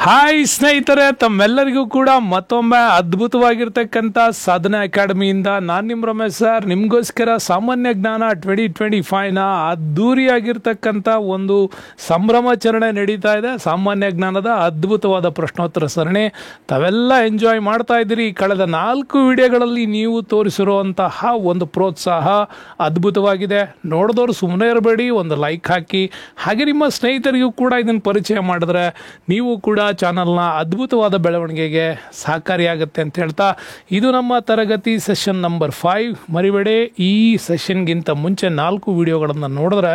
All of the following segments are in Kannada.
ಹಾಯ್ ಸ್ನೇಹಿತರೆ, ತಮ್ಮೆಲ್ಲರಿಗೂ ಕೂಡ ಮತ್ತೊಮ್ಮೆ ಅದ್ಭುತವಾಗಿರ್ತಕ್ಕಂಥ ಸಾಧನೆ ಅಕಾಡೆಮಿಯಿಂದ ನಾನು ನಿಮ್ಮ ರಮೇಶ್ ಸರ್ ನಿಮಗೋಸ್ಕರ ಸಾಮಾನ್ಯ ಜ್ಞಾನ 2025ನ ಅದ್ದೂರಿಯಾಗಿರ್ತಕ್ಕಂಥ ಒಂದು ಸಂಭ್ರಮಾಚರಣೆ ನಡೀತಾ ಇದೆ. ಸಾಮಾನ್ಯ ಜ್ಞಾನದ ಅದ್ಭುತವಾದ ಪ್ರಶ್ನೋತ್ತರ ಸರಣಿ ತಾವೆಲ್ಲ ಎಂಜಾಯ್ ಮಾಡ್ತಾ ಇದ್ದೀರಿ. ಕಳೆದ 4 ವಿಡಿಯೋಗಳಲ್ಲಿ ನೀವು ತೋರಿಸಿರುವಂತಹ ಒಂದು ಪ್ರೋತ್ಸಾಹ ಅದ್ಭುತವಾಗಿದೆ. ನೋಡಿದವರು ಸುಮ್ಮನೆ ಇರಬೇಡಿ, ಒಂದು ಲೈಕ್ ಹಾಕಿ, ಹಾಗೆ ನಿಮ್ಮ ಸ್ನೇಹಿತರಿಗೂ ಕೂಡ ಇದನ್ನು ಪರಿಚಯ ಮಾಡಿದ್ರೆ ನೀವು ಕೂಡ ಚಾನಲ್ನ ಅದ್ಭುತವಾದ ಬೆಳವಣಿಗೆಗೆ ಸಹಕಾರಿಯಾಗುತ್ತೆ ಅಂತ ಹೇಳ್ತಾ, ಇದು ನಮ್ಮ ತರಗತಿ ಸೆಷನ್ ನಂಬರ್ 5. ಮರಿಬೇಡಿ, ಈ ಸೆಷನ್ಗಿಂತ ಮುಂಚೆ 4 ವಿಡಿಯೋಗಳನ್ನು ನೋಡಿದ್ರೆ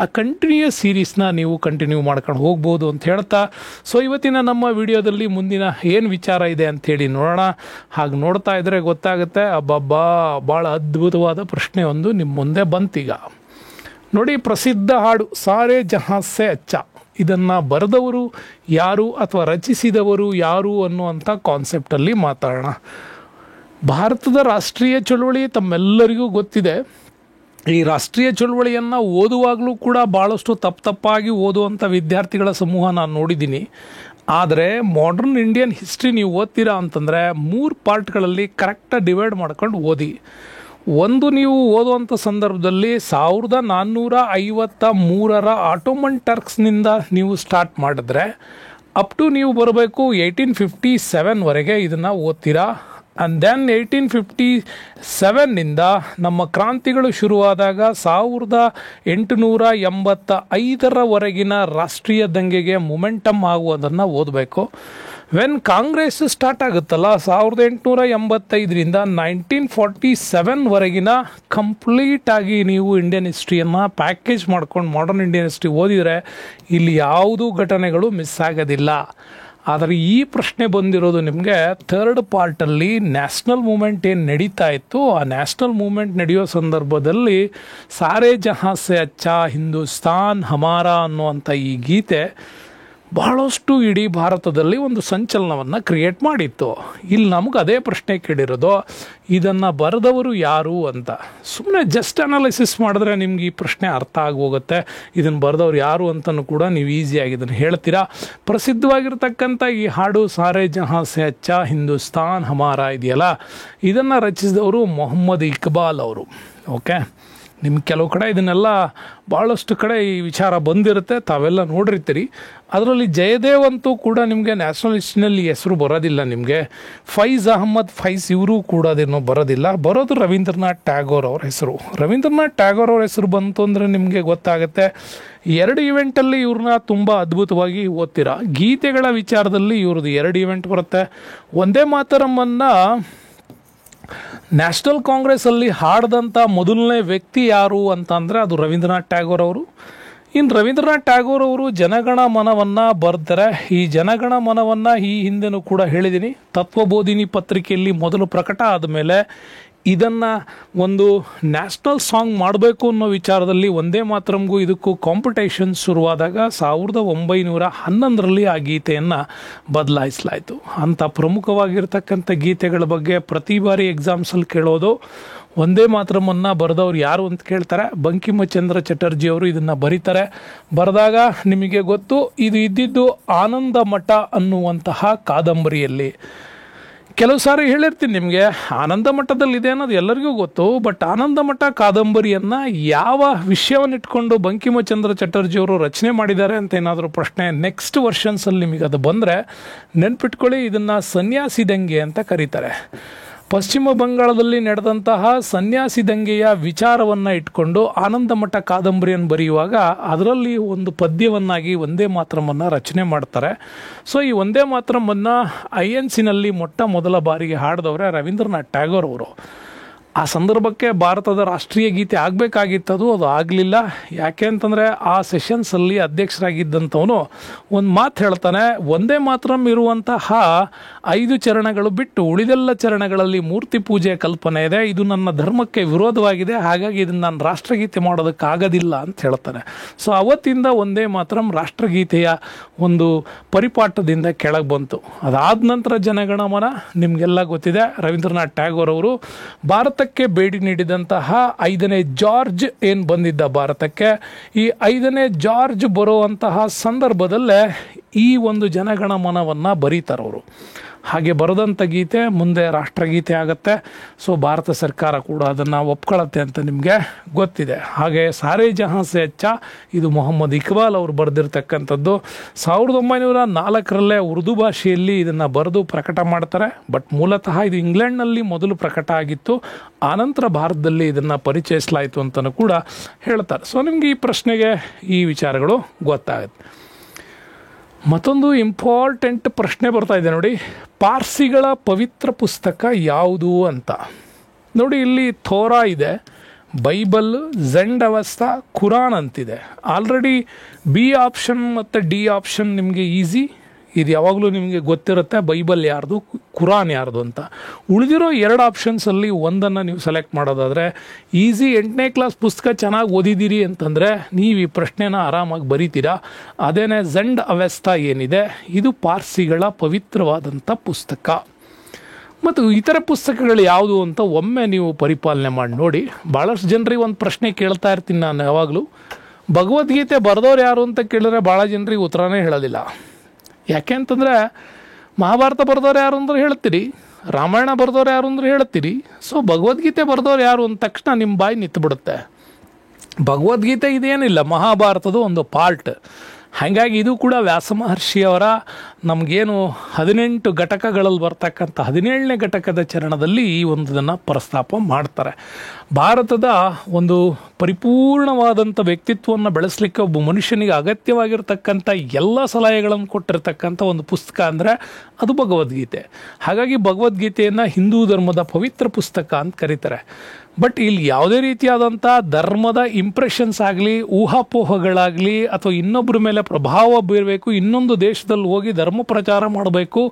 ಆ ಕಂಟಿನ್ಯೂಸ್ ಸೀರೀಸ್ನ ನೀವು ಕಂಟಿನ್ಯೂ ಮಾಡ್ಕೊಂಡು ಹೋಗ್ಬೋದು ಅಂತ ಹೇಳ್ತಾ, ಸೊ ಇವತ್ತಿನ ನಮ್ಮ ವಿಡಿಯೋದಲ್ಲಿ ಮುಂದಿನ ಏನು ವಿಚಾರ ಇದೆ ಅಂಥೇಳಿ ನೋಡೋಣ. ಹಾಗೆ ನೋಡ್ತಾ ಇದ್ರೆ ಗೊತ್ತಾಗುತ್ತೆ, ಅಬ್ಬಬ್ಬಾ ಭಾಳ ಅದ್ಭುತವಾದ ಪ್ರಶ್ನೆ ಒಂದು ನಿಮ್ಮ ಮುಂದೆ ಬಂತೀಗ. ನೋಡಿ, ಪ್ರಸಿದ್ಧ ಹಾಡು ಸಾರೆ ಜಹಾಂ ಸೆ ಅಚ್ಚಾ, ಇದನ್ನು ಬರೆದವರು ಯಾರು ಅಥವಾ ರಚಿಸಿದವರು ಯಾರು ಅನ್ನುವಂಥ ಕಾನ್ಸೆಪ್ಟಲ್ಲಿ ಮಾತಾಡೋಣ. ಭಾರತದ ರಾಷ್ಟ್ರೀಯ ಚಳುವಳಿ ತಮ್ಮೆಲ್ಲರಿಗೂ ಗೊತ್ತಿದೆ. ಈ ರಾಷ್ಟ್ರೀಯ ಚಳುವಳಿಯನ್ನು ಓದುವಾಗಲೂ ಕೂಡ ಭಾಳಷ್ಟು ತಪ್ಪಾಗಿ ಓದುವಂಥ ವಿದ್ಯಾರ್ಥಿಗಳ ಸಮೂಹ ನಾನು ನೋಡಿದ್ದೀನಿ. ಆದರೆ ಮಾಡರ್ನ್ ಇಂಡಿಯನ್ ಹಿಸ್ಟ್ರಿ ನೀವು ಓದ್ತೀರಾ ಅಂತಂದರೆ 3 ಪಾರ್ಟ್ಗಳಲ್ಲಿ ಕರೆಕ್ಟಾಗಿ ಡಿವೈಡ್ ಮಾಡ್ಕೊಂಡು ಓದಿ. ಒಂದು, ನೀವು ಓದುವಂಥ ಸಂದರ್ಭದಲ್ಲಿ 1453ರ ಆಟೋಮನ್ ಟರ್ಕ್ಸ್ನಿಂದ ನೀವು ಸ್ಟಾರ್ಟ್ ಮಾಡಿದ್ರೆ ಅಪ್ ಟು ನೀವು ಬರಬೇಕು 1857ವರೆಗೆ ಇದನ್ನು ಓದ್ತೀರಾ. ಆ್ಯಂಡ್ ದೆನ್ 1857ನಿಂದ ನಮ್ಮ ಕ್ರಾಂತಿಗಳು ಶುರುವಾದಾಗ 1885ರವರೆಗಿನ ರಾಷ್ಟ್ರೀಯ ದಂಗೆಗೆ ಮೊಮೆಂಟಮ್ ಆಗುವುದನ್ನು ಓದಬೇಕು. ವೆನ್ ಕಾಂಗ್ರೆಸ್ ಸ್ಟಾರ್ಟ್ ಆಗುತ್ತಲ್ಲ 1885ರಿಂದ 1947ವರೆಗಿನ ಕಂಪ್ಲೀಟಾಗಿ ನೀವು ಇಂಡಿಯನ್ ಹಿಸ್ಟ್ರಿಯನ್ನು ಪ್ಯಾಕೇಜ್ ಮಾಡ್ಕೊಂಡು ಮಾಡರ್ನ್ ಇಂಡಿಯನ್ ಹಿಸ್ಟ್ರಿ ಓದಿದರೆ ಇಲ್ಲಿ ಯಾವುದೂ ಘಟನೆಗಳು ಮಿಸ್ ಆಗೋದಿಲ್ಲ. ಆದರೆ ಈ ಪ್ರಶ್ನೆ ಬಂದಿರೋದು ನಿಮಗೆ 3rd ಪಾರ್ಟಲ್ಲಿ ನ್ಯಾಷನಲ್ ಮೂಮೆಂಟ್ ಏನು ನಡೀತಾ ಇತ್ತು, ಆ ನ್ಯಾಷನಲ್ ಮೂಮೆಂಟ್ ನಡೆಯೋ ಸಂದರ್ಭದಲ್ಲಿ ಸಾರೆ ಜಹಾಂ ಸೆ ಅಚ್ಚಾ ಹಿಂದೂಸ್ತಾನ್ ಹಮಾರಾ ಅನ್ನುವಂಥ ಈ ಗೀತೆ ಬಹಳಷ್ಟು ಇಡೀ ಭಾರತದಲ್ಲಿ ಒಂದು ಸಂಚಲನವನ್ನು ಕ್ರಿಯೇಟ್ ಮಾಡಿತ್ತು. ಇಲ್ಲಿ ನಮಗೆ ಅದೇ ಪ್ರಶ್ನೆ ಕೇಳಿರೋದು, ಇದನ್ನು ಬರೆದವರು ಯಾರು ಅಂತ. ಸುಮ್ಮನೆ ಜಸ್ಟ್ ಅನಾಲಿಸಿಸ್ ಮಾಡಿದ್ರೆ ನಿಮ್ಗೆ ಈ ಪ್ರಶ್ನೆ ಅರ್ಥ ಆಗೋಗುತ್ತೆ. ಇದನ್ನು ಬರೆದವ್ರು ಯಾರು ಅಂತಲೂ ಕೂಡ ನೀವು ಈಸಿಯಾಗಿ ಇದನ್ನು ಹೇಳ್ತೀರಾ. ಪ್ರಸಿದ್ಧವಾಗಿರ್ತಕ್ಕಂಥ ಈ ಹಾಡು ಸಾರೆ ಜಹಾಂ ಸೆ ಅಚ್ಚಾ ಹಿಂದೂಸ್ತಾನ್ ಹಮಾರಾ ಇದೆಯಲ್ಲ, ಇದನ್ನು ರಚಿಸಿದವರು ಮೊಹಮ್ಮದ್ ಇಕ್ಬಾಲ್ ಅವರು. ಓಕೆ, ನಿಮ್ಗೆ ಕೆಲವು ಕಡೆ ಇದನ್ನೆಲ್ಲ ಭಾಳಷ್ಟು ಕಡೆ ಈ ವಿಚಾರ ಬಂದಿರುತ್ತೆ, ತಾವೆಲ್ಲ ನೋಡಿರ್ತೀರಿ. ಅದರಲ್ಲಿ ಜಯದೇವ್ ಅಂತೂ ಕೂಡ ನಿಮಗೆ ನ್ಯಾಷನಲ್ ಹಿಸ್ಟ್ರಿನಲ್ಲಿ ಹೆಸರು ಬರೋದಿಲ್ಲ. ನಿಮಗೆ ಫೈಜ್ ಅಹಮದ್ ಫೈಜ್ ಇವರು ಕೂಡ ಅದೇನೋ ಬರೋದಿಲ್ಲ. ಬರೋದು ರವೀಂದ್ರನಾಥ್ ಟ್ಯಾಗೋರ್ ಅವ್ರ ಹೆಸರು. ರವೀಂದ್ರನಾಥ್ ಟ್ಯಾಗೋರ್ ಅವ್ರ ಹೆಸರು ಬಂತು ಅಂದರೆ ನಿಮಗೆ ಗೊತ್ತಾಗುತ್ತೆ. 2 ಇವೆಂಟಲ್ಲಿ ಇವ್ರನ್ನ ತುಂಬ ಅದ್ಭುತವಾಗಿ ಓದ್ತೀರಾ. ಗೀತೆಗಳ ವಿಚಾರದಲ್ಲಿ ಇವ್ರದ್ದು 2 ಇವೆಂಟ್ ಬರುತ್ತೆ. ಒಂದೇ ಮಾತರಮ್ಮನ್ನು ನ್ಯಾಷನಲ್ ಕಾಂಗ್ರೆಸ್ಸಲ್ಲಿ ಹಾಡಿದಂಥ ಮೊದಲನೇ ವ್ಯಕ್ತಿ ಯಾರು ಅಂತಂದರೆ ಅದು ರವೀಂದ್ರನಾಥ್ ಟ್ಯಾಗೋರ್ ಅವರು. ಇನ್ನು ರವೀಂದ್ರನಾಥ್ ಟ್ಯಾಗೋರ್ ಅವರು ಜನಗಣ ಮನವನ್ನು ಬರ್ತಾರೆ. ಈ ಜನಗಣ ಮನವನ್ನು ಈ ಹಿಂದೆನೂ ಕೂಡ ಹೇಳಿದ್ದೀನಿ, ತತ್ವಬೋಧಿನಿ ಪತ್ರಿಕೆಯಲ್ಲಿ ಮೊದಲು ಪ್ರಕಟ ಆದಮೇಲೆ ಇದನ್ನು ಒಂದು ನ್ಯಾಷನಲ್ ಸಾಂಗ್ ಮಾಡಬೇಕು ಅನ್ನೋ ವಿಚಾರದಲ್ಲಿ ಒಂದೇ ಮಾತರಂಗೂ ಇದಕ್ಕೂ ಕಾಂಪಿಟೇಷನ್ ಶುರುವಾದಾಗ 1911ರಲ್ಲಿ ಆ ಗೀತೆಯನ್ನು ಬದಲಾಯಿಸಲಾಯಿತು. ಅಂಥ ಪ್ರಮುಖವಾಗಿರ್ತಕ್ಕಂಥ ಗೀತೆಗಳ ಬಗ್ಗೆ ಪ್ರತಿ ಬಾರಿ ಎಕ್ಸಾಮ್ಸಲ್ಲಿ ಕೇಳೋದು, ಒಂದೇ ಮಾತರಮನ್ನು ಬರೆದವ್ರು ಯಾರು ಅಂತ ಕೇಳ್ತಾರೆ. ಬಂಕಿಮಚಂದ್ರ ಚಟರ್ಜಿ ಅವರು ಇದನ್ನು ಬರೀತಾರೆ. ಬರೆದಾಗ ನಿಮಗೆ ಗೊತ್ತು, ಇದು ಇದ್ದಿದ್ದು ಆನಂದ ಮಠ ಅನ್ನುವಂತಹ ಕಾದಂಬರಿಯಲ್ಲಿ. ಕೆಲವು ಸಾರಿ ಹೇಳಿರ್ತೀನಿ ನಿಮಗೆ, ಆನಂದ ಮಠದಲ್ಲಿದೆ ಅನ್ನೋದು ಎಲ್ಲರಿಗೂ ಗೊತ್ತು. ಬಟ್ ಆನಂದ ಮಠ ಕಾದಂಬರಿಯನ್ನು ಯಾವ ವಿಷಯವನ್ನು ಇಟ್ಕೊಂಡು ಬಂಕಿಮಚಂದ್ರ ಚಟರ್ಜಿಯವರು ರಚನೆ ಮಾಡಿದ್ದಾರೆ ಅಂತ ಏನಾದರೂ ಪ್ರಶ್ನೆ ನೆಕ್ಸ್ಟ್ ವರ್ಷನ್ಸಲ್ಲಿ ನಿಮಗೆ ಅದು ಬಂದರೆ ನೆನ್ಪಿಟ್ಕೊಳ್ಳಿ, ಇದನ್ನು ಸನ್ಯಾಸಿ ದಂಗೆ ಅಂತ ಕರೀತಾರೆ. ಪಶ್ಚಿಮ ಬಂಗಾಳದಲ್ಲಿ ನಡೆದಂತಹ ಸನ್ಯಾಸಿ ದಂಗೆಯ ವಿಚಾರವನ್ನು ಇಟ್ಕೊಂಡು ಆನಂದ ಮಠ ಕಾದಂಬರಿಯನ್ನು ಬರೆಯುವಾಗ ಅದರಲ್ಲಿ ಒಂದು ಪದ್ಯವನ್ನಾಗಿ ಒಂದೇ ಮಾತರಮನ್ನು ರಚನೆ ಮಾಡ್ತಾರೆ. ಸೊ ಈ ಒಂದೇ ಮಾತರಮನ್ನು INCನಲ್ಲಿ ಮೊದಲ ಬಾರಿಗೆ ಹಾಡಿದವರೇ ರವೀಂದ್ರನಾಥ್ ಟ್ಯಾಗೋರ್ ಅವರು. ಆ ಸಂದರ್ಭಕ್ಕೆ ಭಾರತದ ರಾಷ್ಟ್ರೀಯ ಗೀತೆ ಆಗಬೇಕಾಗಿತ್ತದು, ಅದು ಆಗಲಿಲ್ಲ. ಯಾಕೆ ಅಂತಂದರೆ ಆ ಸೆಷನ್ಸಲ್ಲಿ ಅಧ್ಯಕ್ಷರಾಗಿದ್ದಂಥವನು ಒಂದು ಮಾತು ಹೇಳ್ತಾನೆ, ಒಂದೇ ಮಾತರಂ ಇರುವಂತಹ 5 ಚರಣಗಳು ಬಿಟ್ಟು ಉಳಿದೆಲ್ಲ ಚರಣಗಳಲ್ಲಿ ಮೂರ್ತಿ ಪೂಜೆ ಕಲ್ಪನೆ ಇದೆ, ಇದು ನನ್ನ ಧರ್ಮಕ್ಕೆ ವಿರೋಧವಾಗಿದೆ, ಹಾಗಾಗಿ ಇದನ್ನು ನಾನು ರಾಷ್ಟ್ರಗೀತೆ ಮಾಡೋದಕ್ಕಾಗೋದಿಲ್ಲ ಅಂತ ಹೇಳ್ತಾನೆ. ಸೊ ಅವತ್ತಿಂದ ಒಂದೇ ಮಾತರಂ ರಾಷ್ಟ್ರಗೀತೆಯ ಒಂದು ಪರಿಪಾಠದಿಂದ ಕೆಳಗೆ ಬಂತು. ಅದಾದ ನಂತರ ಜನಗಣಮನ ನಿಮಗೆಲ್ಲ ಗೊತ್ತಿದೆ. ರವೀಂದ್ರನಾಥ್ ಟ್ಯಾಗೋರ್ ಅವರು ಭಾರತಕ್ಕೆ ಭೇಟಿ ನೀಡಿದಂತಹ 5ನೇ ಜಾರ್ಜ್ ಏನು ಬಂದಿದ್ದ ಭಾರತಕ್ಕೆ, ಈ 5ನೇ ಜಾರ್ಜ್ ಬರುವಂತಹ ಸಂದರ್ಭದಲ್ಲೇ ಈ ಒಂದು ಜನಗಣಮನವನ್ನು ಬರೀತಾರವರು. ಹಾಗೆ ಬರೆದಂಥ ಗೀತೆ ಮುಂದೆ ರಾಷ್ಟ್ರಗೀತೆ ಆಗುತ್ತೆ. ಸೊ ಭಾರತ ಸರ್ಕಾರ ಕೂಡ ಅದನ್ನು ಒಪ್ಕೊಳ್ಳುತ್ತೆ ಅಂತ ನಿಮಗೆ ಗೊತ್ತಿದೆ. ಹಾಗೆ ಸಾರೇ ಜಹಾಂ ಸೆ ಅಚ್ಚಾ ಇದು ಮೊಹಮ್ಮದ್ ಇಕ್ಬಾಲ್ ಅವರು ಬರೆದಿರ್ತಕ್ಕಂಥದ್ದು. 1904 ಉರ್ದು ಭಾಷೆಯಲ್ಲಿ ಇದನ್ನು ಬರೆದು ಪ್ರಕಟ ಮಾಡ್ತಾರೆ. ಬಟ್ ಮೂಲತಃ ಇದು ಇಂಗ್ಲೆಂಡ್ನಲ್ಲಿ ಮೊದಲು ಪ್ರಕಟ ಆಗಿತ್ತು, ಆನಂತರ ಭಾರತದಲ್ಲಿ ಇದನ್ನು ಪರಿಚಯಿಸಲಾಯಿತು ಅಂತಲೂ ಕೂಡ ಹೇಳ್ತಾರೆ. ಸೊ ನಿಮಗೆ ಈ ಪ್ರಶ್ನೆಗೆ ಈ ವಿಚಾರಗಳು ಗೊತ್ತಾಗುತ್ತೆ. ಮತ್ತೊಂದು ಇಂಪಾರ್ಟೆಂಟ್ ಪ್ರಶ್ನೆ ಬರ್ತಾ ಇದೆ ನೋಡಿ, ಪಾರ್ಸಿಗಳ ಪವಿತ್ರ ಪುಸ್ತಕ ಯಾವುದು ಅಂತ. ನೋಡಿ, ಇಲ್ಲಿ ಥೋರಾ ಇದೆ, ಬೈಬಲ್, ಝೆಂಡ್ ಅವಸ್ಥಾ, ಕುರಾನ್ ಅಂತಿದೆ. ಆಲ್ರೆಡಿ ಬಿ ಆಪ್ಷನ್ ಮತ್ತು ಡಿ ಆಪ್ಷನ್ ನಿಮಗೆ ಈಸಿ, ಇದು ಯಾವಾಗಲೂ ನಿಮಗೆ ಗೊತ್ತಿರುತ್ತೆ ಬೈಬಲ್ ಯಾರ್ದು, ಕುರಾನ್ ಯಾರ್ದು ಅಂತ. ಉಳಿದಿರೋ 2 ಆಪ್ಷನ್ಸಲ್ಲಿ ಒಂದನ್ನು ನೀವು ಸೆಲೆಕ್ಟ್ ಮಾಡೋದಾದರೆ ಈಸಿ. 8ನೇ ಕ್ಲಾಸ್ ಪುಸ್ತಕ ಚೆನ್ನಾಗಿ ಓದಿದ್ದೀರಿ ಅಂತಂದರೆ ನೀವು ಈ ಪ್ರಶ್ನೆನ ಆರಾಮಾಗಿ ಬರೀತೀರಾ. ಅದೇನೇ ಝೆಂಡ್ ಅವಸ್ಥಾ ಏನಿದೆ, ಇದು ಪಾರ್ಸಿಗಳ ಪವಿತ್ರವಾದಂಥ ಪುಸ್ತಕ. ಮತ್ತು ಇತರ ಪುಸ್ತಕಗಳು ಯಾವುದು ಅಂತ ಒಮ್ಮೆ ನೀವು ಪರಿಪಾಲನೆ ಮಾಡಿ ನೋಡಿ. ಭಾಳಷ್ಟು ಜನರಿಗೆ ಒಂದು ಪ್ರಶ್ನೆ ಕೇಳ್ತಾ ಇರ್ತೀನಿ ನಾನು ಯಾವಾಗಲೂ, ಭಗವದ್ಗೀತೆ ಬರೆದವ್ರು ಯಾರು ಅಂತ ಕೇಳಿದ್ರೆ ಭಾಳ ಜನರಿಗೆ ಉತ್ತರನೇ ಹೇಳೋದಿಲ್ಲ. ಯಾಕೆ ಅಂತಂದರೆ ಮಹಾಭಾರತ ಬರೆದವ್ರು ಯಾರು ಅಂದ್ರೆ ಹೇಳ್ತೀರಿ, ರಾಮಾಯಣ ಬರೆದವ್ರು ಯಾರು ಅಂದ್ರೆ ಹೇಳ್ತೀರಿ. ಸೊ ಭಗವದ್ಗೀತೆ ಬರೆದವ್ರು ಯಾರು ಅಂದ ತಕ್ಷಣ ನಿಮ್ಮ ಬಾಯಿ ನಿಂತುಬಿಡುತ್ತೆ. ಭಗವದ್ಗೀತೆ ಇದೇನಿಲ್ಲ, ಮಹಾಭಾರತದ ಒಂದು ಪಾರ್ಟ್. ಹಾಗಾಗಿ ಇದು ಕೂಡ ವ್ಯಾಸ ಮಹರ್ಷಿಯವರ ನಮಗೇನು 18 ಘಟಕಗಳಲ್ಲಿ ಬರ್ತಕ್ಕಂಥ 17ನೇ ಘಟಕದ ಚರಣದಲ್ಲಿ ಈ ಒಂದನ್ನು ಪ್ರಸ್ತಾಪ ಮಾಡ್ತಾರೆ. ಭಾರತದ ಒಂದು ಪರಿಪೂರ್ಣವಾದಂಥ ವ್ಯಕ್ತಿತ್ವವನ್ನು ಬೆಳೆಸಲಿಕ್ಕೆ ಒಬ್ಬ ಮನುಷ್ಯನಿಗೆ ಅಗತ್ಯವಾಗಿರ್ತಕ್ಕಂಥ ಎಲ್ಲ ಸಲಹೆಗಳನ್ನು ಕೊಟ್ಟಿರ್ತಕ್ಕಂಥ ಒಂದು ಪುಸ್ತಕ ಅಂದರೆ ಅದು ಭಗವದ್ಗೀತೆ. ಹಾಗಾಗಿ ಭಗವದ್ಗೀತೆಯನ್ನು ಹಿಂದೂ ಧರ್ಮದ ಪವಿತ್ರ ಪುಸ್ತಕ ಅಂತ ಕರೀತಾರೆ. ಬಟ್ ಇಲ್ಲಿ ಯಾವುದೇ ರೀತಿಯಾದಂಥ ಧರ್ಮದ ಇಂಪ್ರೆಷನ್ಸ್ ಆಗಲಿ, ಊಹಾಪೋಹಗಳಾಗಲಿ, ಅಥವಾ ಇನ್ನೊಬ್ಬರ ಮೇಲೆ ಪ್ರಭಾವ ಬೀರಬೇಕು, ಇನ್ನೊಂದು ದೇಶದಲ್ಲಿ ಹೋಗಿ ಧರ್ಮ ಪ್ರಚಾರ ಮಾಡಬೇಕು,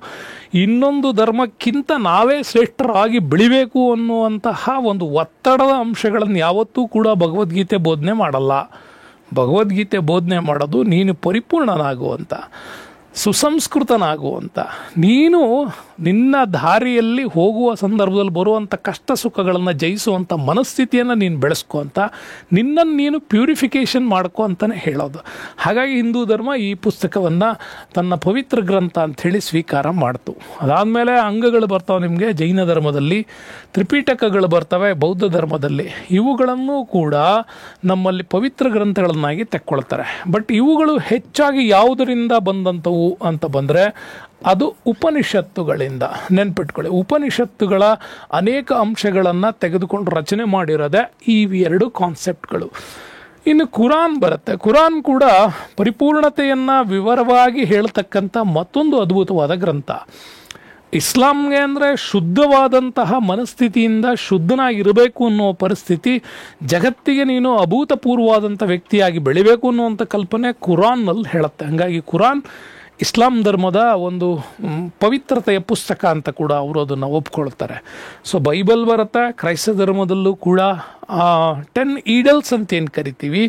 ಇನ್ನೊಂದು ಧರ್ಮಕ್ಕಿಂತ ನಾವೇ ಶ್ರೇಷ್ಠರಾಗಿ ಬೆಳಿಬೇಕು ಅನ್ನುವಂತಹ ಒಂದು ಒತ್ತಡದ ಅಂಶಗಳನ್ನು ಯಾವತ್ತೂ ಕೂಡ ಭಗವದ್ಗೀತೆ ಬೋಧನೆ ಮಾಡಲ್ಲ. ಭಗವದ್ಗೀತೆ ಬೋಧನೆ ಮಾಡೋದು ನೀನು ಪರಿಪೂರ್ಣನಾಗುವಂಥ, ಸುಸಂಸ್ಕೃತನಾಗುವಂಥ, ನೀನು ನಿನ್ನ ದಾರಿಯಲ್ಲಿ ಹೋಗುವ ಸಂದರ್ಭದಲ್ಲಿ ಬರುವಂಥ ಕಷ್ಟ ಸುಖಗಳನ್ನು ಜಯಿಸುವಂಥ ಮನಸ್ಥಿತಿಯನ್ನು ನೀನು ಬೆಳೆಸ್ಕೊ ಅಂತ, ನಿನ್ನನ್ನು ನೀನು ಪ್ಯೂರಿಫಿಕೇಷನ್ ಮಾಡ್ಕೊ ಅಂತಲೇ ಹೇಳೋದು. ಹಾಗಾಗಿ ಹಿಂದೂ ಧರ್ಮ ಈ ಪುಸ್ತಕವನ್ನು ತನ್ನ ಪವಿತ್ರ ಗ್ರಂಥ ಅಂಥೇಳಿ ಸ್ವೀಕಾರ ಮಾಡ್ತು. ಅದಾದಮೇಲೆ ಅಂಗಗಳು ಬರ್ತಾವೆ ನಿಮಗೆ ಜೈನ ಧರ್ಮದಲ್ಲಿ, ತ್ರಿಪೀಠಕಗಳು ಬರ್ತವೆ ಬೌದ್ಧ ಧರ್ಮದಲ್ಲಿ. ಇವುಗಳನ್ನು ಕೂಡ ನಮ್ಮಲ್ಲಿ ಪವಿತ್ರ ಗ್ರಂಥಗಳನ್ನಾಗಿ ತೆಕ್ಕೊಳ್ತಾರೆ. ಬಟ್ ಇವುಗಳು ಹೆಚ್ಚಾಗಿ ಯಾವುದರಿಂದ ಬಂದಂಥವು ಅಂತ ಬಂದರೆ ಅದು ಉಪನಿಷತ್ತುಗಳಿಂದ. ನೆನ್ಪಿಟ್ಕೊಳ್ಳಿ, ಉಪನಿಷತ್ತುಗಳ ಅನೇಕ ಅಂಶಗಳನ್ನು ತೆಗೆದುಕೊಂಡು ರಚನೆ ಮಾಡಿರೋದೆ ಈ 2 ಕಾನ್ಸೆಪ್ಟ್ಗಳು. ಇನ್ನು ಕುರಾನ್ ಬರುತ್ತೆ. ಕುರಾನ್ ಕೂಡ ಪರಿಪೂರ್ಣತೆಯನ್ನು ವಿವರವಾಗಿ ಹೇಳ್ತಕ್ಕಂಥ ಮತ್ತೊಂದು ಅದ್ಭುತವಾದ ಗ್ರಂಥ. ಇಸ್ಲಾಂಗೆ ಅಂದರೆ ಶುದ್ಧವಾದಂತಹ ಮನಸ್ಥಿತಿಯಿಂದ ಶುದ್ಧನಾಗಿರಬೇಕು ಅನ್ನೋ ಪರಿಸ್ಥಿತಿ, ಜಗತ್ತಿಗೆ ನೀನು ಅಭೂತಪೂರ್ವವಾದಂಥ ವ್ಯಕ್ತಿಯಾಗಿ ಬೆಳಿಬೇಕು ಅನ್ನುವಂಥ ಕಲ್ಪನೆ ಕುರಾನ್ನಲ್ಲಿ ಹೇಳುತ್ತೆ. ಹಾಗಾಗಿ ಕುರಾನ್ ಇಸ್ಲಾಂ ಧರ್ಮದ ಒಂದು ಪವಿತ್ರತೆಯ ಪುಸ್ತಕ ಅಂತ ಕೂಡ ಅವರು ಅದನ್ನು ಒಪ್ಕೊಳ್ತಾರೆ. ಸೊ ಬೈಬಲ್ ಬರುತ್ತೆ. ಕ್ರೈಸ್ತ ಧರ್ಮದಲ್ಲೂ ಕೂಡ 10 ಈಡಲ್ಸ್ ಅಂತ ಏನು ಕರಿತೀವಿ,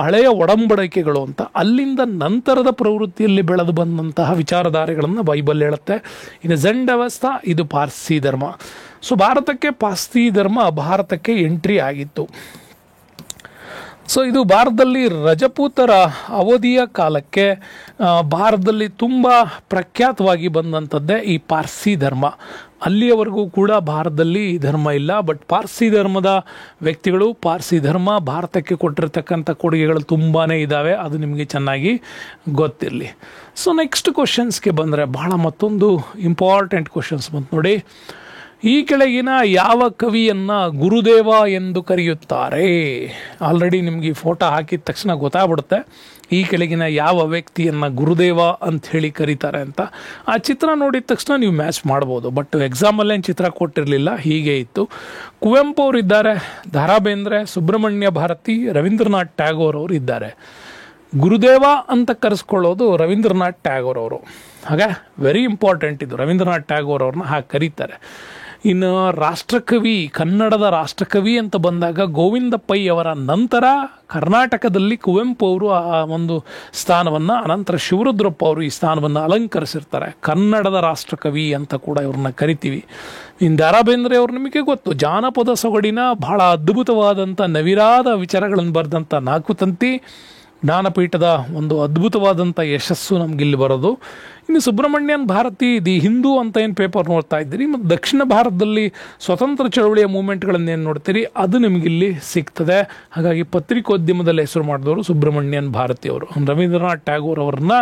ಹಳೆಯ ಒಡಂಬಡಿಕೆಗಳು ಅಂತ, ಅಲ್ಲಿಂದ ನಂತರದ ಪ್ರವೃತ್ತಿಯಲ್ಲಿ ಬೆಳೆದು ಬಂದಂತಹ ವಿಚಾರಧಾರೆಗಳನ್ನು ಬೈಬಲ್ ಹೇಳುತ್ತೆ. ಇನ್ನು ಝೆಂಡ್ ಅವಸ್ಥಾ ಇದು ಪಾರ್ಸಿ ಧರ್ಮ. ಸೊ ಪಾರ್ಸಿ ಧರ್ಮ ಭಾರತಕ್ಕೆ ಎಂಟ್ರಿ ಆಗಿತ್ತು. ಸೊ ಇದು ಭಾರತದಲ್ಲಿ ರಜಪೂತರ ಅವಧಿಯ ಕಾಲಕ್ಕೆ ಭಾರತದಲ್ಲಿ ತುಂಬ ಪ್ರಖ್ಯಾತವಾಗಿ ಬಂದಂಥದ್ದೇ ಈ ಪಾರ್ಸಿ ಧರ್ಮ. ಅಲ್ಲಿಯವರೆಗೂ ಕೂಡ ಭಾರತದಲ್ಲಿ ಈ ಧರ್ಮ ಇಲ್ಲ. ಬಟ್ ಪಾರ್ಸಿ ಧರ್ಮದ ವ್ಯಕ್ತಿಗಳು, ಪಾರ್ಸಿ ಧರ್ಮ ಭಾರತಕ್ಕೆ ಕೊಟ್ಟಿರ್ತಕ್ಕಂಥ ಕೊಡುಗೆಗಳು ತುಂಬಾ ಇದ್ದಾವೆ. ಅದು ನಿಮಗೆ ಚೆನ್ನಾಗಿ ಗೊತ್ತಿರಲಿ. ಸೊ ನೆಕ್ಸ್ಟ್ ಕ್ವಶನ್ಸ್ಗೆ ಬಂದರೆ ಬಹಳ ಮತ್ತೊಂದು ಇಂಪಾರ್ಟೆಂಟ್ ಕ್ವಶನ್ಸ್ ಬಂತು ನೋಡಿ. ಈ ಕೆಳಗಿನ ಯಾವ ಕವಿಯನ್ನು ಗುರುದೇವ ಎಂದು ಕರೆಯುತ್ತಾರೆ? ಆಲ್ರೆಡಿ ನಿಮಗೆ ಈ ಫೋಟೋ ಹಾಕಿದ ತಕ್ಷಣ ಗೊತ್ತಾಗ್ಬಿಡುತ್ತೆ ಈ ಕೆಳಗಿನ ಯಾವ ವ್ಯಕ್ತಿಯನ್ನು ಗುರುದೇವ ಅಂತ ಹೇಳಿ ಕರೀತಾರೆ ಅಂತ. ಆ ಚಿತ್ರ ನೋಡಿದ ತಕ್ಷಣ ನೀವು ಮ್ಯಾಚ್ ಮಾಡ್ಬೋದು. ಬಟ್ ಎಕ್ಸಾಮಲ್ಲೇನು ಚಿತ್ರ ಕೊಟ್ಟಿರಲಿಲ್ಲ, ಹೀಗೆ ಇತ್ತು. ಕುವೆಂಪು ಅವರು ಇದ್ದಾರೆ, ದ ರಾ ಬೇಂದ್ರೆ, ಸುಬ್ರಹ್ಮಣ್ಯ ಭಾರತಿ, ರವೀಂದ್ರನಾಥ್ ಟ್ಯಾಗೋರ್ ಅವರು ಇದ್ದಾರೆ. ಗುರುದೇವ ಅಂತ ಕರೆಸ್ಕೊಳ್ಳೋದು ರವೀಂದ್ರನಾಥ್ ಟ್ಯಾಗೋರ್ ಅವರು. ಹಾಗೆ ವೆರಿ ಇಂಪಾರ್ಟೆಂಟ್ ಇದು, ರವೀಂದ್ರನಾಥ್ ಟ್ಯಾಗೋರ್ ಅವ್ರನ್ನ ಹಾಗೆ ಕರೀತಾರೆ. ಇನ್ನು ರಾಷ್ಟ್ರಕವಿ, ಕನ್ನಡದ ರಾಷ್ಟ್ರಕವಿ ಅಂತ ಬಂದಾಗ ಗೋವಿಂದ ಪೈ ಅವರ ನಂತರ ಕರ್ನಾಟಕದಲ್ಲಿ ಕುವೆಂಪು ಅವರು ಆ ಒಂದು ಸ್ಥಾನವನ್ನು, ಅನಂತರ ಶಿವರುದ್ರಪ್ಪ ಅವರು ಈ ಸ್ಥಾನವನ್ನು ಅಲಂಕರಿಸಿರ್ತಾರೆ. ಕನ್ನಡದ ರಾಷ್ಟ್ರಕವಿ ಅಂತ ಕೂಡ ಇವ್ರನ್ನ ಕರಿತೀವಿ. ಇನ್ನು ದ ರಾ ಬೇಂದ್ರೆ ಅವರು ನಿಮಗೆ ಗೊತ್ತು, ಜಾನಪದ ಸೊಗಡಿನ ಬಹಳ ಅದ್ಭುತವಾದಂಥ ನವಿರಾದ ವಿಚಾರಗಳನ್ನು ಬರೆದಂಥ 4 ತಂತಿ ಜ್ಞಾನಪೀಠದ ಒಂದು ಅದ್ಭುತವಾದಂಥ ಯಶಸ್ಸು ನಮಗಿಲ್ಲಿ ಬರೋದು. ಇನ್ನು ಸುಬ್ರಹ್ಮಣ್ಯನ್ ಭಾರತಿ ದಿ ಹಿಂದೂ ಅಂತ ಏನು ಪೇಪರ್ ನೋಡ್ತಾ ಇದ್ದೀರಿ, ಮತ್ತು ದಕ್ಷಿಣ ಭಾರತದಲ್ಲಿ ಸ್ವತಂತ್ರ ಚಳವಳಿಯ ಮೂಮೆಂಟ್ಗಳನ್ನೇನು ನೋಡ್ತೀರಿ ಅದು ನಿಮಗಿಲ್ಲಿ ಸಿಗ್ತದೆ. ಹಾಗಾಗಿ ಪತ್ರಿಕೋದ್ಯಮದಲ್ಲಿ ಹೆಸರು ಮಾಡಿದವರು ಸುಬ್ರಹ್ಮಣ್ಯನ್ ಭಾರತಿಯವರು. ರವೀಂದ್ರನಾಥ್ ಟ್ಯಾಗೋರ್ ಅವ್ರನ್ನ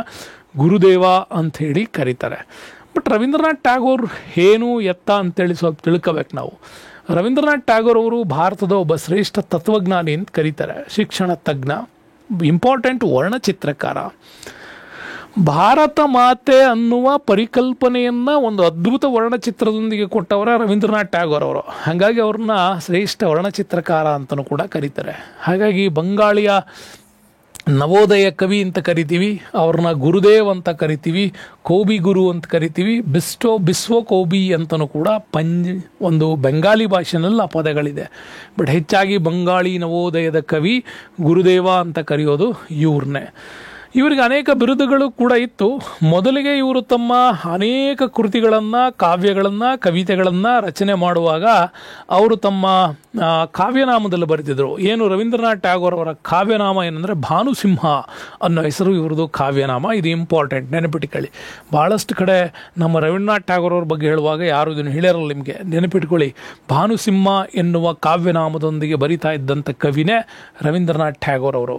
ಗುರುದೇವ ಅಂಥೇಳಿ ಕರೀತಾರೆ. ಬಟ್ ರವೀಂದ್ರನಾಥ್ ಟ್ಯಾಗೋರ್ ಏನು ಎತ್ತ ಅಂತೇಳಿ ಸ್ವಲ್ಪ ತಿಳ್ಕೋಬೇಕು ನಾವು. ರವೀಂದ್ರನಾಥ್ ಟ್ಯಾಗೋರ್ ಅವರು ಭಾರತದ ಒಬ್ಬ ಶ್ರೇಷ್ಠ ತತ್ವಜ್ಞಾನಿ ಅಂತ ಕರೀತಾರೆ, ಶಿಕ್ಷಣ ತಜ್ಞ, ಇಂಪಾರ್ಟೆಂಟ್ ವರ್ಣಚಿತ್ರಕಾರ. ಭಾರತ ಮಾತೆ ಅನ್ನುವ ಪರಿಕಲ್ಪನೆಯನ್ನು ಒಂದು ಅದ್ಭುತ ವರ್ಣಚಿತ್ರದೊಂದಿಗೆ ಕೊಟ್ಟವರ ರವೀಂದ್ರನಾಥ್ ಟ್ಯಾಗೋರ್ ಅವರು. ಹಾಗಾಗಿ ಅವ್ರನ್ನ ಶ್ರೇಷ್ಠ ವರ್ಣಚಿತ್ರಕಾರ ಅಂತಲೂ ಕೂಡ ಕರೀತಾರೆ. ಹಾಗಾಗಿ ಬಂಗಾಳಿಯ ನವೋದಯ ಕವಿ ಅಂತ ಕರಿತೀವಿ, ಅವ್ರನ್ನ ಗುರುದೇವ್ ಅಂತ ಕರಿತೀವಿ, ಕೋಬಿ ಗುರು ಅಂತ ಕರಿತೀವಿ, ಬಿಸ್ವೋ ಕೋಬಿ ಅಂತಲೂ ಕೂಡ ಒಂದು ಬೆಂಗಾಲಿ ಭಾಷೆನಲ್ಲಿ ಆ ಪದಗಳಿದೆ. ಬಟ್ ಹೆಚ್ಚಾಗಿ ಬಂಗಾಳಿ ನವೋದಯದ ಕವಿ ಗುರುದೇವ ಅಂತ ಕರೆಯೋದು ಇವ್ರನ್ನೇ. ಇವರಿಗೆ ಅನೇಕ ಬಿರುದುಗಳು ಕೂಡ ಇತ್ತು. ಮೊದಲಿಗೆ ಇವರು ತಮ್ಮ ಅನೇಕ ಕೃತಿಗಳನ್ನು, ಕಾವ್ಯಗಳನ್ನು, ಕವಿತೆಗಳನ್ನು ರಚನೆ ಮಾಡುವಾಗ ಅವರು ತಮ್ಮ ಕಾವ್ಯನಾಮದಲ್ಲಿ ಬರೆದಿದ್ದರು. ಏನು ರವೀಂದ್ರನಾಥ್ ಟ್ಯಾಗೋರ್ ಅವರ ಕಾವ್ಯನಾಮ ಏನಂದರೆ ಭಾನುಸಿಂಹ ಅನ್ನೋ ಹೆಸರು ಇವ್ರದ್ದು ಕಾವ್ಯನಾಮ. ಇದು ಇಂಪಾರ್ಟೆಂಟ್, ನೆನಪಿಟ್ಕೊಳ್ಳಿ. ಭಾಳಷ್ಟು ಕಡೆ ನಮ್ಮ ರವೀಂದ್ರನಾಥ್ ಟ್ಯಾಗೋರ್ ಅವ್ರ ಬಗ್ಗೆ ಹೇಳುವಾಗ ಯಾರು ಇದನ್ನು ಹೇಳಿರಲ್ಲ, ನಿಮಗೆ ನೆನಪಿಟ್ಕೊಳ್ಳಿ. ಭಾನುಸಿಂಹ ಎನ್ನುವ ಕಾವ್ಯನಾಮದೊಂದಿಗೆ ಬರಿತಾ ಇದ್ದಂಥ ಕವಿನೇ ರವೀಂದ್ರನಾಥ್ ಟ್ಯಾಗೋರ್ ಅವರು.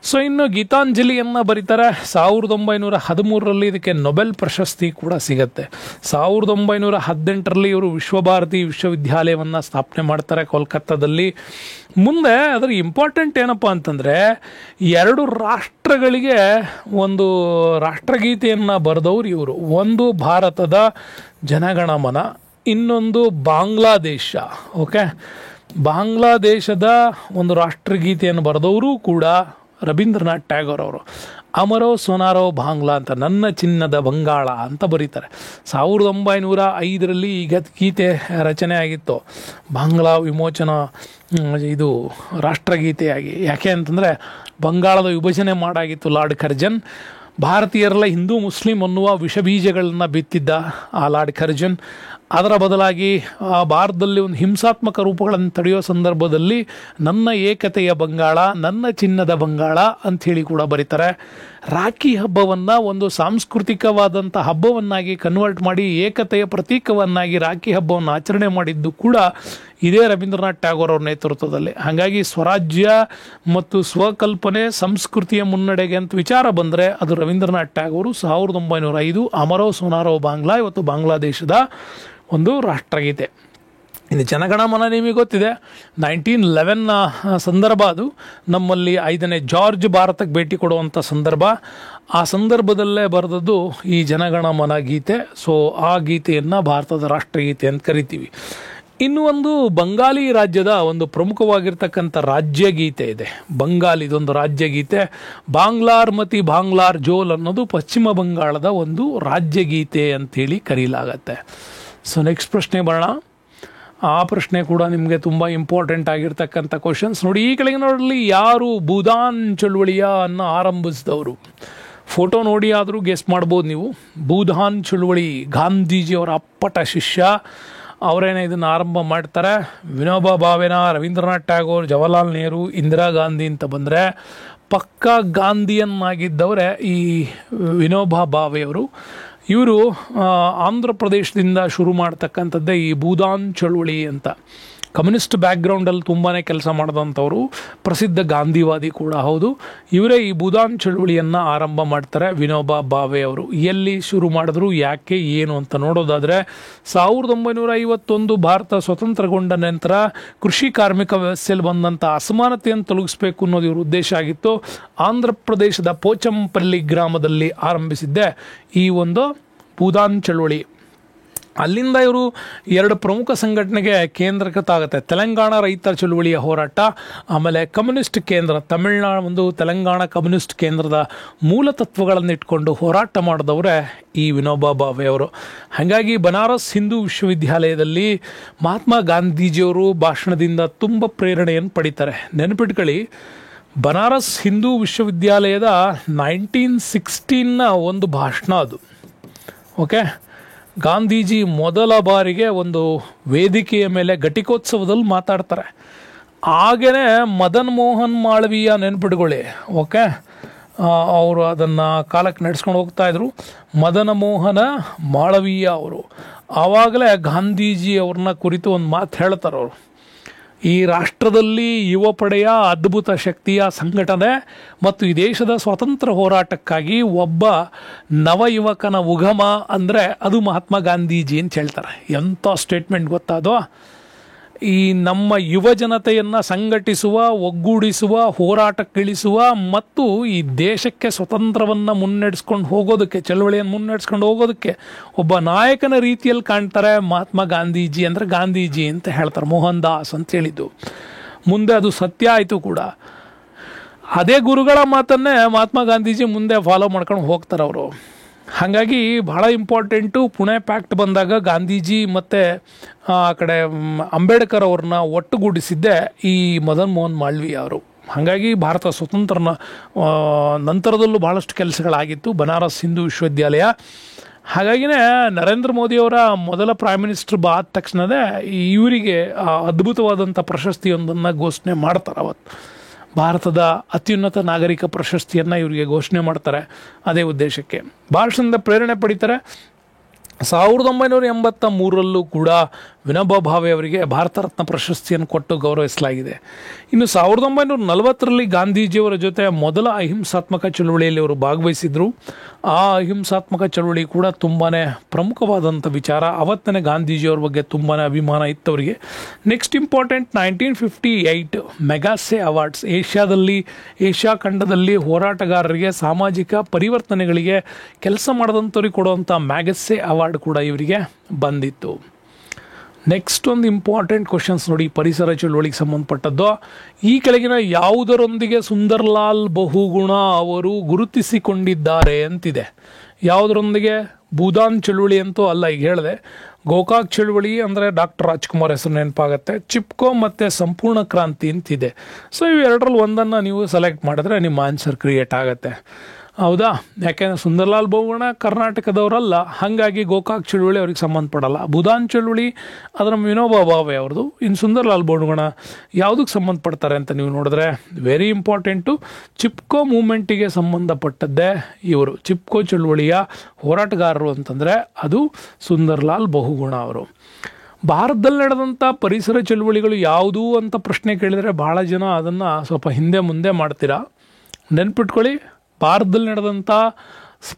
ಸೊ ಇನ್ನು ಗೀತಾಂಜಲಿಯನ್ನು ಬರೀತಾರೆ. 1913ರಲ್ಲಿ ಇದಕ್ಕೆ ನೊಬೆಲ್ ಪ್ರಶಸ್ತಿ ಕೂಡ ಸಿಗತ್ತೆ. 1918ರಲ್ಲಿ ಇವರು ವಿಶ್ವಭಾರತಿ ವಿಶ್ವವಿದ್ಯಾಲಯವನ್ನು ಸ್ಥಾಪನೆ ಮಾಡ್ತಾರೆ ಕೋಲ್ಕತ್ತಾದಲ್ಲಿ. ಮುಂದೆ ಅದರ ಇಂಪಾರ್ಟೆಂಟ್ ಏನಪ್ಪ ಅಂತಂದರೆ, 2 ರಾಷ್ಟ್ರಗಳಿಗೆ ಒಂದು ರಾಷ್ಟ್ರಗೀತೆಯನ್ನು ಬರೆದವರು ಇವರು. ಒಂದು ಭಾರತದ ಜನಗಣಮನ, ಇನ್ನೊಂದು ಬಾಂಗ್ಲಾದೇಶ. ಓಕೆ, ಬಾಂಗ್ಲಾದೇಶದ ಒಂದು ರಾಷ್ಟ್ರಗೀತೆಯನ್ನು ಬರೆದವರು ಕೂಡ ರವೀಂದ್ರನಾಥ್ ಟ್ಯಾಗೋರ್ ಅವರು. ಅಮರೋ ಸೊನಾರೋ ಬಾಂಗ್ಲಾ ಅಂತ, ನನ್ನ ಚಿನ್ನದ ಬಂಗಾಳ ಅಂತ ಬರೀತಾರೆ. 1905ರಲ್ಲಿ ಈ ಗೀತೆ ರಚನೆ ಆಗಿತ್ತು, ಬಾಂಗ್ಲಾ ವಿಮೋಚನಾ ಇದು ರಾಷ್ಟ್ರಗೀತೆಯಾಗಿ. ಯಾಕೆ ಅಂತಂದರೆ ಬಂಗಾಳದ ವಿಭಜನೆ ಮಾಡಾಗಿತ್ತು ಲಾರ್ಡ್ ಕರ್ಜನ್. ಭಾರತೀಯರೆಲ್ಲ ಹಿಂದೂ ಮುಸ್ಲಿಂ ಅನ್ನುವ ವಿಷಬೀಜಗಳನ್ನು ಬಿತ್ತಿದ್ದ ಆ ಲಾರ್ಡ್ ಕರ್ಜನ್. ಅದರ ಬದಲಾಗಿ ಭಾರತದಲ್ಲಿ ಒಂದು ಹಿಂಸಾತ್ಮಕ ರೂಪಗಳನ್ನು ತಡೆಯೋ ಸಂದರ್ಭದಲ್ಲಿ ನನ್ನ ಏಕತೆಯ ಬಂಗಾಳ, ನನ್ನ ಚಿನ್ನದ ಬಂಗಾಳ ಅಂಥೇಳಿ ಕೂಡ ಬರೀತಾರೆ. ರಾಖಿ ಹಬ್ಬವನ್ನು ಒಂದು ಸಾಂಸ್ಕೃತಿಕವಾದಂಥ ಹಬ್ಬವನ್ನಾಗಿ ಕನ್ವರ್ಟ್ ಮಾಡಿ ಏಕತೆಯ ಪ್ರತೀಕವನ್ನಾಗಿ ರಾಖಿ ಹಬ್ಬವನ್ನು ಆಚರಣೆ ಮಾಡಿದ್ದು ಕೂಡ ಇದೇ ರವೀಂದ್ರನಾಥ್ ಟ್ಯಾಗೋರ್ ಅವ್ರ ನೇತೃತ್ವದಲ್ಲಿ. ಹಾಗಾಗಿ ಸ್ವರಾಜ್ಯ ಮತ್ತು ಸ್ವಕಲ್ಪನೆ, ಸಂಸ್ಕೃತಿಯ ಮುನ್ನಡೆಗೆ ಅಂತ ವಿಚಾರ ಬಂದರೆ ಅದು ರವೀಂದ್ರನಾಥ್ ಟ್ಯಾಗೋರು. 1905 ಅಮರೋ ಸೊನಾರೋ ಬಾಂಗ್ಲಾ ಇವತ್ತು ಬಾಂಗ್ಲಾದೇಶದ ಒಂದು ರಾಷ್ಟ್ರಗೀತೆ. ಇನ್ನು ಜನಗಣಮನ ನಿಮಗೆ ಗೊತ್ತಿದೆ, 1911 ಸಂದರ್ಭ. ಅದು ನಮ್ಮಲ್ಲಿ 5ನೇ ಜಾರ್ಜ್ ಭಾರತಕ್ಕೆ ಭೇಟಿ ಕೊಡುವಂಥ ಸಂದರ್ಭ. ಆ ಸಂದರ್ಭದಲ್ಲೇ ಬರೆದದ್ದು ಈ ಜನಗಣಮನ ಗೀತೆ. ಸೊ ಆ ಗೀತೆಯನ್ನು ಭಾರತದ ರಾಷ್ಟ್ರಗೀತೆ ಅಂತ ಕರಿತೀವಿ. ಇನ್ನು ಒಂದು ಬಂಗಾಲಿ ರಾಜ್ಯದ ಒಂದು ಪ್ರಮುಖವಾಗಿರ್ತಕ್ಕಂಥ ರಾಜ್ಯಗೀತೆ ಇದೆ. ಬಂಗಾಲಿದೊಂದು ರಾಜ್ಯಗೀತೆ, ಬಾಂಗ್ಲಾರ್ ಮತಿ ಬಾಂಗ್ಲಾರ್ ಜೋಲ್ ಅನ್ನೋದು ಪಶ್ಚಿಮ ಬಂಗಾಳದ ಒಂದು ರಾಜ್ಯಗೀತೆ ಅಂಥೇಳಿ ಕರೀಲಾಗತ್ತೆ. ಸೊ ನೆಕ್ಸ್ಟ್ ಪ್ರಶ್ನೆ ಬರೋಣ. ಆ ಪ್ರಶ್ನೆ ಕೂಡ ನಿಮಗೆ ತುಂಬ ಇಂಪಾರ್ಟೆಂಟ್ ಆಗಿರ್ತಕ್ಕಂಥ ಕ್ವಶನ್ಸ್. ನೋಡಿ, ಈ ಕೆಳಗಿನವರಲ್ಲಿ ಯಾರು ಭೂದಾನ್ ಚಳುವಳಿಯನ್ನು ಆರಂಭಿಸಿದವರು? ಫೋಟೋ ನೋಡಿ ಆದರೂ ಗೆಸ್ ಮಾಡ್ಬೋದು ನೀವು. ಭೂದಾನ್ ಚಳುವಳಿ ಗಾಂಧೀಜಿಯವರ ಅಪ್ಪಟ ಶಿಷ್ಯ ಅವರೇನೇ ಇದನ್ನು ಆರಂಭ ಮಾಡ್ತಾರೆ. ವಿನೋಬಾ ಭಾವೆ, ರವೀಂದ್ರನಾಥ್ ಟ್ಯಾಗೋರ್, ಜವಾಹರ್ಲಾಲ್ ನೆಹರು, ಇಂದಿರಾ ಗಾಂಧಿ ಅಂತ ಬಂದರೆ ಪಕ್ಕಾ ಗಾಂಧಿಯನ್ನಾಗಿದ್ದವರೇ ಈ ವಿನೋಬಾ ಭಾವೆಯವರು. ಇವರು ಆಂಧ್ರ ಪ್ರದೇಶದಿಂದ ಶುರು ಮಾಡ್ತಕ್ಕಂಥದ್ದೇ ಈ ಭೂದಾನ್ ಚಳುವಳಿ ಅಂತ. ಕಮ್ಯುನಿಸ್ಟ್ ಬ್ಯಾಕ್ಗ್ರೌಂಡಲ್ಲಿ ತುಂಬಾ ಕೆಲಸ ಮಾಡಿದಂಥವರು, ಪ್ರಸಿದ್ಧ ಗಾಂಧಿವಾದಿ ಕೂಡ ಹೌದು. ಇವರೇ ಈ ಭೂದಾನ್ ಚಳುವಳಿಯನ್ನು ಆರಂಭ ಮಾಡ್ತಾರೆ, ವಿನೋಬಾ ಭಾವೆ ಅವರು. ಎಲ್ಲಿ ಶುರು ಮಾಡಿದ್ರು, ಯಾಕೆ, ಏನು ಅಂತ ನೋಡೋದಾದರೆ 1951 ಭಾರತ ಸ್ವತಂತ್ರಗೊಂಡ ನಂತರ ಕೃಷಿ ಕಾರ್ಮಿಕ ವ್ಯವಸ್ಥೆಯಲ್ಲಿ ಬಂದಂಥ ಅಸಮಾನತೆಯನ್ನು ತೊಲಗಿಸ್ಬೇಕು ಅನ್ನೋದು ಇವ್ರ ಉದ್ದೇಶ ಆಗಿತ್ತು. ಆಂಧ್ರ ಪ್ರದೇಶದ ಪೋಚಂಪಲ್ಲಿ ಗ್ರಾಮದಲ್ಲಿ ಆರಂಭಿಸಿದ್ದೆ ಈ ಒಂದು ಭೂದಾನ್ ಚಳುವಳಿ. ಅಲ್ಲಿಂದ ಇವರು 2 ಪ್ರಮುಖ ಸಂಘಟನೆಗೆ ಕೇಂದ್ರೀಕೃತ ಆಗುತ್ತೆ. ತೆಲಂಗಾಣ ರೈತ ಚಳುವಳಿಯ ಹೋರಾಟ, ಆಮೇಲೆ ಕಮ್ಯುನಿಸ್ಟ್ ಕೇಂದ್ರ ತಮಿಳುನಾಡು ಒಂದು ತೆಲಂಗಾಣ ಕಮ್ಯುನಿಸ್ಟ್ ಕೇಂದ್ರದ ಮೂಲ ತತ್ವಗಳನ್ನು ಇಟ್ಕೊಂಡು ಹೋರಾಟ ಮಾಡಿದವರೇ ಈ ವಿನೋಬಾ ಭಾವೆ ಅವರು. ಹಾಗಾಗಿ ಬನಾರಸ್ ಹಿಂದೂ ವಿಶ್ವವಿದ್ಯಾಲಯದಲ್ಲಿ ಮಹಾತ್ಮ ಗಾಂಧೀಜಿಯವರು ಭಾಷಣದಿಂದ ತುಂಬ ಪ್ರೇರಣೆಯನ್ನು ಪಡಿತಾರೆ. ನೆನಪಿಟ್ಕೊಳ್ಳಿ, ಬನಾರಸ್ ಹಿಂದೂ ವಿಶ್ವವಿದ್ಯಾಲಯದ 1916 ಒಂದು ಭಾಷಣ ಅದು. ಓಕೆ, ಗಾಂಧೀಜಿ ಮೊದಲ ಬಾರಿಗೆ ಒಂದು ವೇದಿಕೆಯ ಮೇಲೆ ಘಟಿಕೋತ್ಸವದಲ್ಲಿ ಮಾತಾಡ್ತಾರೆ. ಹಾಗೇ ಮದನ್ ಮೋಹನ್ ಮಾಳವೀಯ ನೆನ್ಪಿಟ್ಕೊಳ್ಳಿ. ಓಕೆ, ಅವರು ಅದನ್ನು ಕಾಲಕ್ಕೆ ನಡೆಸ್ಕೊಂಡು ಹೋಗ್ತಾ ಇದ್ರು. ಮದನ ಮೋಹನ ಮಾಳವೀಯ ಅವರು ಆವಾಗಲೇ ಗಾಂಧೀಜಿ ಅವ್ರನ್ನ ಕುರಿತು ಒಂದು ಮಾತು ಹೇಳ್ತಾರೆ ಅವರು. ಈ ರಾಷ್ಟ್ರದಲ್ಲಿ ಯುವ ಪಡೆಯ ಅದ್ಭುತ ಶಕ್ತಿಯ ಸಂಘಟನೆ ಮತ್ತು ಈ ದೇಶದ ಸ್ವಾತಂತ್ರ್ಯ ಹೋರಾಟಕ್ಕಾಗಿ ಒಬ್ಬ ನವಯುವಕನ ಉಗಮ ಅಂದರೆ ಅದು ಮಹಾತ್ಮ ಗಾಂಧೀಜಿ ಅಂತ ಹೇಳ್ತಾರೆ. ಎಂಥ ಸ್ಟೇಟ್ಮೆಂಟ್ ಗೊತ್ತಾದೋ. ಈ ನಮ್ಮ ಯುವ ಜನತೆಯನ್ನು ಸಂಘಟಿಸುವ, ಒಗ್ಗೂಡಿಸುವ, ಹೋರಾಟಕ್ಕಿಳಿಸುವ ಮತ್ತು ಈ ದೇಶಕ್ಕೆ ಸ್ವತಂತ್ರವನ್ನು ಮುನ್ನಡೆಸ್ಕೊಂಡು ಹೋಗೋದಕ್ಕೆ, ಚಳವಳಿಯನ್ನು ಮುನ್ನಡೆಸ್ಕೊಂಡು ಹೋಗೋದಕ್ಕೆ ಒಬ್ಬ ನಾಯಕನ ರೀತಿಯಲ್ಲಿ ಕಾಣ್ತಾರೆ ಮಹಾತ್ಮ ಗಾಂಧೀಜಿ. ಅಂದರೆ ಗಾಂಧೀಜಿ ಅಂತ ಹೇಳ್ತಾರೆ, ಮೋಹನ್ ದಾಸ್ ಅಂತ ಹೇಳಿದ್ದು. ಮುಂದೆ ಅದು ಸತ್ಯ ಆಯಿತು ಕೂಡ. ಅದೇ ಗುರುಗಳ ಮಾತನ್ನೇ ಮಹಾತ್ಮ ಗಾಂಧೀಜಿ ಮುಂದೆ ಫಾಲೋ ಮಾಡ್ಕೊಂಡು ಹೋಗ್ತಾರೆ ಅವರು. ಹಾಗಾಗಿ ಬಹಳ ಇಂಪಾರ್ಟೆಂಟು. ಪುಣೆ ಪ್ಯಾಕ್ಟ್ ಬಂದಾಗ ಗಾಂಧೀಜಿ ಮತ್ತು ಆ ಕಡೆ ಅಂಬೇಡ್ಕರ್ ಅವ್ರನ್ನ ಒಟ್ಟುಗೂಡಿಸಿದ್ದೆ ಈ ಮದನ್ ಮೋಹನ್ ಮಾಳ್ವೀಯ ಅವರು. ಹಾಗಾಗಿ ಭಾರತ ಸ್ವತಂತ್ರನ ನಂತರದಲ್ಲೂ ಭಾಳಷ್ಟು ಕೆಲಸಗಳಾಗಿತ್ತು. ಬನಾರಸ್ ಹಿಂದೂ ವಿಶ್ವವಿದ್ಯಾಲಯ. ಹಾಗಾಗಿನೇ ನರೇಂದ್ರ ಮೋದಿಯವರ ಮೊದಲ ಪ್ರೈಮ್ ಮಿನಿಸ್ಟರ್ ಆದ ತಕ್ಷಣವೇ ಇವರಿಗೆ ಅದ್ಭುತವಾದಂಥ ಪ್ರಶಸ್ತಿಯೊಂದನ್ನು ಘೋಷಣೆ ಮಾಡ್ತಾರೆ. ಅವತ್ತು ಭಾರತದ ಅತ್ಯುನ್ನತ ನಾಗರಿಕ ಪ್ರಶಸ್ತಿಯನ್ನು ಇವರಿಗೆ ಘೋಷಣೆ ಮಾಡ್ತಾರೆ. ಅದೇ ಉದ್ದೇಶಕ್ಕೆ ಭಾಷಣದ ಪ್ರೇರಣೆ ಪಡಿತಾರೆ. 1983ರಲ್ಲೂ ಕೂಡ ವಿನೋಬಾ ಭಾವೆ ಅವರಿಗೆ ಭಾರತ ರತ್ನ ಪ್ರಶಸ್ತಿಯನ್ನು ಕೊಟ್ಟು ಗೌರವಿಸಲಾಗಿದೆ. ಇನ್ನು 1940ರಲ್ಲಿ ಗಾಂಧೀಜಿಯವರ ಜೊತೆ ಮೊದಲ ಅಹಿಂಸಾತ್ಮಕ ಚಳುವಳಿಯಲ್ಲಿ ಅವರು ಭಾಗವಹಿಸಿದ್ರು. ಆ ಅಹಿಂಸಾತ್ಮಕ ಚಳುವಳಿ ಕೂಡ ತುಂಬಾ ಪ್ರಮುಖವಾದಂಥ ವಿಚಾರ. ಅವತ್ತನೇ ಗಾಂಧೀಜಿಯವ್ರ ಬಗ್ಗೆ ತುಂಬಾ ಅಭಿಮಾನ ಇತ್ತವರಿಗೆ. Next important 1958 Magsaysay awards. Asia ಖಂಡದಲ್ಲಿ ಹೋರಾಟಗಾರರಿಗೆ, ಸಾಮಾಜಿಕ ಪರಿವರ್ತನೆಗಳಿಗೆ ಕೆಲಸ ಮಾಡಿದಂಥವ್ರಿಗೆ ಕೊಡುವಂಥ ಮ್ಯಾಗಸೆ ಅವಾರ್ಡ್ ಕೂಡ ಇವರಿಗೆ ಬಂದಿತ್ತು. ನೆಕ್ಸ್ಟ್ ಒಂದು ಇಂಪಾರ್ಟೆಂಟ್ ಕ್ವಶನ್ಸ್ ನೋಡಿ, ಪರಿಸರ ಚಳುವಳಿಗೆ ಸಂಬಂಧಪಟ್ಟದ್ದು. ಈ ಕೆಳಗಿನ ಯಾವುದರೊಂದಿಗೆ ಸುಂದರ್ಲಾಲ್ ಬಹುಗುಣ ಅವರು ಗುರುತಿಸಿಕೊಂಡಿದ್ದಾರೆ ಅಂತಿದೆ. ಯಾವುದರೊಂದಿಗೆ? ಭೂದಾನ್ ಚಳುವಳಿ ಅಂತೂ ಅಲ್ಲ, ಈಗ ಹೇಳಿದೆ. ಗೋಕಾಕ್ ಚಳುವಳಿ ಅಂದರೆ ಡಾಕ್ಟರ್ ರಾಜ್ಕುಮಾರ್ ಹೆಸರು ನೆನಪಾಗುತ್ತೆ. ಚಿಪ್ಕೋ ಮತ್ತು ಸಂಪೂರ್ಣ ಕ್ರಾಂತಿ ಅಂತಿದೆ. ಸೊ ಇವೆರಡರಲ್ಲಿ ಒಂದನ್ನು ನೀವು ಸೆಲೆಕ್ಟ್ ಮಾಡಿದ್ರೆ ನಿಮ್ಮ ಆನ್ಸರ್ ಕ್ರಿಯೇಟ್ ಆಗುತ್ತೆ. ಹೌದಾ? ಯಾಕೆಂದರೆ ಸುಂದರ್ಲಾಲ್ ಬಹುಗುಣ ಕರ್ನಾಟಕದವರಲ್ಲ, ಹಾಗಾಗಿ ಗೋಕಾಕ್ ಚಳುವಳಿ ಅವ್ರಿಗೆ ಸಂಬಂಧಪಡಲ್ಲ. ಭೂದಾನ್ ಚಳುವಳಿ ಅದರ ವಿನೋಬಾ ಭಾವೆ ಅವ್ರದ್ದು. ಇನ್ನು ಸುಂದರ್ಲಾಲ್ ಬಹುಗುಣ ಯಾವುದಕ್ಕೆ ಸಂಬಂಧಪಡ್ತಾರೆ ಅಂತ ನೀವು ನೋಡಿದ್ರೆ ವೆರಿ ಇಂಪಾರ್ಟೆಂಟು, ಚಿಪ್ಕೋ ಮೂಮೆಂಟಿಗೆ ಸಂಬಂಧಪಟ್ಟದ್ದೇ ಇವರು. ಚಿಪ್ಕೋ ಚಳುವಳಿಯ ಹೋರಾಟಗಾರರು ಅಂತಂದರೆ ಅದು ಸುಂದರ್ಲಾಲ್ ಬಹುಗುಣ ಅವರು. ಭಾರತದಲ್ಲಿ ನಡೆದಂಥ ಪರಿಸರ ಚಳುವಳಿಗಳು ಯಾವುದು ಅಂತ ಪ್ರಶ್ನೆ ಕೇಳಿದರೆ ಭಾಳ ಜನ ಅದನ್ನು ಸ್ವಲ್ಪ ಹಿಂದೆ ಮುಂದೆ ಮಾಡ್ತೀರಾ. ನೆನ್ಪಿಟ್ಕೊಳ್ಳಿ, ಭಾರತದಲ್ಲಿ ನಡೆದಂಥ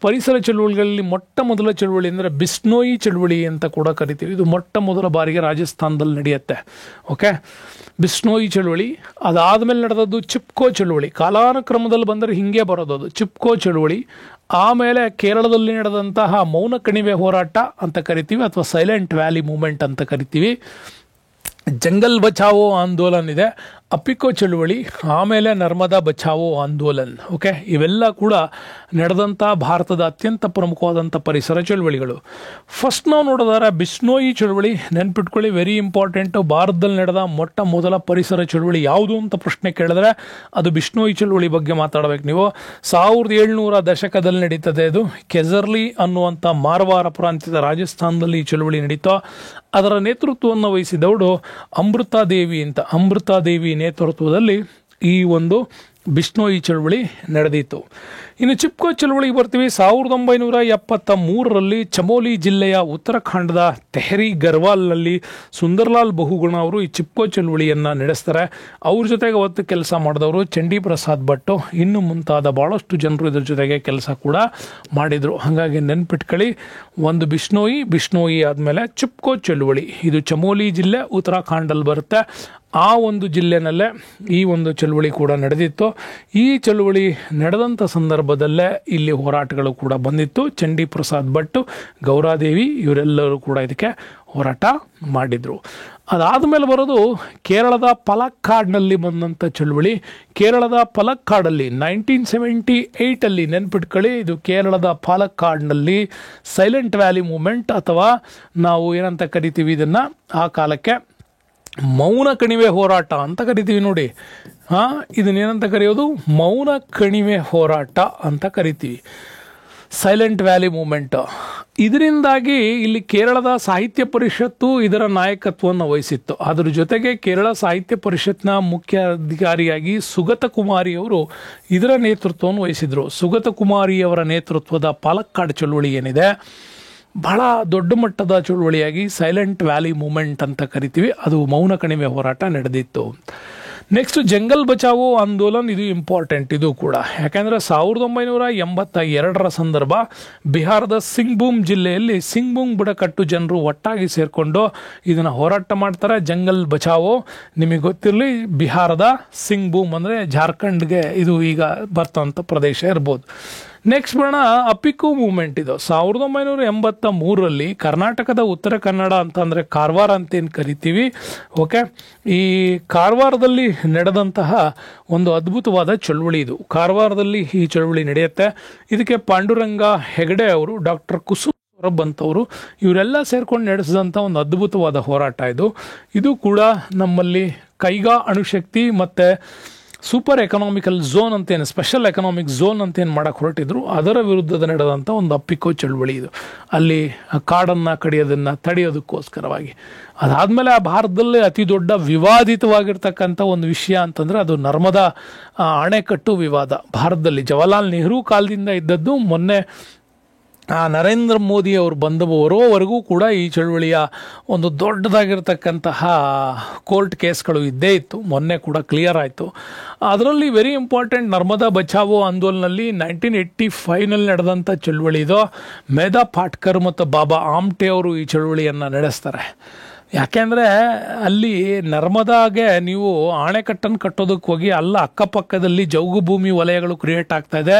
ಪರಿಸರ ಚಳುವಳಿಗಳಲ್ಲಿ ಮೊಟ್ಟ ಮೊದಲ ಚಳುವಳಿ ಅಂದರೆ ಬಿಸ್ನೋಯಿ ಚಳುವಳಿ ಅಂತ ಕೂಡ ಕರಿತೀವಿ. ಇದು ಮೊಟ್ಟ ಮೊದಲ ಬಾರಿಗೆ ರಾಜಸ್ಥಾನದಲ್ಲಿ ನಡೆಯುತ್ತೆ. ಓಕೆ, ಬಿಸ್ನೋಯಿ ಚಳುವಳಿ. ಅದಾದಮೇಲೆ ನಡೆದದ್ದು ಚಿಪ್ಕೋ ಚಳುವಳಿ. ಕಾಲಾನುಕ್ರಮದಲ್ಲಿ ಬಂದರೆ ಹೀಗೆ ಬರೋದು ಅದು ಚಿಪ್ಕೋ ಚಳುವಳಿ. ಆಮೇಲೆ ಕೇರಳದಲ್ಲಿ ನಡೆದಂತಹ ಮೌನ ಕಣಿವೆ ಹೋರಾಟ ಅಂತ ಕರಿತೀವಿ, ಅಥವಾ ಸೈಲೆಂಟ್ ವ್ಯಾಲಿ ಮೂಮೆಂಟ್ ಅಂತ ಕರಿತೀವಿ. ಜಂಗಲ್ ಬಚಾವೋ ಆಂದೋಲನ್ ಇದೆ, ಅಪಿಕೋ ಚಳುವಳಿ, ಆಮೇಲೆ ನರ್ಮದಾ ಬಚಾವೋ ಆಂದೋಲನ್. ಓಕೆ, ಇವೆಲ್ಲ ಕೂಡ ನಡೆದಂಥ ಭಾರತದ ಅತ್ಯಂತ ಪ್ರಮುಖವಾದಂಥ ಪರಿಸರ ಚಳುವಳಿಗಳು. ಫಸ್ಟ್ ನಾವು ನೋಡಿದಾರೆ ಬಿಸ್ನೋಯಿ ಚಳುವಳಿ. ನೆನ್ಪಿಟ್ಕೊಳ್ಳಿ, ವೆರಿ ಇಂಪಾರ್ಟೆಂಟು. ಭಾರತದಲ್ಲಿ ನಡೆದ ಮೊಟ್ಟ ಮೊದಲ ಪರಿಸರ ಚಳುವಳಿ ಯಾವುದು ಅಂತ ಪ್ರಶ್ನೆ ಕೇಳಿದ್ರೆ ಅದು ಬಿಸ್ನೋಯಿ ಚಳುವಳಿ ಬಗ್ಗೆ ಮಾತಾಡಬೇಕು ನೀವು. 1700 ದಶಕದಲ್ಲಿ ನಡೀತದೆ ಇದು. ಕೆಜರ್ಲಿ ಅನ್ನುವಂಥ ಮಾರ್ವಾರ ಪ್ರಾಂತ್ಯದ ರಾಜಸ್ಥಾನದಲ್ಲಿ ಈ ಚಳುವಳಿ ನಡೀತೋ. ಅದರ ನೇತೃತ್ವವನ್ನು ವಹಿಸಿದವಳು ಅಮೃತಾದೇವಿ ಅಂತ. ಅಮೃತಾದೇವಿ ನೇತೃತ್ವದಲ್ಲಿ ಈ ಒಂದು ಬಿಸ್ನೋಯಿ ಚಳುವಳಿ ನಡೆದಿತ್ತು. ಇನ್ನು ಚಿಪ್ಕೋ ಚಳುವಳಿಗೆ ಬರ್ತೀವಿ. 1973ರಲ್ಲಿ ಚಮೋಲಿ ಜಿಲ್ಲೆಯ ಉತ್ತರಾಖಂಡದ ತೆಹರಿ ಗರ್ವಾಲ್ನಲ್ಲಿ ಸುಂದರ್ಲಾಲ್ ಬಹುಗುಣ ಅವರು ಈ ಚಿಪ್ಕೋ ಚಳುವಳಿಯನ್ನು ನಡೆಸ್ತಾರೆ. ಅವ್ರ ಜೊತೆಗೆ ಅವತ್ತು ಕೆಲಸ ಮಾಡಿದವರು ಚಂಡಿ ಪ್ರಸಾದ್ ಭಟ್, ಇನ್ನು ಮುಂತಾದ ಭಾಳಷ್ಟು ಜನರು ಇದ್ರ ಜೊತೆಗೆ ಕೆಲಸ ಕೂಡ ಮಾಡಿದರು. ಹಾಗಾಗಿ ನೆನ್ಪಿಟ್ಕೊಳ್ಳಿ, ಒಂದು ಬಿಸ್ನೋಯಿ ಆದಮೇಲೆ ಚಿಪ್ಕೋ ಚಳುವಳಿ. ಇದು ಚಮೋಲಿ ಜಿಲ್ಲೆ ಉತ್ತರಾಖಂಡಲ್ಲಿ ಬರುತ್ತೆ. ಆ ಒಂದು ಜಿಲ್ಲೆನಲ್ಲೇ ಈ ಒಂದು ಚಳುವಳಿ ಕೂಡ ನಡೆದಿತ್ತು. ಈ ಚಳುವಳಿ ನಡೆದಂಥ ಸಂದರ್ಭದಲ್ಲೇ ಇಲ್ಲಿ ಹೋರಾಟಗಳು ಕೂಡ ಬಂದಿತ್ತು. ಚಂಡಿ ಪ್ರಸಾದ್ ಭಟ್, ಗೌರಾದೇವಿ ಇವರೆಲ್ಲರೂ ಕೂಡ ಇದಕ್ಕೆ ಹೋರಾಟ ಮಾಡಿದರು. ಅದಾದಮೇಲೆ ಬರೋದು ಕೇರಳದ ಪಲಕ್ಕಾಡ್ನಲ್ಲಿ ಬಂದಂಥ ಚಳುವಳಿ. ಕೇರಳದ ಪಲಕ್ಕಾಡಲ್ಲಿ 1978 ನೆನ್ಪಿಟ್ಕೊಳ್ಳಿ, ಇದು ಕೇರಳದ ಪಾಲಕ್ಕಾಡ್ನಲ್ಲಿ ಸೈಲೆಂಟ್ ವ್ಯಾಲಿ ಮೂಮೆಂಟ್, ಅಥವಾ ನಾವು ಏನಂತ ಕರಿತೀವಿ ಇದನ್ನು ಆ ಕಾಲಕ್ಕೆ ಮೌನ ಕಣಿವೆ ಹೋರಾಟ ಅಂತ ಕರಿತೀವಿ ನೋಡಿ. ಇದನ್ನೇನಂತ ಕರೆಯೋದು? ಮೌನ ಕಣಿವೆ ಹೋರಾಟ ಅಂತ ಕರಿತೀವಿ. ಸೈಲೆಂಟ್ ವ್ಯಾಲಿ ಮೂಮೆಂಟ್. ಇದರಿಂದಾಗಿ ಇಲ್ಲಿ ಕೇರಳದ ಸಾಹಿತ್ಯ ಪರಿಷತ್ತು ಇದರ ನಾಯಕತ್ವವನ್ನು ವಹಿಸಿತ್ತು. ಅದರ ಜೊತೆಗೆ ಕೇರಳ ಸಾಹಿತ್ಯ ಪರಿಷತ್ನ ಮುಖ್ಯ ಅಧಿಕಾರಿಯಾಗಿ ಸುಗತ ಕುಮಾರಿಯವರು ಇದರ ನೇತೃತ್ವವನ್ನು ವಹಿಸಿದರು. ಸುಗತ ಕುಮಾರಿಯವರ ನೇತೃತ್ವದ ಪಾಲಕ್ಕಾಡ್ ಚಳುವಳಿ ಏನಿದೆ, ಬಹಳ ದೊಡ್ಡ ಮಟ್ಟದ ಚಳುವಳಿಯಾಗಿ ಸೈಲೆಂಟ್ ವ್ಯಾಲಿ ಮೂಮೆಂಟ್ ಅಂತ ಕರಿತೀವಿ, ಅದು ಮೌನ ಕಣಿವೆ ಹೋರಾಟ ನಡೆದಿತ್ತು. ನೆಕ್ಸ್ಟ್ ಜಂಗಲ್ ಬಚಾವೋ ಆಂದೋಲನ್, ಇದು ಇಂಪಾರ್ಟೆಂಟ್ ಇದು ಕೂಡ. ಯಾಕೆಂದರೆ 1982ರ ಸಂದರ್ಭ ಬಿಹಾರದ ಸಿಂಗ್ಭೂಮ್ ಜಿಲ್ಲೆಯಲ್ಲಿ ಸಿಂಗ್ಭೂಮ್ ಬುಡಕಟ್ಟು ಜನರು ಒಟ್ಟಾಗಿ ಸೇರಿಕೊಂಡು ಇದನ್ನು ಹೋರಾಟ ಮಾಡ್ತಾರೆ. ಜಂಗಲ್ ಬಚಾವೋ ನಿಮಗೆ ಗೊತ್ತಿರಲಿ, ಬಿಹಾರದ ಸಿಂಗ್ಭೂಮ್ ಅಂದರೆ ಜಾರ್ಖಂಡ್ಗೆ ಇದು ಈಗ ಬರ್ತಂಥ ಪ್ರದೇಶ ಇರ್ಬೋದು. ನೆಕ್ಸ್ಟ್ ಬರೋಣ ಅಪಿಕೋ ಮೂವ್ಮೆಂಟ್. ಇದು 1983ರಲ್ಲಿ ಕರ್ನಾಟಕದ ಉತ್ತರ ಕನ್ನಡ ಅಂತಂದರೆ ಕಾರವಾರ ಅಂತೇನು ಕರಿತೀವಿ, ಓಕೆ, ಈ ಕಾರವಾರದಲ್ಲಿ ನಡೆದಂತಹ ಒಂದು ಅದ್ಭುತವಾದ ಚಳುವಳಿ ಇದು. ಕಾರವಾರದಲ್ಲಿ ಈ ಚಳುವಳಿ ನಡೆಯುತ್ತೆ. ಇದಕ್ಕೆ ಪಾಂಡುರಂಗ ಹೆಗಡೆ ಅವರು, ಡಾಕ್ಟರ್ ಕುಸುಮ್ ಬಂತವರು, ಇವರೆಲ್ಲ ಸೇರ್ಕೊಂಡು ನಡೆಸಿದಂಥ ಒಂದು ಅದ್ಭುತವಾದ ಹೋರಾಟ ಇದು. ಇದು ಕೂಡ ನಮ್ಮಲ್ಲಿ ಕೈಗಾ ಅಣುಶಕ್ತಿ ಮತ್ತು ಸೂಪರ್ ಎಕನಾಮಿಕಲ್ ಝೋನ್ ಅಂತೇನು, ಸ್ಪೆಷಲ್ ಎಕನಾಮಿಕ್ ಝೋನ್ ಅಂತೇನು ಮಾಡಕ್ಕೆ ಹೊರಟಿದ್ರು, ಅದರ ವಿರುದ್ಧದ ನಡೆದಂಥ ಒಂದು ಅಪ್ಪಿಕೋ ಚಳುವಳಿ ಇದು. ಅಲ್ಲಿ ಕಾಡನ್ನು ಕಡಿಯೋದನ್ನು ತಡೆಯೋದಕ್ಕೋಸ್ಕರವಾಗಿ. ಅದಾದಮೇಲೆ ಆ ಭಾರತದಲ್ಲಿ ಅತಿ ದೊಡ್ಡ ವಿವಾದಿತವಾಗಿರ್ತಕ್ಕಂಥ ಒಂದು ವಿಷಯ ಅಂತಂದರೆ ಅದು ನರ್ಮದಾ ಅಣೆಕಟ್ಟು ವಿವಾದ. ಭಾರತದಲ್ಲಿ ಜವಾಹರ್ಲಾಲ್ ನೆಹರು ಕಾಲದಿಂದ ಇದ್ದದ್ದು, ಮೊನ್ನೆ ನರೇಂದ್ರ ಮೋದಿ ಅವರು ಬರೋವರೆಗೂ ಕೂಡ ಈ ಚಳುವಳಿಯ ಒಂದು ದೊಡ್ಡದಾಗಿರ್ತಕ್ಕಂತಹ ಕೋರ್ಟ್ ಕೇಸ್ಗಳು ಇದ್ದೇ ಇತ್ತು. ಮೊನ್ನೆ ಕೂಡ ಕ್ಲಿಯರ್ ಆಯಿತು. ಅದರಲ್ಲಿ ವೆರಿ ಇಂಪಾರ್ಟೆಂಟ್ ನರ್ಮದಾ ಬಚಾವೋ ಆಂದೋಲನಲ್ಲಿ 1985ನಲ್ಲಿ ನಡೆದಂಥ ಚಳುವಳಿ ಇದು. ಮೇಧಾ ಪಾಟ್ಕರ್ ಮತ್ತು ಬಾಬಾ ಆಮ್ಟೆ ಅವರು ಈ ಚಳುವಳಿಯನ್ನು ನಡೆಸ್ತಾರೆ. ಯಾಕೆಂದರೆ ಅಲ್ಲಿ ನರ್ಮದಾಗೆ ನೀವು ಅಣೆಕಟ್ಟನ್ನು ಕಟ್ಟೋದಕ್ಕೆ ಹೋಗಿ ಅಲ್ಲ ಅಕ್ಕಪಕ್ಕದಲ್ಲಿ ಜೌಗು ಭೂಮಿ ವಲಯಗಳು ಕ್ರಿಯೇಟ್ ಆಗ್ತಾ ಇದೆ,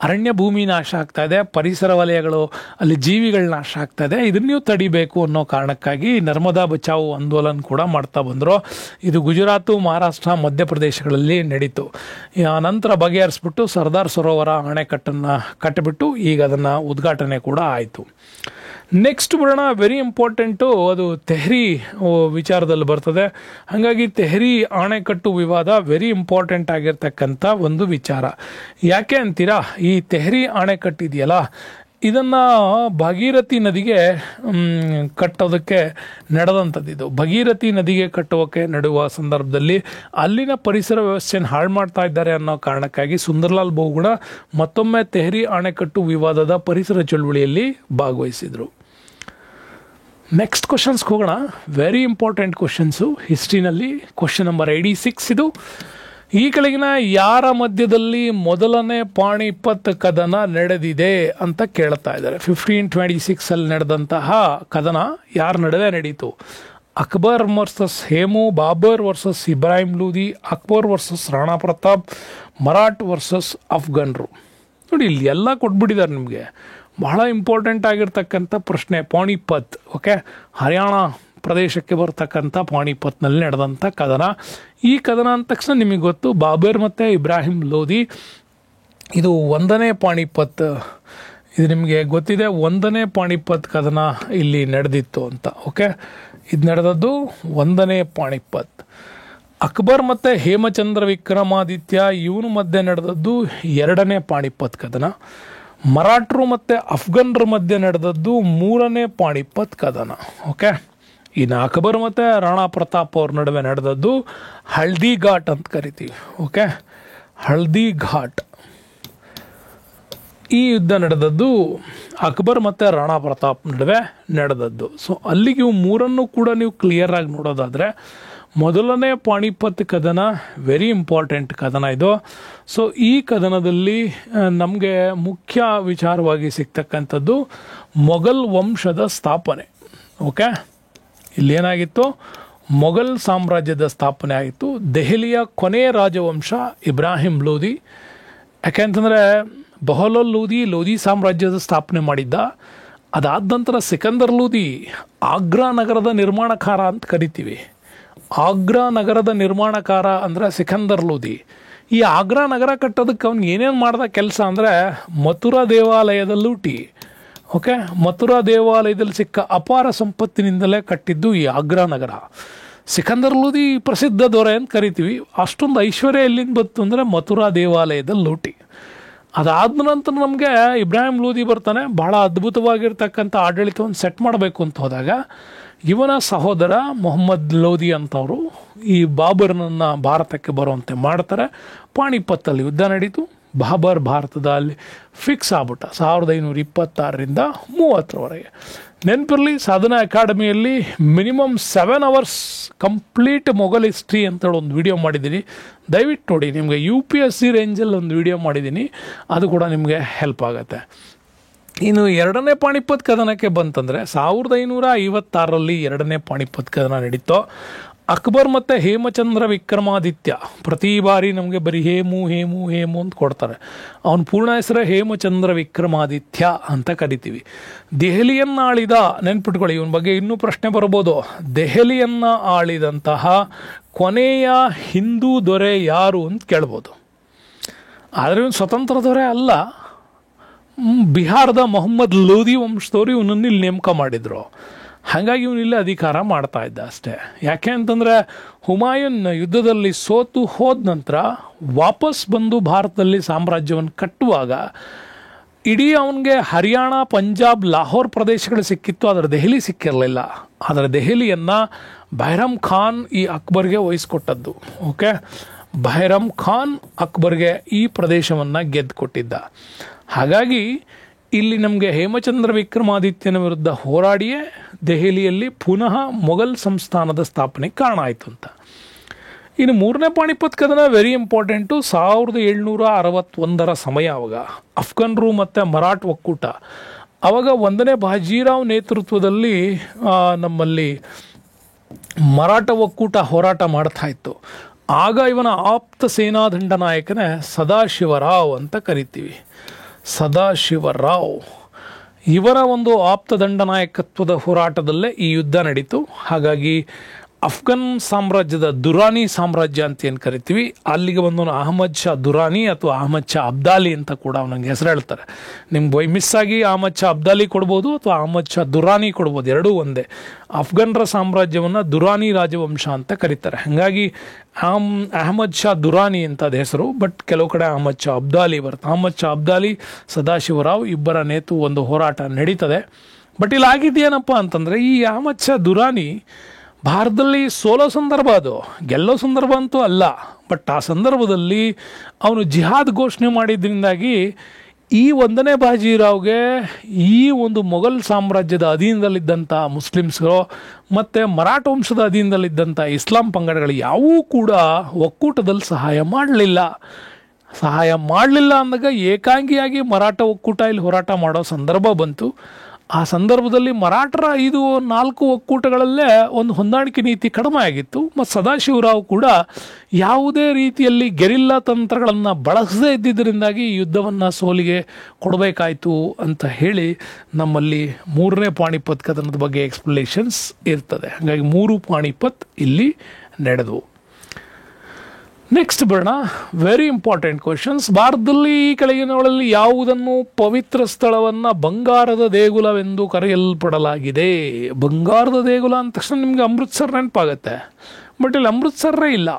ಅರಣ್ಯ ಭೂಮಿ ನಾಶ ಆಗ್ತಾ ಇದೆ, ಪರಿಸರ ವಲಯಗಳು ಅಲ್ಲಿ ಜೀವಿಗಳ ನಾಶ ಆಗ್ತಾ ಇದೆ. ಇದನ್ನು ನೀವು ತಡಿಬೇಕು ಅನ್ನೋ ಕಾರಣಕ್ಕಾಗಿ ನರ್ಮದಾ ಬಚಾವೋ ಆಂದೋಲನ ಕೂಡ ಮಾಡ್ತಾ ಬಂದರು. ಇದು ಗುಜರಾತು, ಮಹಾರಾಷ್ಟ್ರ, ಮಧ್ಯಪ್ರದೇಶಗಳಲ್ಲಿ ನಡೀತು. ನಂತರ ಬಗೆಹರಿಸ್ಬಿಟ್ಟು ಸರ್ದಾರ್ ಸರೋವರ ಅಣೆಕಟ್ಟನ್ನು ಕಟ್ಟಿಬಿಟ್ಟು ಈಗ ಅದನ್ನು ಉದ್ಘಾಟನೆ ಕೂಡ ಆಯಿತು. ನೆಕ್ಸ್ಟ್ ಬರೋಣ, ವೆರಿ ಇಂಪಾರ್ಟೆಂಟು, ಅದು ತೆಹರಿ ವಿಚಾರದಲ್ಲಿ ಬರ್ತದೆ. ಹಾಗಾಗಿ ತೆಹರಿ ಅಣೆಕಟ್ಟು ವಿವಾದ ವೆರಿ ಇಂಪಾರ್ಟೆಂಟ್ ಆಗಿರ್ತಕ್ಕಂಥ ಒಂದು ವಿಚಾರ. ಯಾಕೆ ಅಂತೀರಾ, ಈ ತೆಹರಿ ಅಣೆಕಟ್ಟು ಇದೆಯಲ್ಲ, ಇದನ್ನು ಭಾಗೀರಥಿ ನದಿಗೆ ಕಟ್ಟೋದಕ್ಕೆ ನಡೆದಂಥದ್ದು. ಇದು ಭಗೀರಥಿ ನದಿಗೆ ಕಟ್ಟೋಕ್ಕೆ ನಡುವ ಸಂದರ್ಭದಲ್ಲಿ ಅಲ್ಲಿನ ಪರಿಸರ ವ್ಯವಸ್ಥೆಯನ್ನು ಹಾಳು ಮಾಡ್ತಾ ಇದ್ದಾರೆ ಅನ್ನೋ ಕಾರಣಕ್ಕಾಗಿ ಸುಂದರ್ಲಾಲ್ ಬಹುಗುಣ ಮತ್ತೊಮ್ಮೆ ತೆಹರಿ ಅಣೆಕಟ್ಟು ವಿವಾದದ ಪರಿಸರ ಚಳುವಳಿಯಲ್ಲಿ ಭಾಗವಹಿಸಿದರು. ನೆಕ್ಸ್ಟ್ ಕ್ವಶನ್ಸ್ಗೆ ಹೋಗೋಣ. ವೆರಿ ಇಂಪಾರ್ಟೆಂಟ್ ಕ್ವಶನ್ಸು ಹಿಸ್ಟ್ರಿನಲ್ಲಿ. ಕ್ವಶನ್ ನಂಬರ್ 86 ಇದು. ಈ ಕೆಳಗಿನ ಯಾರ ಮಧ್ಯದಲ್ಲಿ ಮೊದಲನೇ ಪಾಣಿಪತ್ ಕದನ ನಡೆದಿದೆ ಅಂತ ಕೇಳ್ತಾ ಇದ್ದಾರೆ. 1526 ನಡೆದಂತಹ ಕದನ ಯಾರ ನಡುವೆ ನಡೀತು? Akbar versus Hemu, Babur versus Ibrahim Lodhi, Akbar versus Rana Pratap, Maratha versus ಅಫ್ಘನ್ರು. ನೋಡಿ, ಇಲ್ಲಿ ಎಲ್ಲ ಕೊಟ್ಬಿಟ್ಟಿದ್ದಾರೆ ನಿಮಗೆ. ಬಹಳ ಇಂಪಾರ್ಟೆಂಟ್ ಆಗಿರ್ತಕ್ಕಂಥ ಪ್ರಶ್ನೆ ಪಾಣಿಪತ್. ಓಕೆ, ಹರಿಯಾಣ ಪ್ರದೇಶಕ್ಕೆ ಬರ್ತಕ್ಕಂಥ ಪಾಣಿಪತ್ನಲ್ಲಿ ನಡೆದಂಥ ಕದನ. ಈ ಕದನ ಅಂದ ತಕ್ಷಣ ನಿಮಗೆ ಗೊತ್ತು, ಬಾಬರ್ ಮತ್ತು ಇಬ್ರಾಹಿಂ ಲೋದಿ, ಇದು 1ನೇ ಪಾಣಿಪತ್. ಇದು ನಿಮಗೆ ಗೊತ್ತಿದೆ, 1ನೇ ಪಾಣಿಪತ್ ಕದನ ಇಲ್ಲಿ ನಡೆದಿತ್ತು ಅಂತ. ಓಕೆ, ಇದು ನಡೆದದ್ದು 1ನೇ ಪಾಣಿಪತ್. ಅಕ್ಬರ್ ಮತ್ತು ಹೇಮಚಂದ್ರ ವಿಕ್ರಮಾದಿತ್ಯ ಇವನು ಮಧ್ಯೆ ನಡೆದದ್ದು 2ನೇ ಪಾಣಿಪತ್ ಕದನ. ಮರಾಠರು ಮತ್ತು ಅಫ್ಘನ್ರ ಮಧ್ಯೆ ನಡೆದದ್ದು 3ನೇ ಪಾಣಿಪತ್ ಕದನ. ಓಕೆ, ಇನ್ನು ಅಕ್ಬರ್ ಮತ್ತು ರಾಣಾ ಪ್ರತಾಪ್ ಅವ್ರ ನಡುವೆ ನಡೆದದ್ದು ಹಲ್ದಿ ಘಾಟ್ ಅಂತ ಕರಿತೀವಿ. ಓಕೆ, ಹಲ್ದಿ ಘಾಟ್. ಈ ಯುದ್ಧ ನಡೆದದ್ದು ಅಕ್ಬರ್ ಮತ್ತು ರಾಣಾ ಪ್ರತಾಪ್ ನಡುವೆ ನಡೆದದ್ದು. ಸೊ ಅಲ್ಲಿಗೆ ಇವು ಮೂರನ್ನು ಕೂಡ ನೀವು ಕ್ಲಿಯರ್ ಆಗಿ ನೋಡೋದಾದರೆ, ಮೊದಲನೇ ಪಾಣಿಪತ್ ಕದನ ವೆರಿ ಇಂಪಾರ್ಟೆಂಟ್ ಕದನ ಇದು. ಸೊ ಈ ಕದನದಲ್ಲಿ ನಮಗೆ ಮುಖ್ಯ ವಿಚಾರವಾಗಿ ಸಿಗ್ತಕ್ಕಂಥದ್ದು ಮೊಘಲ್ ವಂಶದ ಸ್ಥಾಪನೆ. ಓಕೆ, ಇಲ್ಲೇನಾಗಿತ್ತು? ಮೊಘಲ್ ಸಾಮ್ರಾಜ್ಯದ ಸ್ಥಾಪನೆ ಆಗಿತ್ತು. ದೆಹಲಿಯ ಕೊನೆಯ ರಾಜವಂಶ ಇಬ್ರಾಹಿಂ ಲೋದಿ. ಯಾಕೆಂತಂದರೆ ಬಹಲೋಲ್ ಲೋದಿ ಸಾಮ್ರಾಜ್ಯದ ಸ್ಥಾಪನೆ ಮಾಡಿದ್ದ. ಅದಾದ ನಂತರ ಸಿಕಂದರ್ ಲೋದಿ ಆಗ್ರಾ ನಗರದ ನಿರ್ಮಾಣಕಾರ ಅಂತ ಕರಿತೀವಿ. ಆಗ್ರಾ ನಗರದ ನಿರ್ಮಾಣಕಾರ ಅಂದರೆ ಸಿಕಂದರ್ ಲೋದಿ. ಈ ಆಗ್ರಾ ನಗರ ಕಟ್ಟೋದಕ್ಕೆ ಅವ್ನು ಏನೇನು ಮಾಡ್ದ ಕೆಲಸ ಅಂದರೆ ಮಥುರಾ ದೇವಾಲಯದ ಲೂಟಿ. ಓಕೆ, ಮಥುರಾ ದೇವಾಲಯದಲ್ಲಿ ಸಿಕ್ಕ ಅಪಾರ ಸಂಪತ್ತಿನಿಂದಲೇ ಕಟ್ಟಿದ್ದು ಈ ಆಗ್ರಾ ನಗರ. ಸಿಕಂದರ್ ಲೋದಿ ಪ್ರಸಿದ್ಧ ದೊರೆ ಅಂತ ಕರಿತೀವಿ. ಅಷ್ಟೊಂದು ಐಶ್ವರ್ಯ ಎಲ್ಲಿಂದ ಬಂತು ಅಂದರೆ ಮಥುರಾ ದೇವಾಲಯದ ಲೂಟಿ. ಅದಾದ ನಂತರ ನಮಗೆ ಇಬ್ರಾಹಿಂ ಲೋಧಿ ಬರ್ತಾನೆ. ಬಹಳ ಅದ್ಭುತವಾಗಿರ್ತಕ್ಕಂಥ ಆಡಳಿತವನ್ನು ಸೆಟ್ ಮಾಡಬೇಕು ಅಂತ ಹೋದಾಗ ಇವನ ಸಹೋದರ ಮೊಹಮ್ಮದ್ ಲೋಧಿ ಅಂತವರು ಈ ಬಾಬರ್ನನ್ನು ಭಾರತಕ್ಕೆ ಬರುವಂತೆ ಮಾಡ್ತಾರೆ. ಪಾಣಿಪತ್ತಲ್ಲಿ ಯುದ್ಧ ನಡೀತು. ಬಾಬರ್ ಭಾರತದಲ್ಲಿ ಫಿಕ್ಸ್ ಆಗ್ಬಿಟ್ಟ 1526ರಿಂದ 30ರವರೆಗೆ. ನೆನಪಿರಲಿ, ಸಾಧನಾ ಅಕಾಡೆಮಿಯಲ್ಲಿ minimum 7 hours complete Mughal history ಅಂತೇಳಿ ಒಂದು ವಿಡಿಯೋ ಮಾಡಿದ್ದೀನಿ, ದಯವಿಟ್ಟು ನೋಡಿ. ನಿಮಗೆ UPSC ರೇಂಜಲ್ಲಿ ಒಂದು ವಿಡಿಯೋ ಮಾಡಿದ್ದೀನಿ, ಅದು ಕೂಡ ನಿಮಗೆ ಹೆಲ್ಪ್ ಆಗುತ್ತೆ. ಇನ್ನು ಎರಡನೇ ಪಾಣಿಪತ್ ಕದನಕ್ಕೆ ಬಂತಂದರೆ 1556ರಲ್ಲಿ ಎರಡನೇ ಪಾಣಿಪತ್ ಕದನ ನಡೀತು. ಅಕ್ಬರ್ ಮತ್ತು ಹೇಮಚಂದ್ರ ವಿಕ್ರಮಾದಿತ್ಯ, ಪ್ರತಿ ಬಾರಿ ನಮಗೆ ಬರೀ ಹೇಮು ಹೇಮು ಹೇಮು ಅಂತ ಕೊಡ್ತಾರೆ. ಅವನ ಪೂರ್ಣ ಹೆಸರೇ ಹೇಮಚಂದ್ರ ವಿಕ್ರಮಾದಿತ್ಯ ಅಂತ ಕರಿತೀವಿ. ದೆಹಲಿಯನ್ನು ಆಳಿದ, ನೆನ್ಪಿಟ್ಕೊಳ್ಳಿ, ಇವನ ಬಗ್ಗೆ ಇನ್ನೂ ಪ್ರಶ್ನೆ ಬರ್ಬೋದು, ದೆಹಲಿಯನ್ನು ಆಳಿದಂತಹ ಕೊನೆಯ ಹಿಂದೂ ದೊರೆ ಯಾರು ಅಂತ ಕೇಳ್ಬೋದು. ಆದರೆ ಇವನು ಸ್ವತಂತ್ರ ದೊರೆ ಅಲ್ಲ. ಬಿಹಾರದ ಮೊಹಮ್ಮದ್ ಲೋಧಿ ವಂಶದವರು ಇವನನ್ನು ಇಲ್ಲಿ ನೇಮಕ ಮಾಡಿದರು. ಹಾಗಾಗಿ ಇವನಿಲ್ಲಿ ಅಧಿಕಾರ ಮಾಡ್ತಾ ಇದ್ದ ಅಷ್ಟೇ. ಯಾಕೆ ಅಂತಂದರೆ ಹುಮಾಯೂನ್ ಯುದ್ಧದಲ್ಲಿ ಸೋತು ಹೋದ ನಂತರ ವಾಪಸ್ ಬಂದು ಭಾರತದಲ್ಲಿ ಸಾಮ್ರಾಜ್ಯವನ್ನು ಕಟ್ಟುವಾಗ ಇಡೀ ಅವನಿಗೆ ಹರಿಯಾಣ, ಪಂಜಾಬ್, ಲಾಹೋರ್ ಪ್ರದೇಶಗಳು ಸಿಕ್ಕಿತ್ತು, ಆದರೆ ದೆಹಲಿ ಸಿಕ್ಕಿರಲಿಲ್ಲ. ಆದರೆ ದೆಹಲಿಯನ್ನು ಬೈರಮ್ ಖಾನ್ ಈ ಅಕ್ಬರ್ಗೆ ವಹಿಸ್ಕೊಟ್ಟದ್ದು. ಓಕೆ, ಬೈರಮ್ ಖಾನ್ ಅಕ್ಬರ್ಗೆ ಈ ಪ್ರದೇಶವನ್ನು ಗೆದ್ದು ಕೊಟ್ಟಿದ್ದ. ಹಾಗಾಗಿ ಇಲ್ಲಿ ನಮಗೆ ಹೇಮಚಂದ್ರ ವಿಕ್ರಮಾದಿತ್ಯನ ವಿರುದ್ಧ ಹೋರಾಡಿಯೇ ದೆಹಲಿಯಲ್ಲಿ ಪುನಃ ಮೊಘಲ್ ಸಂಸ್ಥಾನದ ಸ್ಥಾಪನೆಗೆ ಕಾರಣ ಆಯಿತು ಅಂತ. ಇನ್ನು ಮೂರನೇ ಪಾಣಿಪತ್ ಕದನ ವೆರಿ ಇಂಪಾರ್ಟೆಂಟು. 1761ರ ಸಮಯ. ಅವಾಗ ಅಫ್ಘನ್ರು ಮತ್ತು ಮರಾಠ ಒಕ್ಕೂಟ, ಅವಾಗ 1ನೇ ಬಾಜಿರಾವ್ ನೇತೃತ್ವದಲ್ಲಿ ನಮ್ಮಲ್ಲಿ ಮರಾಠ ಒಕ್ಕೂಟ ಹೋರಾಟ ಮಾಡ್ತಾ ಇತ್ತು. ಆಗ ಇವನ ಆಪ್ತ ಸೇನಾದಂಡ ನಾಯಕನೇ ಸದಾಶಿವರಾವ್ ಅಂತ ಕರಿತೀವಿ. ಸದಾಶಿವರಾವ್ ಇವರ ಒಂದು ಆಪ್ತ ದಂಡ ನಾಯಕತ್ವದ ಹೋರಾಟದಲ್ಲೇ ಈ ಯುದ್ಧ ನಡೀತು. ಹಾಗಾಗಿ ಅಫ್ಘನ್ ಸಾಮ್ರಾಜ್ಯದ ದುರಾನಿ ಸಾಮ್ರಾಜ್ಯ ಅಂತ ಏನು ಕರಿತೀವಿ, ಅಲ್ಲಿಗೆ ಬಂದವನು ಅಹಮದ್ ಶಾ ದುರಾನಿ ಅಥವಾ ಅಹಮದ್ ಶಾ ಅಬ್ದಾಲಿ ಅಂತ ಕೂಡ ಅವನಿಗೆ ಹೆಸರು ಹೇಳ್ತಾರೆ. ನಿಮ್ಗೆ ಬೈ ಮಿಸ್ ಆಗಿ ಅಹಮದ್ ಶಾ ಅಬ್ದಾಲಿ ಕೊಡ್ಬೋದು ಅಥವಾ ಅಹಮದ್ ಶಾ ದುರಾನಿ ಕೊಡ್ಬೋದು, ಎರಡೂ ಒಂದೇ. ಅಫ್ಘನ್ರ ಸಾಮ್ರಾಜ್ಯವನ್ನು ದುರಾನಿ ರಾಜವಂಶ ಅಂತ ಕರೀತಾರೆ. ಹಾಗಾಗಿ ಅಹಮದ್ ಶಾ ದುರಾನಿ ಅಂತ ಅದು ಹೆಸರು, ಬಟ್ ಕೆಲವು ಕಡೆ ಅಹಮದ್ ಶಾ ಅಬ್ದಾಲಿ ಬರುತ್ತೆ. ಅಹಮದ್ ಶಾ ಅಬ್ದಾಲಿ, ಸದಾಶಿವರಾವ್ ಇಬ್ಬರ ನೇತು ಒಂದು ಹೋರಾಟ ನಡೀತದೆ. ಬಟ್ ಇಲ್ಲಿ ಆಗಿದ್ದೇನಪ್ಪ ಅಂತಂದರೆ, ಈ ಅಹಮದ್ ಶಾ ದುರಾನಿ ಭಾರತದಲ್ಲಿ ಸೋಲೋ ಸಂದರ್ಭ, ಅದು ಗೆಲ್ಲೋ ಸಂದರ್ಭ ಅಂತೂ ಅಲ್ಲ. ಬಟ್ ಆ ಸಂದರ್ಭದಲ್ಲಿ ಅವನು ಜಿಹಾದ್ ಘೋಷಣೆ ಮಾಡಿದ್ರಿಂದಾಗಿ ಈ 1ನೇ ಬಾಜಿರಾವ್ಗೆ ಈ ಒಂದು ಮೊಘಲ್ ಸಾಮ್ರಾಜ್ಯದ ಅಧೀನದಲ್ಲಿದ್ದಂಥ ಮುಸ್ಲಿಮ್ಸ್ಗಳು ಮತ್ತು ಮರಾಠ ವಂಶದ ಅಧೀನದಲ್ಲಿದ್ದಂಥ ಇಸ್ಲಾಂ ಪಂಗಡಗಳು ಯಾವೂ ಕೂಡ ಒಕ್ಕೂಟದಲ್ಲಿ ಸಹಾಯ ಮಾಡಲಿಲ್ಲ. ಅಂದಾಗ ಏಕಾಂಗಿಯಾಗಿ ಮರಾಠ ಒಕ್ಕೂಟ ಇಲ್ಲಿ ಹೋರಾಟ ಮಾಡೋ ಸಂದರ್ಭ ಬಂತು. ಆ ಸಂದರ್ಭದಲ್ಲಿ ಮರಾಠರ 4 ಒಕ್ಕೂಟಗಳಲ್ಲೇ ಒಂದು ಹೊಂದಾಣಿಕೆ ನೀತಿ ಕಡಿಮೆ ಆಗಿತ್ತು. ಮತ್ತು ಸದಾಶಿವರಾವ್ ಕೂಡ ಯಾವುದೇ ರೀತಿಯಲ್ಲಿ ಗೆರಿಲ್ಲಾ ತಂತ್ರಗಳನ್ನು ಬಳಸದೇ ಇದ್ದಿದ್ದರಿಂದಾಗಿ ಈ ಯುದ್ಧವನ್ನು ಸೋಲಿಗೆ ಕೊಡಬೇಕಾಯಿತು ಅಂತ ಹೇಳಿ ನಮ್ಮಲ್ಲಿ 3ನೇ ಪಾಣಿಪತ್ ಕದನದ ಬಗ್ಗೆ ಎಕ್ಸ್ಪ್ಲನೇಷನ್ಸ್ ಇರ್ತದೆ. ಹಾಗಾಗಿ 3 ಪಾಣಿಪತ್ ಇಲ್ಲಿ ನಡೆದವು. ನೆಕ್ಸ್ಟ್ ಬರೋಣ, ವೆರಿ ಇಂಪಾರ್ಟೆಂಟ್ ಕ್ವಶನ್ಸ್. ಭಾರತದಲ್ಲಿ ಈ ಕೆಳಗಿನಗಳಲ್ಲಿ ಯಾವುದನ್ನು ಪವಿತ್ರ ಸ್ಥಳವನ್ನು ಬಂಗಾರದ ದೇಗುಲವೆಂದು ಕರೆಯಲ್ಪಡಲಾಗಿದೆ? ಬಂಗಾರದ ದೇಗುಲ ಅಂದ ತಕ್ಷಣ ನಿಮಗೆ ಅಮೃತ್ಸರ್ ನೆನಪಾಗುತ್ತೆ, ಬಟ್ ಇಲ್ಲಿ ಅಮೃತ್ಸರೇ ಇಲ್ಲ.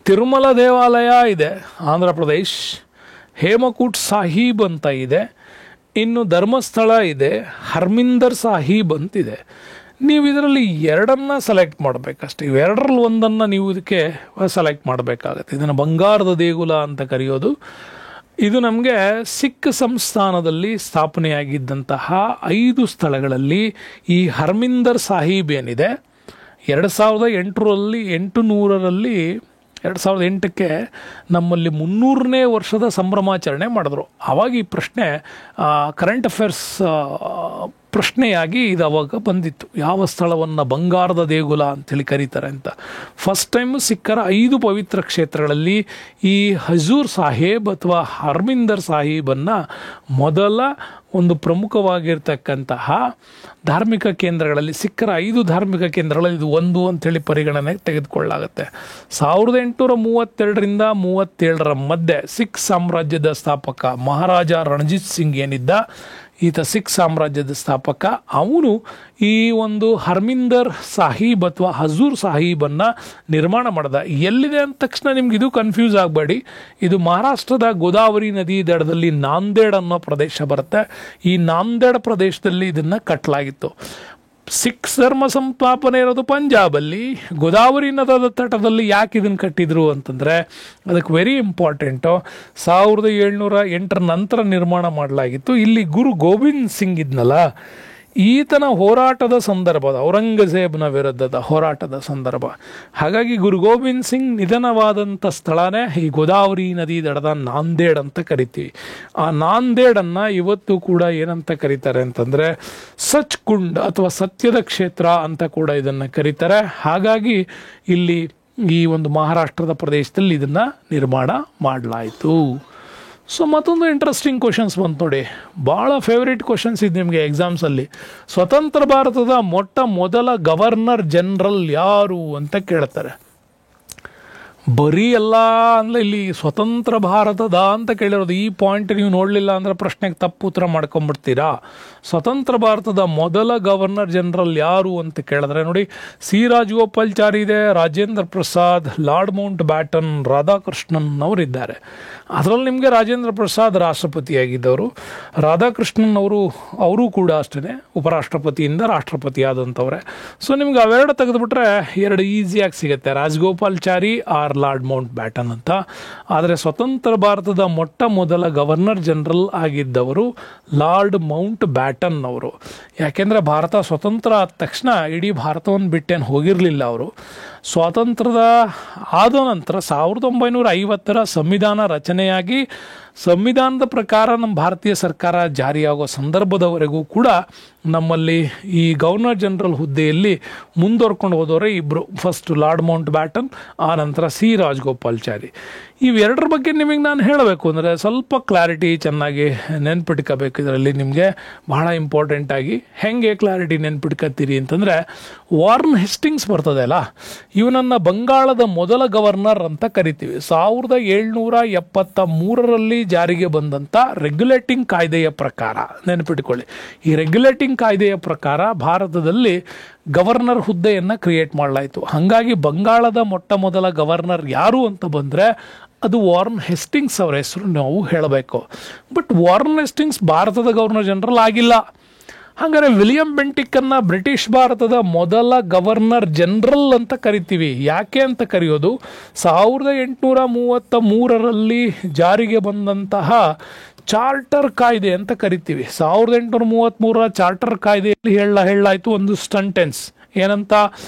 ತಿರುಮಲ ದೇವಾಲಯ ಇದೆ ಆಂಧ್ರ ಪ್ರದೇಶ್, ಹೇಮಕೂಟ್ ಸಾಹೀಬ್ ಅಂತ ಇದೆ, ಇನ್ನು ಧರ್ಮಸ್ಥಳ ಇದೆ, ಹರ್ಮಿಂದರ್ ಸಾಹೀಬ್ ಅಂತಿದೆ. ನೀವು ಇದರಲ್ಲಿ 2 ಸೆಲೆಕ್ಟ್ ಮಾಡಬೇಕಷ್ಟೇ. ಇವೆರಡರಲ್ಲಿ ಒಂದನ್ನು ನೀವು ಇದಕ್ಕೆ ಸೆಲೆಕ್ಟ್ ಮಾಡಬೇಕಾಗತ್ತೆ. ಇದನ್ನು ಬಂಗಾರದ ದೇಗುಲ ಅಂತ ಕರೆಯೋದು. ಇದು ನಮಗೆ ಸಿಖ್ ಸಂಸ್ಥಾನದಲ್ಲಿ ಸ್ಥಾಪನೆಯಾಗಿದ್ದಂತಹ 5 ಸ್ಥಳಗಳಲ್ಲಿ ಈ ಹರ್ಮಿಂದರ್ ಸಾಹೀಬ್ ಏನಿದೆ 2008ಕ್ಕೆ ನಮ್ಮಲ್ಲಿ 300ನೇ ವರ್ಷದ ಸಂಭ್ರಮಾಚರಣೆ ಮಾಡಿದ್ರು. ಆವಾಗ ಈ ಪ್ರಶ್ನೆ ಕರೆಂಟ್ ಅಫೇರ್ಸ್ ಪ್ರಶ್ನೆಯಾಗಿ ಇದು ಅವಾಗ ಬಂದಿತ್ತು, ಯಾವ ಸ್ಥಳವನ್ನು ಬಂಗಾರದ ದೇಗುಲ ಅಂತೇಳಿ ಕರೀತಾರೆ ಅಂತ. ಫಸ್ಟ್ ಟೈಮ್ ಸಿಖ್ಖರ 5 ಪವಿತ್ರ ಕ್ಷೇತ್ರಗಳಲ್ಲಿ ಈ ಹಜೂರ್ ಸಾಹೇಬ್ ಅಥವಾ ಹರ್ಮಿಂದರ್ ಸಾಹೀಬನ್ನು ಮೊದಲ ಒಂದು ಪ್ರಮುಖವಾಗಿರ್ತಕ್ಕಂತಹ ಧಾರ್ಮಿಕ ಕೇಂದ್ರಗಳಲ್ಲಿ, ಸಿಖ್ಖರ 5 ಧಾರ್ಮಿಕ ಕೇಂದ್ರಗಳಲ್ಲಿ ಇದು ಒಂದು ಅಂಥೇಳಿ ಪರಿಗಣನೆಗೆ ತೆಗೆದುಕೊಳ್ಳಲಾಗುತ್ತೆ. 1832ರಿಂದ 37ರ ಮಧ್ಯೆ ಸಿಖ್ ಸಾಮ್ರಾಜ್ಯದ ಸ್ಥಾಪಕ ಮಹಾರಾಜ ರಣಜಿತ್ ಸಿಂಗ್ ಏನಿದ್ದ, ಈತ ಸಿಖ್ ಸಾಮ್ರಾಜ್ಯದ ಸ್ಥಾಪಕ. ಅವನು ಈ ಒಂದು ಹರ್ಮಿಂದರ್ ಸಾಹೀಬ್ ಅಥವಾ ಹಜೂರ್ ಸಾಹೀಬನ್ನು ನಿರ್ಮಾಣ ಮಾಡಿದ. ಎಲ್ಲಿದೆ ಅಂದ ತಕ್ಷಣ ನಿಮ್ಗೆ ಇದು ಕನ್ಫ್ಯೂಸ್ ಆಗಬೇಡಿ. ಇದು ಮಹಾರಾಷ್ಟ್ರದ ಗೋದಾವರಿ ನದಿ ದಡದಲ್ಲಿ ನಾಂದೇಡ್ ಅನ್ನೋ ಪ್ರದೇಶ ಬರುತ್ತೆ. ಈ ನಾಂದೇಡ್ ಪ್ರದೇಶದಲ್ಲಿ ಇದನ್ನು ಕಟ್ಟಲಾಗಿತ್ತು. ಸಿಖ್ ಧರ್ಮ ಸಂಸ್ಥಾಪನೆ ಇರೋದು ಪಂಜಾಬಲ್ಲಿ. ಗೋದಾವರಿ ನದದ ತಟದಲ್ಲಿ ಯಾಕೆ ಇದನ್ನು ಕಟ್ಟಿದ್ರು ಅಂತಂದರೆ ಅದಕ್ಕೆ ವೆರಿ ಇಂಪಾರ್ಟೆಂಟು. 1708 ನಂತರ ನಿರ್ಮಾಣ ಮಾಡಲಾಗಿತ್ತು. ಇಲ್ಲಿ ಗುರು ಗೋವಿಂದ್ ಸಿಂಗ್ ಇದ್ನಲ್ಲ, ಈತನ ಹೋರಾಟದ ಸಂದರ್ಭದ, ಔರಂಗಜೇಬ್ನ ವಿರುದ್ಧದ ಹೋರಾಟದ ಸಂದರ್ಭ. ಹಾಗಾಗಿ ಗುರು ಗೋವಿಂದ್ ಸಿಂಗ್ ನಿಧನವಾದಂಥ ಸ್ಥಳನೇ ಈ ಗೋದಾವರಿ ನದಿ ದಡದ ನಾಂದೇಡ್ ಅಂತ ಕರಿತೀವಿ. ಆ ನಾಂದೇಡನ್ನು ಇವತ್ತು ಕೂಡ ಏನಂತ ಕರೀತಾರೆ ಅಂತಂದರೆ ಸಚ್ ಕುಂಡ್ ಅಥವಾ ಸತ್ಯದ ಕ್ಷೇತ್ರ ಅಂತ ಕೂಡ ಇದನ್ನು ಕರೀತಾರೆ. ಹಾಗಾಗಿ ಇಲ್ಲಿ ಈ ಒಂದು ಮಹಾರಾಷ್ಟ್ರದ ಪ್ರದೇಶದಲ್ಲಿ ಇದನ್ನು ನಿರ್ಮಾಣ ಮಾಡಲಾಯಿತು. ಸೊ ಮತ್ತೊಂದು ಇಂಟ್ರೆಸ್ಟಿಂಗ್ ಕ್ವಶನ್ಸ್ ಬಂತು ನೋಡಿ, ಭಾಳ ಫೇವ್ರೇಟ್ ಕ್ವಶನ್ಸ್ ಇದು ನಿಮಗೆ ಎಕ್ಸಾಮ್ಸಲ್ಲಿ. ಸ್ವತಂತ್ರ ಭಾರತದ ಮೊದಲ ಗವರ್ನರ್ ಜನರಲ್ ಯಾರು ಅಂತ ಕೇಳ್ತಾರೆ. ಬರೀ ಎಲ್ಲ ಅಂದರೆ ಇಲ್ಲಿ ಸ್ವತಂತ್ರ ಭಾರತದ ಅಂತ ಕೇಳಿರೋದು. ಈ ಪಾಯಿಂಟ್ ನೀವು ನೋಡಲಿಲ್ಲ ಅಂದರೆ ಪ್ರಶ್ನೆಗೆ ತಪ್ಪು ಉತ್ತರ ಮಾಡ್ಕೊಂಡ್ಬಿಡ್ತೀರಾ. ಸ್ವತಂತ್ರ ಭಾರತದ ಮೊದಲ ಗವರ್ನರ್ ಜನರಲ್ ಯಾರು ಅಂತ ಕೇಳಿದ್ರೆ ನೋಡಿ, ಸಿ ರಾಜಗೋಪಾಲ್ಚಾರಿ ಇದೆ, Rajendra Prasad, lord Mount baton, Radhakrishnan ಅವರಿದ್ದಾರೆ. ಅದರಲ್ಲಿ ನಿಮಗೆ ರಾಜೇಂದ್ರ ಪ್ರಸಾದ್ ರಾಷ್ಟ್ರಪತಿಯಾಗಿದ್ದವರು, ರಾಧಾಕೃಷ್ಣನ್ ಅವರು ಕೂಡ ಅಷ್ಟೇ ಉಪರಾಷ್ಟ್ರಪತಿಯಿಂದ ರಾಷ್ಟ್ರಪತಿ ಆದಂಥವ್ರೆ. ಸೊ ನಿಮ್ಗೆ ಅವೆರಡು ತೆಗೆದುಬಿಟ್ರೆ ಎರಡು ಈಸಿಯಾಗಿ ಸಿಗುತ್ತೆ, Rajagopalachari or lord Mountbatten ಅಂತ. ಆದರೆ ಸ್ವತಂತ್ರ ಭಾರತದ ಮೊದಲ ಗವರ್ನರ್ ಜನರಲ್ ಆಗಿದ್ದವರು ಲಾರ್ಡ್ ಮೌಂಟ್ ಬ್ಯಾಟನ್ ಅವರು. ಯಾಕೆಂದರೆ ಭಾರತ ಸ್ವತಂತ್ರ ಆದ ತಕ್ಷಣ ಇಡೀ ಭಾರತವನ್ನು ಬಿಟ್ಟೇನು ಹೋಗಿರಲಿಲ್ಲ ಅವರು. ಸ್ವಾತಂತ್ರ್ಯದ ಆದ ನಂತರ 1950 ಸಂವಿಧಾನ ರಚನೆಯಾಗಿ ಸಂವಿಧಾನದ ಪ್ರಕಾರ ನಮ್ಮ ಭಾರತೀಯ ಸರ್ಕಾರ ಜಾರಿಯಾಗುವ ಸಂದರ್ಭದವರೆಗೂ ಕೂಡ ನಮ್ಮಲ್ಲಿ ಈ ಗವರ್ನರ್ ಜನರಲ್ ಹುದ್ದೆಯಲ್ಲಿ ಮುಂದುವರ್ಕೊಂಡು ಹೋದವರೇ ಇಬ್ಬರು. ಫಸ್ಟ್ ಲಾರ್ಡ್ ಮೌಂಟ್ ಬ್ಯಾಟನ್, ಆ ನಂತರ ಸಿ ರಾಜಗೋಪಾಲ್ಚಾರಿ. ಇವೆರಡರ ಬಗ್ಗೆ ನಿಮಗೆ ನಾನು ಹೇಳಬೇಕು ಅಂದರೆ ಸ್ವಲ್ಪ ಕ್ಲಾರಿಟಿ ಚೆನ್ನಾಗಿ ನೆನ್ಪಿಟ್ಕೋಬೇಕು. ಇದರಲ್ಲಿ ನಿಮಗೆ ಬಹಳ ಇಂಪಾರ್ಟೆಂಟಾಗಿ ಹೆಂಗೆ ಕ್ಲಾರಿಟಿ ನೆನ್ಪಿಟ್ಕೋತೀರಿ ಅಂತಂದರೆ, ವಾರ್ನ್ ಹೆಸ್ಟಿಂಗ್ಸ್ ಬರ್ತದೆ ಅಲ್ಲ, ಇವನನ್ನು ಬಂಗಾಳದ ಮೊದಲ ಗವರ್ನರ್ ಅಂತ ಕರಿತೀವಿ. 1773 ಜಾರಿಗೆ ಬಂದಂಥ ರೆಗ್ಯುಲೇಟಿಂಗ್ ಕಾಯ್ದೆಯ ಪ್ರಕಾರ ನೆನಪಿಟ್ಕೊಳ್ಳಿ. ಈ ರೆಗ್ಯುಲೇಟಿಂಗ್ ಕಾಯ್ದೆಯ ಪ್ರಕಾರ ಭಾರತದಲ್ಲಿ ಗವರ್ನರ್ ಹುದ್ದೆಯನ್ನು ಕ್ರಿಯೇಟ್ ಮಾಡಲಾಯಿತು. ಹಾಗಾಗಿ ಬಂಗಾಳದ ಮೊದಲ ಗವರ್ನರ್ ಯಾರು ಅಂತ ಬಂದರೆ ಅದು ವಾರ್ನ್ ಹೆಸ್ಟಿಂಗ್ಸ್ ಅವರ ಹೆಸರು ನಾವು ಹೇಳಬೇಕು. ಬಟ್ ವಾರ್ನ್ ಹೆಸ್ಟಿಂಗ್ಸ್ ಭಾರತದ ಗವರ್ನರ್ ಜನರಲ್ ಆಗಿಲ್ಲ. ಹಾಗಾದರೆ ವಿಲಿಯಂ ಬೆಂಟಿಕನ್ನು ಬ್ರಿಟಿಷ್ ಭಾರತದ ಮೊದಲ ಗವರ್ನರ್ ಜನರಲ್ ಅಂತ ಕರಿತೀವಿ. ಯಾಕೆ ಅಂತ ಕರೆಯೋದು, 1833 ಜಾರಿಗೆ ಬಂದಂತಹ ಚಾರ್ಟರ್ ಕಾಯ್ದೆ ಅಂತ ಕರಿತೀವಿ. 1833 ಚಾರ್ಟರ್ ಕಾಯ್ದೆಯಲ್ಲಿ ಹೇಳಲಾಯಿತು ಒಂದು ಸ್ಟೆಂಟೆನ್ಸ್ ಏನಂತ,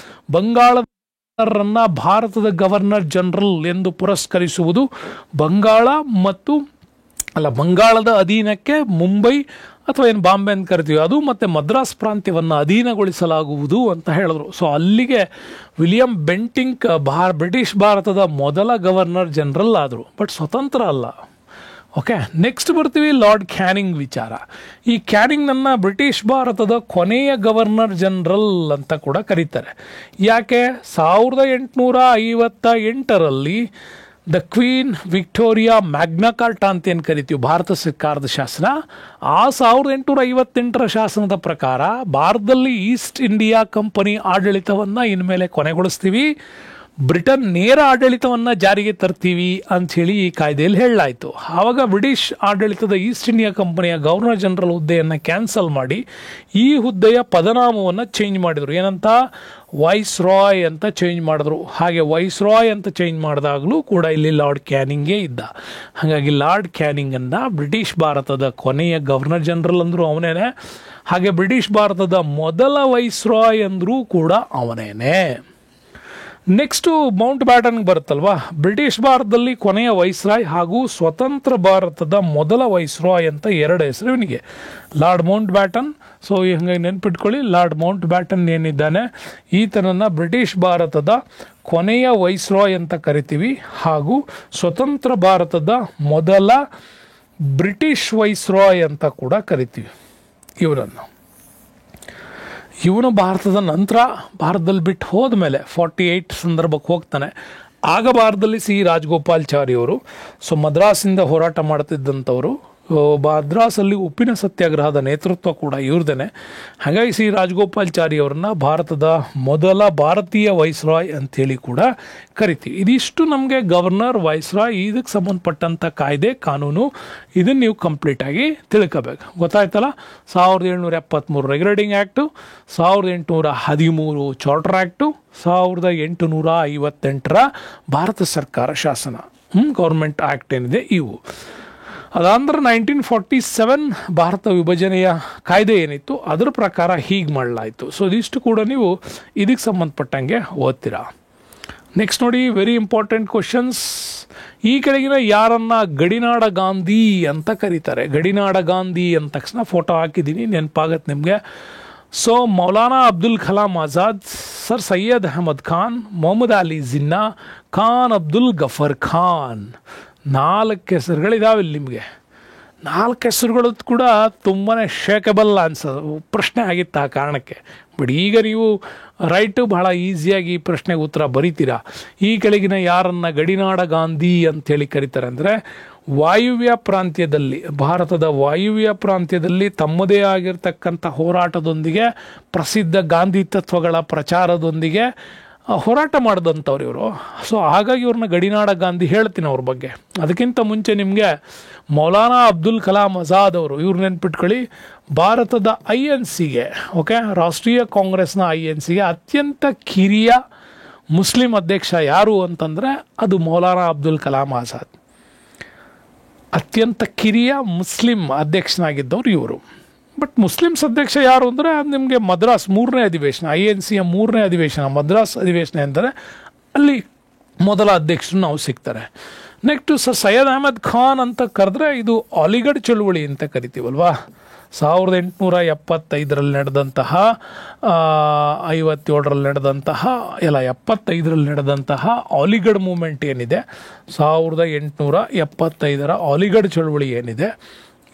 ಬಂಗಾಳದ ಭಾರತದ ಗವರ್ನರ್ ಜನರಲ್ ಎಂದು ಪುರಸ್ಕರಿಸುವುದು ಬಂಗಾಳದ ಅಧೀನಕ್ಕೆ ಮುಂಬೈ ಅಥವಾ ಏನು ಬಾಂಬೆ ಅಂತ ಕರಿತೀವಿ ಅದು ಮತ್ತು ಮದ್ರಾಸ್ ಪ್ರಾಂತ್ಯವನ್ನು ಅಧೀನಗೊಳಿಸಲಾಗುವುದು ಅಂತ ಹೇಳಿದ್ರು. ಸೊ ಅಲ್ಲಿಗೆ ವಿಲಿಯಂ ಬೆಂಟಿಂಕ್ ಬ್ರಿಟಿಷ್ ಭಾರತದ ಮೊದಲ ಗವರ್ನರ್ ಜನರಲ್ ಆದರು, ಬಟ್ ಸ್ವತಂತ್ರ ಅಲ್ಲ. ಓಕೆ, ನೆಕ್ಸ್ಟ್ ಬರ್ತೀವಿ ಲಾರ್ಡ್ ಕ್ಯಾನಿಂಗ್ ವಿಚಾರ. ಈ ಕ್ಯಾನಿಂಗ್ನನ್ನು ಬ್ರಿಟಿಷ್ ಭಾರತದ ಕೊನೆಯ ಗವರ್ನರ್ ಜನರಲ್ ಅಂತ ಕೂಡ ಕರೀತಾರೆ. ಯಾಕೆ, 1858 the queen Victoria Magna Carta ಅಂತ ಏನು ಕರಿತೀವಿ, ಭಾರತ ಸರ್ಕಾರದ ಶಾಸನ, ಆ 1858 ಶಾಸನದ ಪ್ರಕಾರ ಭಾರತದಲ್ಲಿ ಈಸ್ಟ್ ಇಂಡಿಯಾ ಕಂಪನಿ ಆಡಳಿತವನ್ನು ಇನ್ಮೇಲೆ ಕೊನೆಗೊಳಿಸ್ತೀವಿ, ಬ್ರಿಟನ್ ನೇರ ಆಡಳಿತವನ್ನು ಜಾರಿಗೆ ತರ್ತೀವಿ ಅಂಥೇಳಿ ಈ ಕಾಯ್ದೆಯಲ್ಲಿ ಹೇಳಲಾಯಿತು. ಆವಾಗ ಬ್ರಿಟಿಷ್ ಆಡಳಿತದ ಈಸ್ಟ್ ಇಂಡಿಯಾ ಕಂಪನಿಯ ಗವರ್ನರ್ ಜನರಲ್ ಹುದ್ದೆಯನ್ನು ಕ್ಯಾನ್ಸಲ್ ಮಾಡಿ ಈ ಹುದ್ದೆಯ ಪದನಾಮವನ್ನು ಚೇಂಜ್ ಮಾಡಿದರು. ಏನಂತ, ವೈಸ್ ರಾಯ್ ಅಂತ ಚೇಂಜ್ ಮಾಡಿದ್ರು. ಹಾಗೆ ವೈಸ್ ರಾಯ್ ಅಂತ ಚೇಂಜ್ ಮಾಡಿದಾಗಲೂ ಕೂಡ ಇಲ್ಲಿ ಲಾರ್ಡ್ ಕ್ಯಾನಿಂಗೇ ಇದ್ದ. ಹಾಗಾಗಿ ಲಾರ್ಡ್ ಕ್ಯಾನಿಂಗನ್ನು ಬ್ರಿಟಿಷ್ ಭಾರತದ ಕೊನೆಯ ಗವರ್ನರ್ ಜನರಲ್ ಅಂದರೂ ಅವನೇನೆ, ಹಾಗೆ ಬ್ರಿಟಿಷ್ ಭಾರತದ ಮೊದಲ ವೈಸ್ ರಾಯ್ ಅಂದರೂ ಕೂಡ ಅವನೇನೆ. ನೆಕ್ಸ್ಟು ಮೌಂಟ್ ಬ್ಯಾಟನ್ಗೆ ಬರುತ್ತಲ್ವಾ, ಬ್ರಿಟಿಷ್ ಭಾರತದಲ್ಲಿ ಕೊನೆಯ ವೈಸ್ರಾಯ್ ಹಾಗೂ ಸ್ವತಂತ್ರ ಭಾರತದ ಮೊದಲ ವೈಸ್ರಾಯ್ ಅಂತ ಎರಡು ಹೆಸರು ಇವನಿಗೆ, ಲಾರ್ಡ್ ಮೌಂಟ್ ಬ್ಯಾಟನ್. ಸೊ ಹಂಗಾಗಿ ನೆನ್ಪಿಟ್ಕೊಳ್ಳಿ, ಲಾರ್ಡ್ ಮೌಂಟ್ ಬ್ಯಾಟನ್ ಏನಿದ್ದಾನೆ ಈತನನ್ನು ಬ್ರಿಟಿಷ್ ಭಾರತದ ಕೊನೆಯ ವೈಸ್ರಾಯ್ ಅಂತ ಕರಿತೀವಿ, ಹಾಗೂ ಸ್ವತಂತ್ರ ಭಾರತದ ಮೊದಲ ಬ್ರಿಟಿಷ್ ವೈಸ್ರಾಯ್ ಅಂತ ಕೂಡ ಕರಿತೀವಿ ಇವರನ್ನು. ಇವನು ಭಾರತದ ನಂತರ ಭಾರತದಲ್ಲಿ ಬಿಟ್ಟು ಹೋದ ಮೇಲೆ 48 ಸಂದರ್ಭಕ್ಕೆ ಹೋಗ್ತಾನೆ. ಆಗ ಭಾರತದಲ್ಲಿ ಸಿ ರಾಜಗೋಪಾಲ್ಚಾರಿ ಅವರು, ಸೊ ಮದ್ರಾಸಿಂದ ಹೋರಾಟ ಮಾಡ್ತಿದ್ದಂಥವರು, ಮದ್ರಾಸಲ್ಲಿ ಉಪ್ಪಿನ ಸತ್ಯಾಗ್ರಹದ ನೇತೃತ್ವ ಕೂಡ ಇವ್ರದೇನೆ. ಹಾಗಾಗಿ ಸಿ ರಾಜಗೋಪಾಲ್ಚಾರಿ ಅವರನ್ನ ಭಾರತದ ಮೊದಲ ಭಾರತೀಯ ವೈಸ್ರಾಯ್ ಅಂತೇಳಿ ಕೂಡ ಕರಿತೀವಿ. ಇದಿಷ್ಟು ನಮಗೆ ಗವರ್ನರ್, ವೈಸ್ರಾಯ್, ಇದಕ್ಕೆ ಸಂಬಂಧಪಟ್ಟಂಥ ಕಾಯ್ದೆ ಕಾನೂನು, ಇದನ್ನು ನೀವು ಕಂಪ್ಲೀಟಾಗಿ ತಿಳ್ಕೋಬೇಕು. ಗೊತ್ತಾಯ್ತಲ್ಲ? 1773 regulating act, 1813 charter act, 1858 Bharat ಸರ್ಕಾರ ಶಾಸನ, ಗೌರ್ಮೆಂಟ್ ಆ್ಯಕ್ಟ್ ಏನಿದೆ ಇವು. ಅದಾಂದ್ರೆ 1947 ಭಾರತ ವಿಭಜನೆಯ ಕಾಯ್ದೆ ಏನಿತ್ತು ಅದರ ಪ್ರಕಾರ ಹೀಗೆ ಮಾಡಲಾಯಿತು. ಸೊ ಇದಿಷ್ಟು ಕೂಡ ನೀವು ಇದಕ್ಕೆ ಸಂಬಂಧಪಟ್ಟಂಗೆ ಓದ್ತೀರಾ. ನೆಕ್ಸ್ಟ್ ನೋಡಿ, ವೆರಿ ಇಂಪಾರ್ಟೆಂಟ್ ಕ್ವಶನ್ಸ್. ಈ ಕೆಳಗಿನ ಯಾರನ್ನ ಗಡಿನಾಡ ಗಾಂಧಿ ಅಂತ ಕರೀತಾರೆ? ಗಡಿನಾಡ ಗಾಂಧಿ ಅಂದ ತಕ್ಷಣ ಫೋಟೋ ಹಾಕಿದ್ದೀನಿ, ನೆನಪಾಗತ್ತೆ ನಿಮಗೆ. So Maulana Abdul Kalam Azad, Sir Syed Ahmad Khan, Mohammad Ali Jinnah, Khan Abdul Ghaffar Khan. 4 ಹೆಸರುಗಳಿದಾವೆ ಇಲ್ಲಿ ನಿಮಗೆ. 4 ಹೆಸರುಗಳು ಕೂಡ ತುಂಬಾ ಶೇಕಬಲ್ ಅನ್ಸೋದು ಪ್ರಶ್ನೆ ಆಗಿತ್ತು ಆ ಕಾರಣಕ್ಕೆ. ಬಟ್ ಈಗ ನೀವು ರೈಟು ಬಹಳ ಈಸಿಯಾಗಿ ಈ ಪ್ರಶ್ನೆಗೆ ಉತ್ತರ ಬರೀತೀರಾ. ಈ ಕೆಳಗಿನ ಯಾರನ್ನ ಗಡಿನಾಡ ಗಾಂಧಿ ಅಂಥೇಳಿ ಕರೀತಾರೆ ಅಂದರೆ, ವಾಯುವ್ಯ ಪ್ರಾಂತ್ಯದಲ್ಲಿ, ಭಾರತದ ವಾಯುವ್ಯ ಪ್ರಾಂತ್ಯದಲ್ಲಿ ತಮ್ಮದೇ ಆಗಿರ್ತಕ್ಕಂಥ ಹೋರಾಟದೊಂದಿಗೆ, ಪ್ರಸಿದ್ಧ ಗಾಂಧಿ ತತ್ವಗಳ ಪ್ರಚಾರದೊಂದಿಗೆ ಹೋರಾಟ ಮಾಡಿದಂಥವ್ರು ಇವರು. ಸೊ ಹಾಗಾಗಿ ಇವ್ರನ್ನ ಗಡಿನಾಡ ಗಾಂಧಿ ಹೇಳ್ತೀನಿ ಅವ್ರ ಬಗ್ಗೆ. ಅದಕ್ಕಿಂತ ಮುಂಚೆ ನಿಮಗೆ ಮೌಲಾನಾ ಅಬ್ದುಲ್ ಕಲಾಂ ಆಜಾದ್ ಅವರು, ಇವ್ರು ನೆನ್ಪಿಟ್ಕೊಳ್ಳಿ. ಭಾರತದ INCಗೆ, ಓಕೆ, ರಾಷ್ಟ್ರೀಯ ಕಾಂಗ್ರೆಸ್ನ INCಗೆ ಅತ್ಯಂತ ಕಿರಿಯ ಮುಸ್ಲಿಂ ಅಧ್ಯಕ್ಷ ಯಾರು ಅಂತಂದರೆ ಅದು ಮೌಲಾನಾ ಅಬ್ದುಲ್ ಕಲಾಂ ಆಜಾದ್. ಅತ್ಯಂತ ಕಿರಿಯ ಮುಸ್ಲಿಂ ಅಧ್ಯಕ್ಷನಾಗಿದ್ದವರು ಇವರು. ಬಟ್ ಮುಸ್ಲಿಮ್ಸ್ ಅಧ್ಯಕ್ಷ ಯಾರು ಅಂದರೆ ಅದು ನಿಮಗೆ ಮದ್ರಾಸ್ 3ನೇ ಅಧಿವೇಶನ, INCಯ 3ನೇ ಅಧಿವೇಶನ ಮದ್ರಾಸ್ ಅಧಿವೇಶನ ಎಂದರೆ ಅಲ್ಲಿ ಮೊದಲ ಅಧ್ಯಕ್ಷರು ನಾವು ಸಿಗ್ತಾರೆ. ನೆಕ್ಸ್ಟು ಸರ್ ಸೈಯದ್ ಅಹಮದ್ ಖಾನ್ ಅಂತ ಕರೆದ್ರೆ ಇದು ಅಲಿಗಢ ಚಳುವಳಿ ಅಂತ ಕರಿತೀವಲ್ವಾ. 1875 ನಡೆದಂತಹ 57 ನಡೆದಂತಹ 75 ನಡೆದಂತಹ ಅಲಿಗಢ ಮೂಮೆಂಟ್ ಏನಿದೆ, 1875 ಅಲಿಗಢ ಚಳುವಳಿ ಏನಿದೆ,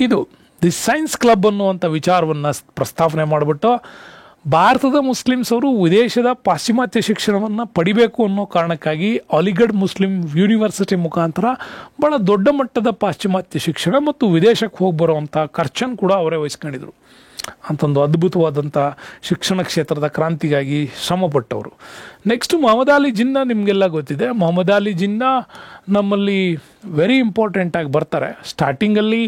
ಇದು ದಿ ಸೈನ್ಸ್ ಕ್ಲಬ್ ಅನ್ನುವಂಥ ವಿಚಾರವನ್ನು ಪ್ರಸ್ತಾವನೆ ಮಾಡಿಬಿಟ್ಟು ಭಾರತದ ಮುಸ್ಲಿಮ್ಸ್ ಅವರು ವಿದೇಶದ ಪಾಶ್ಚಿಮಾತ್ಯ ಶಿಕ್ಷಣವನ್ನು ಪಡಿಬೇಕು ಅನ್ನೋ ಕಾರಣಕ್ಕಾಗಿ ಅಲಿಗಢ ಮುಸ್ಲಿಂ ಯೂನಿವರ್ಸಿಟಿ ಮುಖಾಂತರ ಭಾಳ ದೊಡ್ಡ ಮಟ್ಟದ ಪಾಶ್ಚಿಮಾತ್ಯ ಶಿಕ್ಷಣ ಮತ್ತು ವಿದೇಶಕ್ಕೆ ಹೋಗಿ ಬರುವಂಥ ಖರ್ಚನ್ನು ಕೂಡ ಅವರೇ ವಹಿಸ್ಕೊಂಡಿದ್ರು. ಅಂತಂದು ಅದ್ಭುತವಾದಂಥ ಶಿಕ್ಷಣ ಕ್ಷೇತ್ರದ ಕ್ರಾಂತಿಗಾಗಿ ಶ್ರಮಪಟ್ಟವರು. ನೆಕ್ಸ್ಟು ಮೊಹಮ್ಮದ್ ಅಲಿ ಜಿನ್ನಾ, ನಿಮಗೆಲ್ಲ ಗೊತ್ತಿದೆ. ಮೊಹಮ್ಮದ್ ಅಲಿ ಜಿನ್ನಾ ನಮ್ಮಲ್ಲಿ ವೆರಿ ಇಂಪಾರ್ಟೆಂಟಾಗಿ ಬರ್ತಾರೆ. ಸ್ಟಾರ್ಟಿಂಗಲ್ಲಿ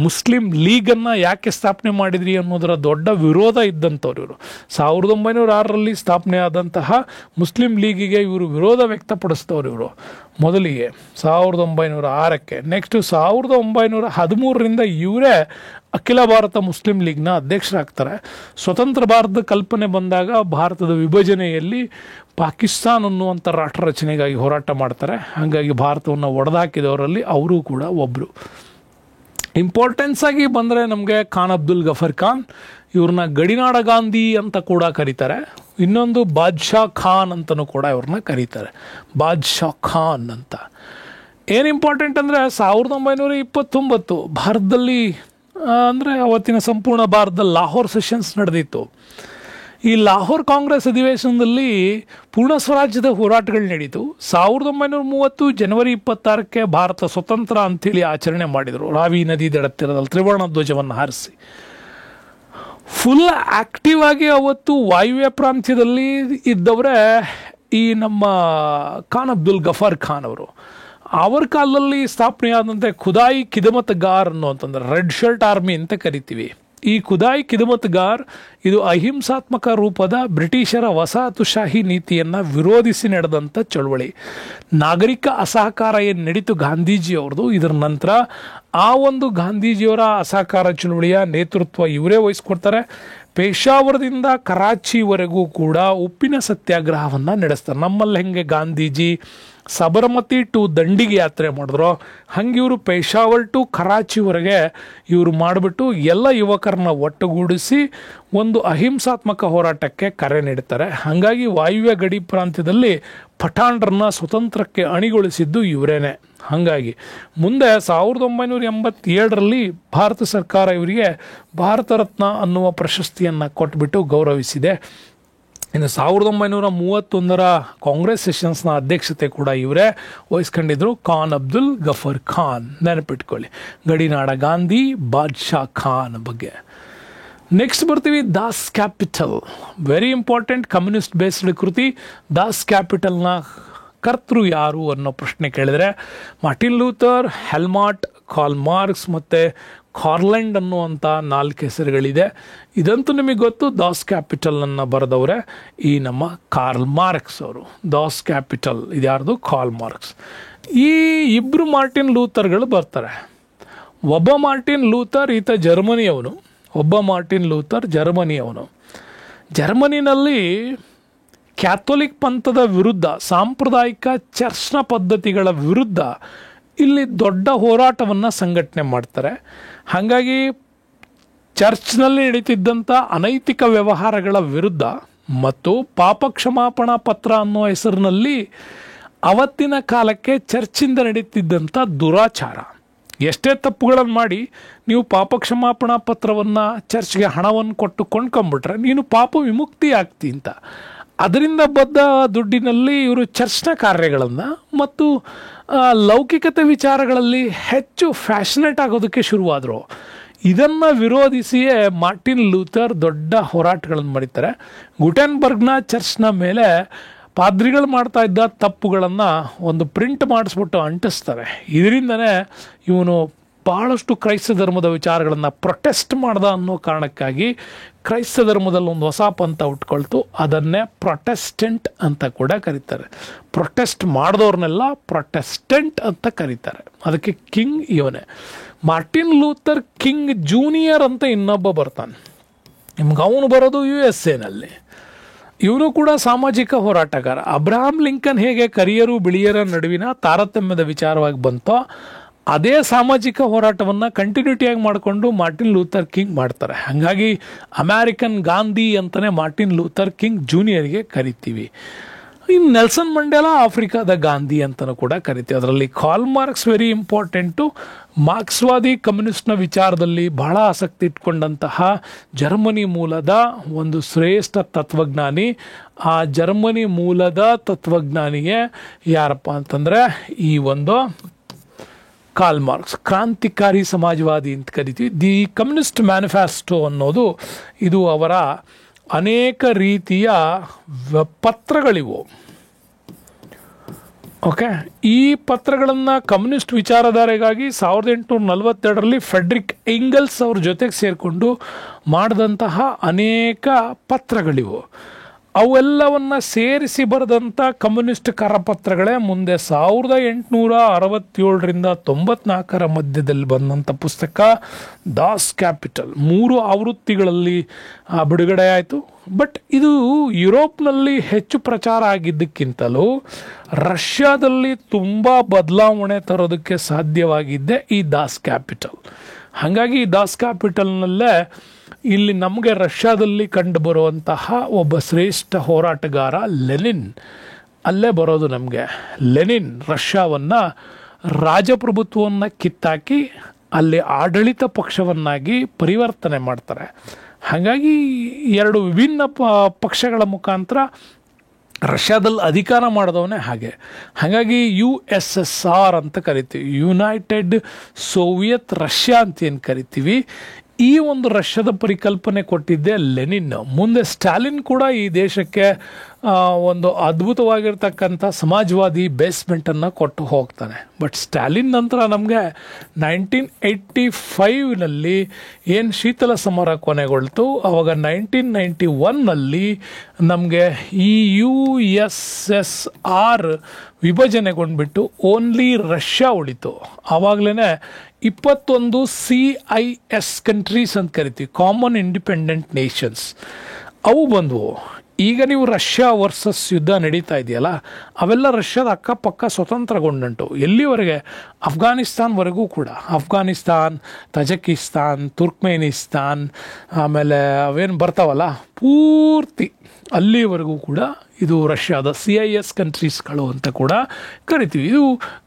ಮುಸ್ಲಿಂ ಲೀಗನ್ನು ಯಾಕೆ ಸ್ಥಾಪನೆ ಮಾಡಿದ್ರಿ ಅನ್ನೋದರ ದೊಡ್ಡ ವಿರೋಧ ಇದ್ದಂಥವ್ರು ಇವರು. 1906 ಸ್ಥಾಪನೆ ಆದಂತಹ ಮುಸ್ಲಿಂ ಲೀಗಿಗೆ ಇವರು ವಿರೋಧ ವ್ಯಕ್ತಪಡಿಸಿದವರು ಇವರು ಮೊದಲಿಗೆ 1906ಕ್ಕೆ. ನೆಕ್ಸ್ಟು 1913 ಇವರೇ ಅಖಿಲ ಭಾರತ ಮುಸ್ಲಿಂ ಲೀಗ್ನ ಅಧ್ಯಕ್ಷರಾಗ್ತಾರೆ. ಸ್ವತಂತ್ರ ಭಾರತದ ಕಲ್ಪನೆ ಬಂದಾಗ ಭಾರತದ ವಿಭಜನೆಯಲ್ಲಿ ಪಾಕಿಸ್ತಾನ ಅನ್ನುವಂಥ ರಾಷ್ಟ್ರ ರಚನೆಗಾಗಿ ಹೋರಾಟ ಮಾಡ್ತಾರೆ. ಹಾಗಾಗಿ ಭಾರತವನ್ನು ಒಡೆದಾಕಿದವರಲ್ಲಿ ಅವರು ಕೂಡ ಒಬ್ಬರು. ಇಂಪಾರ್ಟೆನ್ಸ್ ಆಗಿ ಬಂದರೆ ನಮಗೆ ಖಾನ್ ಅಬ್ದುಲ್ ಗಫರ್ ಖಾನ್, ಇವ್ರನ್ನ ಗಡಿನಾಡ ಗಾಂಧಿ ಅಂತ ಕೂಡ ಕರೀತಾರೆ. ಇನ್ನೊಂದು ಬಾದ್ಶಾ ಖಾನ್ ಅಂತಲೂ ಕೂಡ ಇವ್ರನ್ನ ಕರೀತಾರೆ, ಬಾದ್ಶಾ ಖಾನ್ ಅಂತ. ಏನು ಇಂಪಾರ್ಟೆಂಟ್ ಅಂದರೆ 1929 ಭಾರತದಲ್ಲಿ ಅಂದರೆ ಅವತ್ತಿನ ಸಂಪೂರ್ಣ ಭಾರತದಲ್ಲಿ ಲಾಹೋರ್ ಸೆಷನ್ಸ್ ನಡೆದಿತ್ತು. ಈ ಲಾಹೋರ್ ಕಾಂಗ್ರೆಸ್ ಅಧಿವೇಶನದಲ್ಲಿ ಪೂರ್ಣ ಸ್ವರಾಜ್ಯದ ಹೋರಾಟಗಳು ನಡೀತು. 1930 ಜನವರಿ 26ಕ್ಕೆ ಭಾರತ ಸ್ವತಂತ್ರ ಅಂಥೇಳಿ ಆಚರಣೆ ಮಾಡಿದರು. ರಾವಿ ನದಿ ದಡತ್ತಿರದಲ್ಲಿ ತ್ರಿವರ್ಣ ಧ್ವಜವನ್ನು ಹಾರಿಸಿ ಫುಲ್ ಆಕ್ಟಿವ್ ಆಗಿ ಅವತ್ತು ವಾಯುವ್ಯ ಪ್ರಾಂತ್ಯದಲ್ಲಿ ಇದ್ದವರೇ ಈ ನಮ್ಮ ಖಾನ್ ಅಬ್ದುಲ್ ಗಫರ್ ಖಾನ್ ಅವರು. ಅವರ ಕಾಲದಲ್ಲಿ ಸ್ಥಾಪನೆಯಾದಂತೆ ಖುದಾಯಿ ಖಿದಮತ್ ಗಾರ್ ಅನ್ನುವಂತಂದ್ರೆ ರೆಡ್ ಶರ್ಟ್ ಆರ್ಮಿ ಅಂತ ಕರಿತೀವಿ. ಈ ಖುದಾಯಿ ಖಿದಮತ್ ಗಾರ್ ಇದು ಅಹಿಂಸಾತ್ಮಕ ರೂಪದ ಬ್ರಿಟಿಷರ ವಸಾಹತುಶಾಹಿ ನೀತಿಯನ್ನು ವಿರೋಧಿಸಿ ನಡೆದಂಥ ಚಳವಳಿ. ನಾಗರಿಕ ಅಸಹಕಾರ ಏನು ನಡೀತು ಗಾಂಧೀಜಿ ಅವ್ರದ್ದು, ಇದರ ನಂತರ ಆ ಒಂದು ಗಾಂಧೀಜಿಯವರ ಅಸಹಕಾರ ಚಳವಳಿಯ ನೇತೃತ್ವ ಇವರೇ ವಹಿಸ್ಕೊಡ್ತಾರೆ. ಪೇಶಾವರದಿಂದ ಕರಾಚಿವರೆಗೂ ಕೂಡ ಉಪ್ಪಿನ ಸತ್ಯಾಗ್ರಹವನ್ನು ನಡೆಸ್ತಾರೆ. ನಮ್ಮಲ್ಲಿ ಹೆಂಗೆ ಗಾಂಧೀಜಿ ಸಬರಮತಿ ಟು ದಂಡಿಗೆ ಯಾತ್ರೆ ಮಾಡಿದ್ರು, ಹಂಗೆ ಇವರು ಪೇಶಾವರ್ ಟು ಕರಾಚಿವರೆಗೆ ಇವರು ಮಾಡಿಬಿಟ್ಟು ಎಲ್ಲ ಯುವಕರನ್ನ ಒಟ್ಟುಗೂಡಿಸಿ ಒಂದು ಅಹಿಂಸಾತ್ಮಕ ಹೋರಾಟಕ್ಕೆ ಕರೆ ನೀಡ್ತಾರೆ. ಹಾಗಾಗಿ ವಾಯುವ್ಯ ಗಡಿ ಪ್ರಾಂತ್ಯದಲ್ಲಿ ಪಠಾಣ್ರನ್ನ ಸ್ವತಂತ್ರಕ್ಕೆ ಅಣಿಗೊಳಿಸಿದ್ದು ಇವರೇನೆ. ಹಾಗಾಗಿ ಮುಂದೆ 1987 ಭಾರತ ಸರ್ಕಾರ ಇವರಿಗೆ ಭಾರತ ರತ್ನ ಅನ್ನುವ ಪ್ರಶಸ್ತಿಯನ್ನು ಕೊಟ್ಬಿಟ್ಟು ಗೌರವಿಸಿದೆ. ಇನ್ನು 1931 ಕಾಂಗ್ರೆಸ್ ಸೆಷನ್ಸ್ನ ಅಧ್ಯಕ್ಷತೆ ಕೂಡ ಇವರೇ ವಹಿಸ್ಕೊಂಡಿದ್ರು. ಖಾನ್ ಅಬ್ದುಲ್ ಗಫರ್ ಖಾನ್, ನೆನಪಿಟ್ಕೊಳ್ಳಿ. ಗಡಿನಾಡ ಗಾಂಧಿ, ಬಾದ್ಶಾ ಖಾನ್ ಬಗ್ಗೆ. ನೆಕ್ಸ್ಟ್ ಬರ್ತೀವಿ Das capital, very important communist based ಕೃತಿ. ದಾಸ್ ಕ್ಯಾಪಿಟಲ್ನ ಕರ್ತೃ ಯಾರು ಅನ್ನೋ ಪ್ರಶ್ನೆ ಕೇಳಿದರೆ ಮಾರ್ಟಿನ್ ಲೂಥರ್, ಹೆಲ್ಮಾಟ್, ಕಾರ್ಲ್ ಮಾರ್ಕ್ಸ್ ಮತ್ತು ಕಾರ್ಲೆಂಡ್ ಅನ್ನುವಂಥ 4 ಹೆಸರುಗಳಿದೆ. ಇದಂತೂ ನಿಮಗೆ ಗೊತ್ತು. ದಾಸ್ ಕ್ಯಾಪಿಟಲನ್ನು ಬರೆದವರೇ ಈ ನಮ್ಮ ಕಾರ್ಲ್ ಮಾರ್ಕ್ಸ್ ಅವರು. ದಾಸ್ ಕ್ಯಾಪಿಟಲ್ ಇದ್ಯಾರ್ದು? Karl Marx. ಈ ಇಬ್ಬರು ಮಾರ್ಟಿನ್ ಲೂಥರ್ಗಳು ಬರ್ತಾರೆ. ಒಬ್ಬ ಮಾರ್ಟಿನ್ ಲೂಥರ್ ಈತ ಜರ್ಮನಿಯವನು, ಒಬ್ಬ ಮಾರ್ಟಿನ್ ಲೂಥರ್ ಜರ್ಮನಿಯವನು. ಜರ್ಮನಿನಲ್ಲಿ ಕ್ಯಾಥೋಲಿಕ್ ಪಂಥದ ವಿರುದ್ಧ, ಸಾಂಪ್ರದಾಯಿಕ ಚರ್ಚ್ನ ಪದ್ಧತಿಗಳ ವಿರುದ್ಧ ಇಲ್ಲಿ ದೊಡ್ಡ ಹೋರಾಟವನ್ನು ಸಂಘಟನೆ ಮಾಡ್ತಾರೆ. ಹಾಗಾಗಿ ಚರ್ಚ್ನಲ್ಲಿ ನಡೀತಿದ್ದಂಥ ಅನೈತಿಕ ವ್ಯವಹಾರಗಳ ವಿರುದ್ಧ ಮತ್ತು ಪಾಪ ಕ್ಷಮಾಪಣಾ ಪತ್ರ ಅನ್ನೋ ಹೆಸರಿನಲ್ಲಿ ಅವತ್ತಿನ ಕಾಲಕ್ಕೆ ಚರ್ಚಿಂದ ನಡೀತಿದ್ದಂಥ ದುರಾಚಾರ, ಎಷ್ಟೇ ತಪ್ಪುಗಳನ್ನು ಮಾಡಿ ನೀವು ಪಾಪ ಕ್ಷಮಾಪಣಾ ಪತ್ರವನ್ನು ಚರ್ಚ್ಗೆ ಹಣವನ್ನು ಕೊಟ್ಟು ಕೊಂಡ್ಕೊಂಬಿಟ್ರೆ ನೀನು ಪಾಪ ವಿಮುಕ್ತಿ ಆಗ್ತಿ ಅಂತ, ಅದರಿಂದ ಬದ್ದ ದುಡ್ಡಿನಲ್ಲಿ ಇವರು ಚರ್ಚ್ನ ಕಾರ್ಯಗಳನ್ನು ಮತ್ತು ಲೌಕಿಕತೆ ವಿಚಾರಗಳಲ್ಲಿ ಹೆಚ್ಚು ಫ್ಯಾಷನೇಟ್ ಆಗೋದಕ್ಕೆ ಶುರುವಾದರು. ಇದನ್ನು ವಿರೋಧಿಸಿಯೇ ಮಾರ್ಟಿನ್ ಲೂಥರ್ ದೊಡ್ಡ ಹೋರಾಟಗಳನ್ನು ಮಾಡಿದ್ದಾರೆ. ಗುಟೆನ್ಬರ್ಗ್ನ ಚರ್ಚ್ನ ಮೇಲೆ ಪಾದ್ರಿಗಳು ಮಾಡ್ತಾ ಇದ್ದ ತಪ್ಪುಗಳನ್ನು ಒಂದು ಪ್ರಿಂಟ್ ಮಾಡಿಸ್ಬಿಟ್ಟು ಅಂಟಿಸ್ತಾರೆ. ಇದರಿಂದನೇ ಇವನು ಬಹಳಷ್ಟು ಕ್ರೈಸ್ತ ಧರ್ಮದ ವಿಚಾರಗಳನ್ನು ಪ್ರೊಟೆಸ್ಟ್ ಮಾಡ್ದ ಅನ್ನೋ ಕಾರಣಕ್ಕಾಗಿ ಕ್ರೈಸ್ತ ಧರ್ಮದಲ್ಲಿ ಒಂದು ಹೊಸ ಪಂಥ ಉಟ್ಕೊಳ್ತು. ಅದನ್ನೇ ಪ್ರೊಟೆಸ್ಟೆಂಟ್ ಅಂತ ಕೂಡ ಕರೀತಾರೆ. ಪ್ರೊಟೆಸ್ಟ್ ಮಾಡಿದವ್ರನ್ನೆಲ್ಲ ಪ್ರೊಟೆಸ್ಟೆಂಟ್ ಅಂತ ಕರೀತಾರೆ. ಅದಕ್ಕೆ ಕಿಂಗ್ ಇವನೇ. ಮಾರ್ಟಿನ್ ಲೂಥರ್ ಕಿಂಗ್ ಜೂನಿಯರ್ ಅಂತ ಇನ್ನೊಬ್ಬ ಬರ್ತಾನೆ. ನಿಮ್ಗೆ ಅವನು ಬರೋದು USA. ಇವನು ಕೂಡ ಸಾಮಾಜಿಕ ಹೋರಾಟಗಾರ. ಅಬ್ರಹಾಂ ಲಿಂಕನ್ ಹೇಗೆ ಕರಿಯರು ಬಿಳಿಯರ ನಡುವಿನ ತಾರತಮ್ಯದ ವಿಚಾರವಾಗಿ ಬಂತೋ ಅದೇ ಸಾಮಾಜಿಕ ಹೋರಾಟವನ್ನು ಕಂಟಿನ್ಯೂಟಿಯಾಗಿ ಮಾಡಿಕೊಂಡು ಮಾರ್ಟಿನ್ ಲೂಥರ್ ಕಿಂಗ್ ಮಾಡ್ತಾರೆ. ಹಾಗಾಗಿ ಅಮೇರಿಕನ್ ಗಾಂಧಿ ಅಂತಲೇ ಮಾರ್ಟಿನ್ ಲೂಥರ್ ಕಿಂಗ್ ಜೂನಿಯರ್ಗೆ ಕರಿತೀವಿ. ಇನ್ನು ನೆಲ್ಸನ್ ಮಂಡೇಲಾ ಆಫ್ರಿಕಾದ ಗಾಂಧಿ ಅಂತಲೂ ಕೂಡ ಕರಿತೀವಿ. ಅದರಲ್ಲಿ ಕಾರ್ಲ್ ಮಾರ್ಕ್ಸ್ ವೆರಿ ಇಂಪಾರ್ಟೆಂಟು. ಮಾರ್ಕ್ಸ್ವಾದಿ ಕಮ್ಯುನಿಸ್ಟ್ನ ವಿಚಾರದಲ್ಲಿ ಬಹಳ ಆಸಕ್ತಿ ಇಟ್ಕೊಂಡಂತಹ ಜರ್ಮನಿ ಮೂಲದ ಒಂದು ಶ್ರೇಷ್ಠ ತತ್ವಜ್ಞಾನಿ. ಆ ಜರ್ಮನಿ ಮೂಲದ ತತ್ವಜ್ಞಾನಿಗೆ ಯಾರಪ್ಪ ಅಂತಂದರೆ ಈ ಒಂದು ಕಾರ್ಲ್ ಮಾರ್ಕ್ಸ್, ಕ್ರಾಂತಿಕಾರಿ ಸಮಾಜವಾದಿ ಅಂತ ಕರಿತೀವಿ. ದಿ ಕಮ್ಯುನಿಸ್ಟ್ ಮ್ಯಾನಿಫೆಸ್ಟೋ ಅನ್ನೋದು ಇದು ಅವರ ಅನೇಕ ರೀತಿಯ ಪತ್ರಗಳಿವು. ಓಕೆ, ಈ ಪತ್ರಗಳನ್ನು ಕಮ್ಯುನಿಸ್ಟ್ ವಿಚಾರಧಾರೆಗಾಗಿ 1842ರಲ್ಲಿ ಫ್ರೆಡ್ರಿಕ್ ಎಂಗಲ್ಸ್ ಅವ್ರ ಜೊತೆಗೆ ಸೇರಿಕೊಂಡು ಮಾಡಿದಂತಹ ಅನೇಕ ಪತ್ರಗಳಿವು. ಅವೆಲ್ಲವನ್ನು ಸೇರಿಸಿ ಬರೆದಂಥ ಕಮ್ಯುನಿಸ್ಟ್ ಕರಪತ್ರಗಳೇ ಮುಂದೆ 1867ರಿಂದ 94 ಮಧ್ಯದಲ್ಲಿ ಬಂದಂಥ ಪುಸ್ತಕ ದಾಸ್ ಕ್ಯಾಪಿಟಲ್. 3 ಆವೃತ್ತಿಗಳಲ್ಲಿ ಬಿಡುಗಡೆ ಆಯಿತು. ಬಟ್ ಇದು ಯುರೋಪ್ನಲ್ಲಿ ಹೆಚ್ಚು ಪ್ರಚಾರ ಆಗಿದ್ದಕ್ಕಿಂತಲೂ ರಷ್ಯಾದಲ್ಲಿ ತುಂಬ ಬದಲಾವಣೆ ತರೋದಕ್ಕೆ ಸಾಧ್ಯವಾಗಿದ್ದೆ ಈ ದಾಸ್ ಕ್ಯಾಪಿಟಲ್. ಹಾಗಾಗಿ ಈ ದಾಸ್ ಕ್ಯಾಪಿಟಲ್ನಲ್ಲೇ ಇಲ್ಲಿ ನಮಗೆ ರಷ್ಯಾದಲ್ಲಿ ಕಂಡು ಬರುವಂತಹ ಒಬ್ಬ ಶ್ರೇಷ್ಠ ಹೋರಾಟಗಾರ ಲೆನಿನ್ ಅಲ್ಲೇ ಬರೋದು ನಮಗೆ. ಲೆನಿನ್ ರಷ್ಯಾವನ್ನು ರಾಜಪ್ರಭುತ್ವವನ್ನು ಕಿತ್ತಾಕಿ ಅಲ್ಲಿ ಆಡಳಿತ ಪಕ್ಷವನ್ನಾಗಿ ಪರಿವರ್ತನೆ ಮಾಡ್ತಾರೆ. ಹಾಗಾಗಿ 2 ವಿಭಿನ್ನ ಪಕ್ಷಗಳ ಮುಖಾಂತರ ರಷ್ಯಾದಲ್ಲಿ ಅಧಿಕಾರ ಮಾಡಿದವನೇ ಹಾಗಾಗಿ USSR ಅಂತ ಕರಿತೀವಿ, ಯುನೈಟೆಡ್ ಸೋವಿಯತ್ ರಷ್ಯಾ ಅಂತ ಏನು ಕರಿತೀವಿ. ಈ ಒಂದು ರಷ್ಯಾದ ಪರಿಕಲ್ಪನೆ ಕೊಟ್ಟಿದ್ದೆ ಲೆನಿನ್. ಮುಂದೆ ಸ್ಟಾಲಿನ್ ಕೂಡ ಈ ದೇಶಕ್ಕೆ ಒಂದು ಅದ್ಭುತವಾಗಿರ್ತಕ್ಕಂಥ ಸಮಾಜವಾದಿ ಬೇಸ್ಮೆಂಟನ್ನು ಕೊಟ್ಟು ಹೋಗ್ತಾನೆ. ಬಟ್ ಸ್ಟಾಲಿನ್ ನಂತರ ನಮಗೆ 1985ನಲ್ಲಿ ಏನು ಶೀತಲ ಸಮರ ಕೊನೆಗೊಳ್ತು, ಆವಾಗ 1991ನಲ್ಲಿ ನಮಗೆ ಈ USSR ವಿಭಜನೆಗೊಂಡ್ಬಿಟ್ಟು ಓನ್ಲಿ ರಷ್ಯಾ ಉಳಿತು. ಆವಾಗಲೇ 21 CIS ಕಂಟ್ರೀಸ್ ಅಂತ ಕರಿತೀವಿ, ಕಾಮನ್ ಇಂಡಿಪೆಂಡೆಂಟ್ ನೇಷನ್ಸ್, ಅವು ಬಂದವು. ಈಗ ನೀವು ರಷ್ಯಾ ವರ್ಸಸ್ ಯುದ್ಧ ನಡೀತಾ ಇದೆಯಲ್ಲ, ಅವೆಲ್ಲ ರಷ್ಯಾದ ಅಕ್ಕಪಕ್ಕ ಸ್ವತಂತ್ರಗೊಂಡಂಟು. ಎಲ್ಲಿವರೆಗೆ? ಅಫ್ಘಾನಿಸ್ತಾನ್ವರೆಗೂ ಕೂಡ. ಅಫ್ಘಾನಿಸ್ತಾನ್, ತಜಕಿಸ್ತಾನ್, ತುರ್ಕ್ಮೇನಿಸ್ತಾನ್, ಆಮೇಲೆ ಅವೇನು ಬರ್ತಾವಲ್ಲ ಪೂರ್ತಿ ಅಲ್ಲಿವರೆಗೂ ಕೂಡ ಇದು ರಷ್ಯಾದ CIS ಕಂಟ್ರೀಸ್ಗಳು ಅಂತ ಕೂಡ ಕರಿತೀವಿ. ಇದು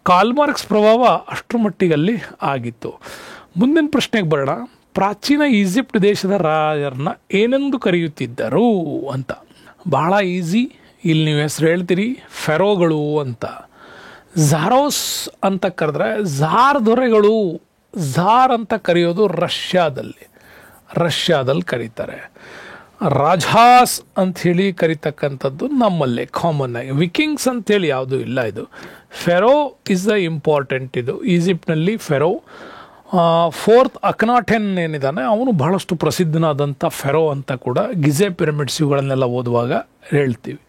ಕಾರ್ಲ್ ಮಾರ್ಕ್ಸ್ ಪ್ರಭಾವ ಅಷ್ಟರ ಮಟ್ಟಿಗಲ್ಲಿ ಆಗಿತ್ತು. ಮುಂದಿನ ಪ್ರಶ್ನೆಗೆ ಬರೋಣ. ಪ್ರಾಚೀನ ಈಜಿಪ್ಟ್ ದೇಶದ ರಾಜರನ್ನ ಏನೆಂದು ಕರೆಯುತ್ತಿದ್ದರು ಅಂತ. ಬಹಳ ಈಸಿ. ಇಲ್ಲಿ ನೀವು ಹೆಸರು ಹೇಳ್ತೀರಿ, ಫೆರೋಗಳು ಅಂತ. ಝಾರೋಸ್ ಅಂತ ಕರೆದ್ರೆ ಝಾರ್ ದೊರೆಗಳು, ಝಾರ್ ಅಂತ ಕರೆಯೋದು ರಷ್ಯಾದಲ್ಲಿ ಕರೀತಾರೆ. ರಾಜಾಸ್ ಅಂಥೇಳಿ ಕರಿತಕ್ಕಂಥದ್ದು ನಮ್ಮಲ್ಲೇ ಕಾಮನ್ ಆಗಿ. ವಿಕಿಂಗ್ಸ್ ಅಂಥೇಳಿ ಯಾವುದೂ ಇಲ್ಲ. ಇದು ಫೆರೋ ಇಸ್ ದ ಇಂಪಾರ್ಟೆಂಟ್. ಇದು ಈಜಿಪ್ಟ್ನಲ್ಲಿ ಫೆರೋ. ಫೋರ್ತ್ ಅಕ್ನಾಟೆನ್ ಏನಿದ್ದಾನೆ ಅವನು ಬಹಳಷ್ಟು ಪ್ರಸಿದ್ಧನಾದಂಥ ಫೆರೋ ಅಂತ ಕೂಡ ಗಿಜೆ ಪಿರಮಿಡ್ಸ್ ಇವುಗಳನ್ನೆಲ್ಲ ಓದುವಾಗ ಹೇಳ್ತೀವಿ.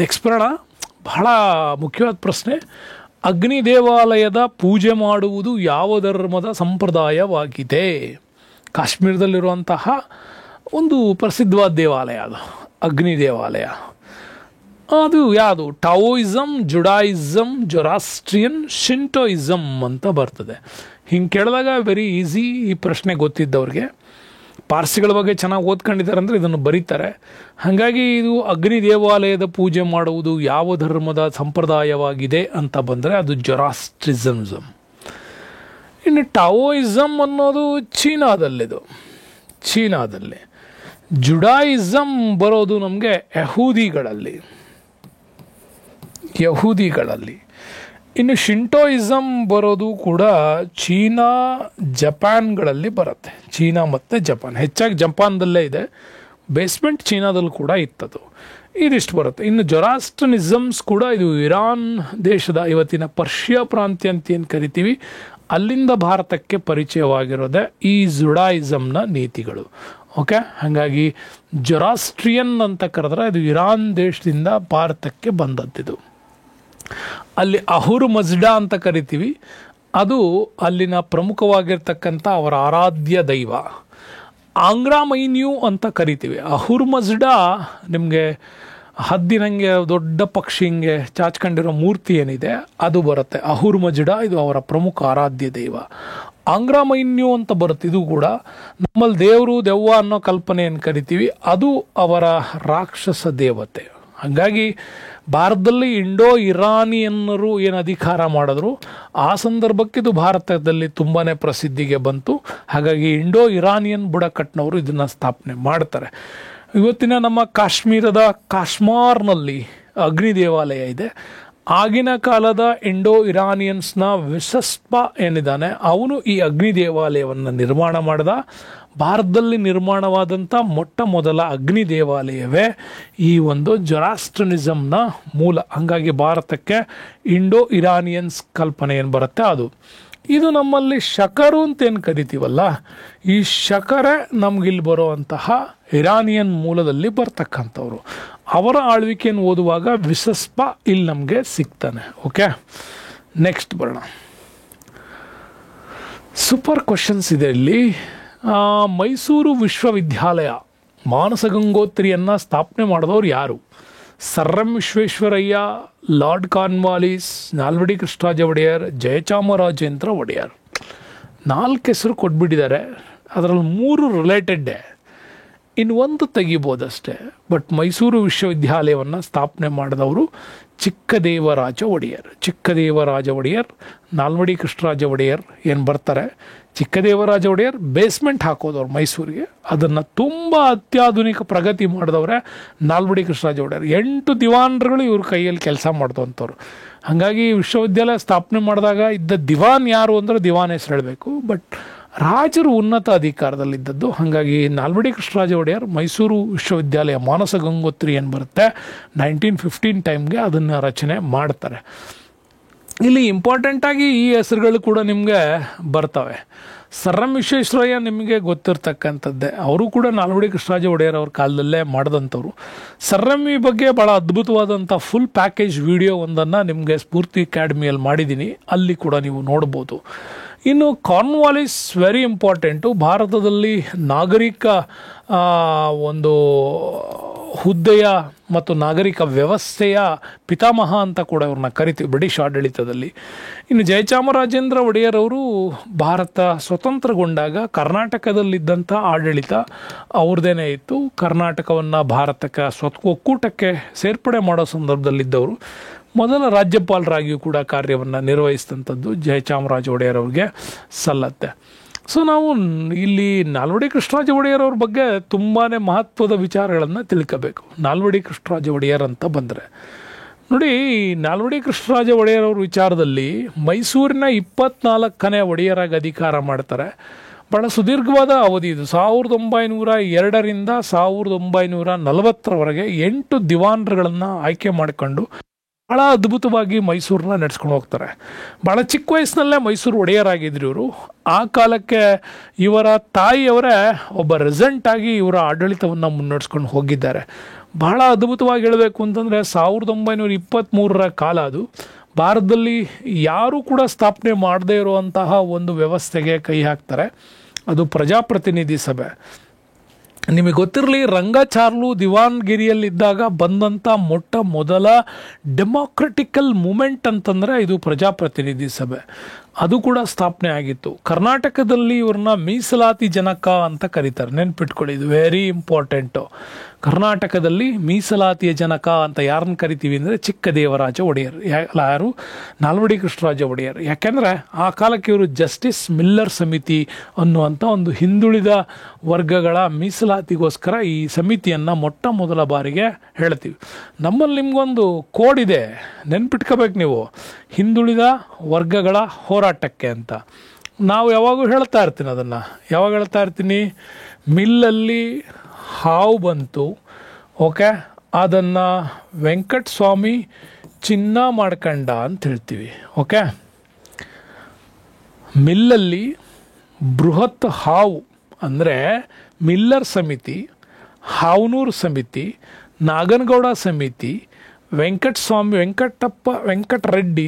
ನೆಕ್ಸ್ಟ್ ಬರೋಣ, ಬಹಳ ಮುಖ್ಯವಾದ ಪ್ರಶ್ನೆ. ಅಗ್ನಿ ದೇವಾಲಯದ ಪೂಜೆ ಮಾಡುವುದು ಯಾವ ಧರ್ಮದ ಸಂಪ್ರದಾಯವಾಗಿದೆ? ಕಾಶ್ಮೀರದಲ್ಲಿರುವಂತಹ ಒಂದು ಪ್ರಸಿದ್ಧವಾದ ದೇವಾಲಯ ಅದು ಅಗ್ನಿ ದೇವಾಲಯ. ಅದು ಯಾವುದು? ಟಾವೋಯಿಸಮ್, ಜುಡಾಯಿಸಮ್, ಜೊರಾಸ್ಟ್ರಿಯನ್, ಶಿಂಟೋಯಿಸಮ್ ಅಂತ ಬರ್ತದೆ. ಹಿಂಗೆ ಕೇಳಿದಾಗ ವೆರಿ ಈಸಿ ಈ ಪ್ರಶ್ನೆ ಗೊತ್ತಿದ್ದವ್ರಿಗೆ. ಪಾರ್ಸಿಗಳ ಬಗ್ಗೆ ಚೆನ್ನಾಗಿ ಓದ್ಕೊಂಡಿದ್ದಾರೆ ಅಂದರೆ ಇದನ್ನು ಬರೀತಾರೆ. ಹಾಗಾಗಿ ಇದು ಅಗ್ನಿ ದೇವಾಲಯದ ಪೂಜೆ ಮಾಡುವುದು ಯಾವ ಧರ್ಮದ ಸಂಪ್ರದಾಯವಾಗಿದೆ ಅಂತ ಬಂದರೆ ಅದು ಜೊರಾಸ್ಟ್ರಿಸಮ್. ಇನ್ನು ಟಾವೋಯಿಸಮ್ ಅನ್ನೋದು ಚೀನಾದಲ್ಲಿದು, ಚೀನಾದಲ್ಲಿ. ಜುಡಾಯಿಸಮ್ ಬರೋದು ನಮಗೆ ಯಹೂದಿಗಳಲ್ಲಿ. ಇನ್ನು ಶಿಂಟೋಯಿಸಮ್ ಬರೋದು ಕೂಡ ಚೀನಾ, ಜಪಾನ್ಗಳಲ್ಲಿ ಬರುತ್ತೆ. ಚೀನಾ ಮತ್ತು ಜಪಾನ್, ಹೆಚ್ಚಾಗಿ ಜಪಾನ್ದಲ್ಲೇ ಇದೆ. ಬೇಸ್ಮೆಂಟ್ ಚೀನಾದಲ್ಲಿ ಕೂಡ ಇತ್ತದು. ಇದಿಷ್ಟು ಬರುತ್ತೆ. ಇನ್ನು ಜೊರಾಸ್ಟ್ರನಿಸಮ್ಸ್ ಕೂಡ ಇದು ಇರಾನ್ ದೇಶದ, ಇವತ್ತಿನ ಪರ್ಷಿಯಾ ಪ್ರಾಂತ್ಯ ಅಂತ ಏನು ಕರಿತೀವಿ, ಅಲ್ಲಿಂದ ಭಾರತಕ್ಕೆ ಪರಿಚಯವಾಗಿರೋದೆ ಈ ಜುಡಾಯಿಸಮ್ನ ನೀತಿಗಳು. ಓಕೆ, ಹಾಗಾಗಿ ಜೊರಾಸ್ಟ್ರಿಯನ್ ಅಂತ ಕರೆದ್ರೆ ಇದು ಇರಾನ್ ದೇಶದಿಂದ ಭಾರತಕ್ಕೆ ಬಂದದ್ದಿದು. ಅಲ್ಲಿ ಅಹುರ್ ಮಜ್ಡಾ ಅಂತ ಕರಿತೀವಿ, ಅದು ಅಲ್ಲಿನ ಪ್ರಮುಖವಾಗಿರ್ತಕ್ಕಂಥ ಅವರ ಆರಾಧ್ಯ ದೈವ. ಆಂಗ್ರಾ ಮೈನ್ಯೂ ಅಂತ ಕರಿತೀವಿ. ಅಹುರ್ ಮಜ್ಡಾ ನಿಮಗೆ ಹದ್ದಿನಂಗೆ ದೊಡ್ಡ ಪಕ್ಷಿ ಹಿಂಗೆ ಚಾಚ್ಕೊಂಡಿರೋ ಮೂರ್ತಿ ಏನಿದೆ ಅದು ಬರುತ್ತೆ. ಅಹುರ್ ಮಜ್ಡಾ ಇದು ಅವರ ಪ್ರಮುಖ ಆರಾಧ್ಯ ದೈವ. ಆಂಗ್ರಾ ಮೈನ್ಯೂ ಅಂತ ಬರುತ್ತೆ. ಇದು ಕೂಡ ನಮ್ಮಲ್ಲಿ ದೇವರು ದೆವ್ವ ಅನ್ನೋ ಕಲ್ಪನೆ ಏನು ಕರಿತೀವಿ, ಅದು ಅವರ ರಾಕ್ಷಸ ದೇವತೆ. ಹಾಗಾಗಿ ಭಾರತದಲ್ಲಿ ಇಂಡೋ ಇರಾನಿಯನ್ನರು ಏನು ಅಧಿಕಾರ ಮಾಡಿದ್ರು ಆ ಸಂದರ್ಭಕ್ಕೆ ಇದು ಭಾರತದಲ್ಲಿ ತುಂಬಾ ಪ್ರಸಿದ್ಧಿಗೆ ಬಂತು. ಹಾಗಾಗಿ ಇಂಡೋ ಇರಾನಿಯನ್ ಬುಡಕಟ್ನವರು ಇದನ್ನು ಸ್ಥಾಪನೆ ಮಾಡ್ತಾರೆ. ಇವತ್ತಿನ ನಮ್ಮ ಕಾಶ್ಮೀರದ ಕಾಶ್ಮಾರ್ನಲ್ಲಿ ಅಗ್ನಿ ದೇವಾಲಯ ಇದೆ. ಆಗಿನ ಕಾಲದ ಇಂಡೋ ಇರಾನಿಯನ್ಸ್ನ ವಿಸಸ್ಪ ಏನಿದ್ದಾನೆ ಅವನು ಈ ಅಗ್ನಿ ದೇವಾಲಯವನ್ನು ನಿರ್ಮಾಣ ಮಾಡಿದ. ಭಾರತದಲ್ಲಿ ನಿರ್ಮಾಣವಾದಂಥ ಮೊಟ್ಟ ಮೊದಲ ಅಗ್ನಿ ದೇವಾಲಯವೇ ಈ ಒಂದು ಜೊರಾಸ್ಟ್ರನಿಸಮ್ನ ಮೂಲ. ಹಾಗಾಗಿ ಭಾರತಕ್ಕೆ ಇಂಡೋ ಇರಾನಿಯನ್ಸ್ ಕಲ್ಪನೆ ಏನು ಬರುತ್ತೆ ಅದು. ಇದು ನಮ್ಮಲ್ಲಿ ಶಕರು ಅಂತ ಏನು ಕರಿತೀವಲ್ಲ, ಈ ಶಕರೇ ನಮಗಿಲ್ಲಿ ಬರುವಂತಹ ಇರಾನಿಯನ್ ಮೂಲದಲ್ಲಿ ಬರ್ತಕ್ಕಂಥವ್ರು. ಅವರ ಆಳ್ವಿಕೆಯನ್ನು ಓದುವಾಗ ವಿಸಸ್ಪ ಇಲ್ಲಿ ನಮಗೆ ಸಿಗ್ತಾನೆ. ಓಕೆ, ನೆಕ್ಸ್ಟ್ ಬರೋಣ. ಸೂಪರ್ ಕ್ವಶನ್ಸ್ ಇದೆ ಇಲ್ಲಿ. ಮೈಸೂರು ವಿಶ್ವವಿದ್ಯಾಲಯ ಮಾನಸ ಗಂಗೋತ್ರಿಯನ್ನು ಸ್ಥಾಪನೆ ಮಾಡಿದವರು ಯಾರು? Sir M Visvesvaraya, lord Cornwallis, Nalvadi Krishnaraja Wadiyar, Jayachamarajendra Wadiyar. 4 ಹೆಸರು ಕೊಟ್ಬಿಟ್ಟಿದ್ದಾರೆ. ಅದರಲ್ಲಿ 3 ರಿಲೇಟೆಡ್ಡೇ, ಇನ್ನು ಒಂದು ತೆಗಿಬೋದಷ್ಟೇ. ಬಟ್ ಮೈಸೂರು ವಿಶ್ವವಿದ್ಯಾಲಯವನ್ನು ಸ್ಥಾಪನೆ ಮಾಡಿದವರು ಚಿಕ್ಕದೇವರಾಜ ಒಡೆಯರ್, ನಾಲ್ವಡಿ ಕೃಷ್ಣರಾಜ ಒಡೆಯರ್ ಏನು ಬರ್ತಾರೆ. ಚಿಕ್ಕದೇವರಾಜ ಒಡೆಯರ್ ಬೇಸ್ಮೆಂಟ್ ಹಾಕೋದವ್ರು ಮೈಸೂರಿಗೆ, ಅದನ್ನು ತುಂಬ ಅತ್ಯಾಧುನಿಕ ಪ್ರಗತಿ ಮಾಡಿದವ್ರೆ ನಾಲ್ವಡಿ ಕೃಷ್ಣರಾಜ ಒಡೆಯರ್. 8 ದಿವಾನ್ರುಗಳು ಇವ್ರ ಕೈಯಲ್ಲಿ ಕೆಲಸ ಮಾಡ್ದಂಥವ್ರು. ಹಾಗಾಗಿ ವಿಶ್ವವಿದ್ಯಾಲಯ ಸ್ಥಾಪನೆ ಮಾಡಿದಾಗ ಇದ್ದ ದಿವಾನ್ ಯಾರು ಅಂದರೆ ದಿವಾನ್ ಹೆಸರು ಹೇಳಬೇಕು. ಬಟ್ ರಾಜರು ಉನ್ನತ ಅಧಿಕಾರದಲ್ಲಿದ್ದದ್ದು. ಹಾಗಾಗಿ ನಾಲ್ವಡಿ ಕೃಷ್ಣರಾಜ ಒಡೆಯರ್ ಮೈಸೂರು ವಿಶ್ವವಿದ್ಯಾಲಯ ಮಾನಸ ಗಂಗೋತ್ರಿ ಏನು ಬರುತ್ತೆ 1915 ಟೈಮ್ಗೆ ಅದನ್ನು ರಚನೆ ಮಾಡ್ತಾರೆ. ಇಲ್ಲಿ ಇಂಪಾರ್ಟೆಂಟಾಗಿ ಈ ಹೆಸರುಗಳು ಕೂಡ ನಿಮಗೆ ಬರ್ತವೆ. ಸರ್ ಎಂ ವಿಶ್ವೇಶ್ವರಯ್ಯ ನಿಮಗೆ ಗೊತ್ತಿರ್ತಕ್ಕಂಥದ್ದೇ, ಅವರು ಕೂಡ ನಾಲ್ವಡಿ ಕೃಷ್ಣರಾಜ ಒಡೆಯರ್ ಅವ್ರ ಕಾಲದಲ್ಲೇ ಮಾಡಿದಂಥವ್ರು. ಸರ್ ಎಂ ಈ ಬಗ್ಗೆ ಭಾಳ ಅದ್ಭುತವಾದಂಥ ಫುಲ್ ಪ್ಯಾಕೇಜ್ ವಿಡಿಯೋ ಒಂದನ್ನು ನಿಮಗೆ ಸ್ಫೂರ್ತಿ ಅಕಾಡೆಮಿಯಲ್ಲಿ ಮಾಡಿದ್ದೀನಿ, ಅಲ್ಲಿ ಕೂಡ ನೀವು ನೋಡ್ಬೋದು. ಇನ್ನು ಕಾರ್ನ್ವಾಲಿಸ್ ವೆರಿ ಇಂಪಾರ್ಟೆಂಟು. ಭಾರತದಲ್ಲಿ ನಾಗರಿಕ ಒಂದು ಹುದ್ದೆಯ ಮತ್ತು ನಾಗರಿಕ ವ್ಯವಸ್ಥೆಯ ಪಿತಾಮಹ ಅಂತ ಕೂಡ ಇವ್ರನ್ನ ಕರಿತೀವಿ ಬ್ರಿಟಿಷ್ ಆಡಳಿತದಲ್ಲಿ. ಇನ್ನು ಜಯಚಾಮರಾಜೇಂದ್ರ ಒಡೆಯರ್ ಅವರು ಭಾರತ ಸ್ವತಂತ್ರಗೊಂಡಾಗ ಕರ್ನಾಟಕದಲ್ಲಿದ್ದಂಥ ಆಡಳಿತ ಅವ್ರದ್ದೇನೇ ಇತ್ತು. ಕರ್ನಾಟಕವನ್ನು ಭಾರತಕ್ಕೆ ಒಕ್ಕೂಟಕ್ಕೆ ಸೇರ್ಪಡೆ ಮಾಡೋ ಸಂದರ್ಭದಲ್ಲಿದ್ದವರು. ಮೊದಲ ರಾಜ್ಯಪಾಲರಾಗಿಯೂ ಕೂಡ ಕಾರ್ಯವನ್ನು ನಿರ್ವಹಿಸಿದಂಥದ್ದು ಜಯಚಾಮರಾಜ ಒಡೆಯರ್ ಅವ್ರಿಗೆ ಸಲ್ಲತ್ತೆ. ಸೊ ನಾವು ಇಲ್ಲಿ ನಾಲ್ವಡಿ ಕೃಷ್ಣರಾಜ ಒಡೆಯರ್ ಅವ್ರ ಬಗ್ಗೆ ತುಂಬಾ ಮಹತ್ವದ ವಿಚಾರಗಳನ್ನು ತಿಳ್ಕೋಬೇಕು. ನಾಲ್ವಡಿ ಕೃಷ್ಣರಾಜ ಒಡೆಯರ್ ಅಂತ ಬಂದರೆ ನೋಡಿ, ನಾಲ್ವಡಿ ಕೃಷ್ಣರಾಜ ಒಡೆಯರ್ ಅವ್ರ ವಿಚಾರದಲ್ಲಿ ಮೈಸೂರಿನ 24ನೇ ಒಡೆಯರಾಗಿ ಅಧಿಕಾರ ಮಾಡ್ತಾರೆ. ಭಾಳ ಸುದೀರ್ಘವಾದ ಅವಧಿ ಇದು. 1902ರಿಂದ 1940ರವರೆಗೆ 8 ದಿವಾನರುಗಳನ್ನು ಆಯ್ಕೆ ಮಾಡಿಕೊಂಡು ಭಾಳ ಅದ್ಭುತವಾಗಿ ಮೈಸೂರನ್ನ ನಡೆಸ್ಕೊಂಡು ಹೋಗ್ತಾರೆ. ಭಾಳ ಚಿಕ್ಕ ವಯಸ್ಸಿನಲ್ಲೇ ಮೈಸೂರು ಒಡೆಯರಾಗಿದ್ರು ಇವರು. ಆ ಕಾಲಕ್ಕೆ ಇವರ ತಾಯಿಯವರೇ ಒಬ್ಬ ರೆಸೆಂಟ್ ಆಗಿ ಇವರ ಆಡಳಿತವನ್ನು ಮುನ್ನಡೆಸ್ಕೊಂಡು ಹೋಗಿದ್ದಾರೆ. ಬಹಳ ಅದ್ಭುತವಾಗಿ ಹೇಳಬೇಕು ಅಂತಂದರೆ 1923ರ ಕಾಲ ಅದು. ಭಾರತದಲ್ಲಿ ಯಾರೂ ಕೂಡ ಸ್ಥಾಪನೆ ಮಾಡದೇ ಇರುವಂತಹ ಒಂದು ವ್ಯವಸ್ಥೆಗೆ ಕೈ ಹಾಕ್ತಾರೆ. ಅದು ಪ್ರಜಾಪ್ರತಿನಿಧಿ ಸಭೆ. ನಿಮಗೆ ಗೊತ್ತಿರಲಿ, ರಂಗಚಾರ್ಲು ದಿವಾನ್ಗಿರಿಯಲ್ಲಿದ್ದಾಗ ಬಂದಂಥ ಮೊಟ್ಟ ಮೊದಲ ಡೆಮಾಕ್ರೆಟಿಕಲ್ ಮೂಮೆಂಟ್ ಅಂತಂದರೆ ಇದು ಪ್ರಜಾಪ್ರತಿನಿಧಿ ಸಭೆ. ಅದು ಕೂಡ ಸ್ಥಾಪನೆ ಆಗಿತ್ತು. ಕರ್ನಾಟಕದಲ್ಲಿ ಇವ್ರನ್ನ ಮೀಸಲಾತಿ ಜನಕ ಅಂತ ಕರೀತಾರೆ, ನೆನ್ಪಿಟ್ಕೊಳ್ಳಿ, ಇದು ವೆರಿ ಇಂಪಾರ್ಟೆಂಟು. ಕರ್ನಾಟಕದಲ್ಲಿ ಮೀಸಲಾತಿಯ ಜನಕ ಅಂತ ಯಾರನ್ನ ಕರಿತೀವಿ ಅಂದರೆ ಚಿಕ್ಕದೇವರಾಜ ಒಡೆಯರ್. ಯಾರು? ನಾಲ್ವಡಿ ಕೃಷ್ಣರಾಜ ಒಡೆಯರ್. ಯಾಕೆಂದರೆ ಆ ಕಾಲಕ್ಕೆ ಇವರು ಜಸ್ಟಿಸ್ ಮಿಲ್ಲರ್ ಸಮಿತಿ ಅನ್ನುವಂಥ ಒಂದು ಹಿಂದುಳಿದ ವರ್ಗಗಳ ಮೀಸಲಾತಿಗೋಸ್ಕರ ಈ ಸಮಿತಿಯನ್ನು ಮೊಟ್ಟ ಮೊದಲ ಬಾರಿಗೆ ಹೇಳ್ತೀವಿ. ನಮ್ಮಲ್ಲಿ ನಿಮಗೊಂದು ಕೋಡ್ ಇದೆ, ನೆನ್ಪಿಟ್ಕೋಬೇಕು ನೀವು, ಹಿಂದುಳಿದ ವರ್ಗಗಳ ಹೋರಾಟಕ್ಕೆ ಅಂತ. ನಾವು ಯಾವಾಗೂ ಹೇಳ್ತಾ ಇರ್ತೀನಿ, ಅದನ್ನು ಯಾವಾಗ ಹೇಳ್ತಾ ಇರ್ತೀನಿ, ಮಿಲ್ಲಲ್ಲಿ ಹಾವು ಬಂತು, ಓಕೆ, ಅದನ್ನು ವೆಂಕಟಸ್ವಾಮಿ ಚಿನ್ನ ಮಾಡ್ಕಂಡ ಅಂತ ಹೇಳ್ತೀವಿ. ಓಕೆ, ಮಿಲ್ಲಲ್ಲಿ ಬೃಹತ್ ಹಾವು ಅಂದರೆ ಮಿಲ್ಲರ್ ಸಮಿತಿ, ಹಾವನೂರು ಸಮಿತಿ, ನಾಗನಗೌಡ ಸಮಿತಿ, ವೆಂಕಟರೆಡ್ಡಿ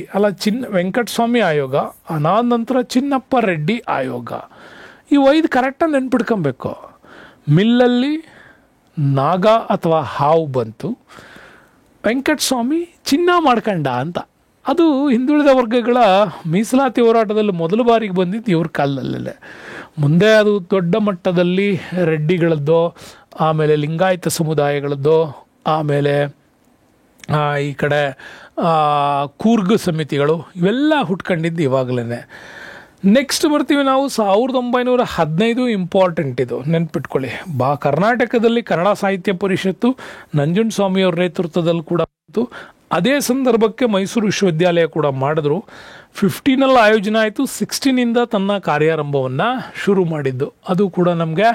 ವೆಂಕಟಸ್ವಾಮಿ ಆಯೋಗ, ಅದಾದ ನಂತರ ಚಿನ್ನಪ್ಪ ರೆಡ್ಡಿ ಆಯೋಗ. ಇವು 5 ಕರೆಕ್ಟಾಗಿ ನೆನ್ಪಿಟ್ಕೊಬೇಕು. ಮಿಲ್ಲಲ್ಲಿ ನಾಗ ಅಥವಾ ಹಾವು ಬಂತು, ವೆಂಕಟಸ್ವಾಮಿ ಚಿನ್ನ ಮಾಡ್ಕಂಡ ಅಂತ. ಅದು ಹಿಂದುಳಿದ ವರ್ಗಗಳ ಮೀಸಲಾತಿ ಹೋರಾಟದಲ್ಲಿ ಮೊದಲ ಬಾರಿಗೆ ಬಂದಿದ್ದು ಇವ್ರ ಕಾಲದಲ್ಲೇ. ಮುಂದೆ ಅದು ದೊಡ್ಡ ಮಟ್ಟದಲ್ಲಿ ರೆಡ್ಡಿಗಳದ್ದು, ಆಮೇಲೆ ಲಿಂಗಾಯತ ಸಮುದಾಯಗಳದ್ದು, ಆಮೇಲೆ ಈ ಕಡೆ ಕೂರ್ಗ್ ಸಮಿತಿಗಳು, ಇವೆಲ್ಲ ಹುಟ್ಕೊಂಡಿದ್ದು ಇವಾಗಲೇ. ನೆಕ್ಸ್ಟ್ ಬರ್ತೀವಿ ನಾವು 1915. ಇಂಪಾರ್ಟೆಂಟ್ ಇದು, ನೆನ್ಪಿಟ್ಕೊಳ್ಳಿ. ಕರ್ನಾಟಕದಲ್ಲಿ ಕನ್ನಡ ಸಾಹಿತ್ಯ ಪರಿಷತ್ತು ನಂಜುಂಡಸ್ವಾಮಿ ಅವ್ರ ನೇತೃತ್ವದಲ್ಲಿ ಕೂಡ ಇತ್ತು. ಅದೇ ಸಂದರ್ಭಕ್ಕೆ ಮೈಸೂರು ವಿಶ್ವವಿದ್ಯಾಲಯ ಕೂಡ ಮಾಡಿದ್ರು. 15ನಲ್ಲಿ ಆಯೋಜನೆ ಆಯಿತು. 16ಇಂದ ತನ್ನ ಕಾರ್ಯಾರಂಭವನ್ನು ಶುರು ಮಾಡಿದ್ದು. ಅದು ಕೂಡ ನಮಗೆ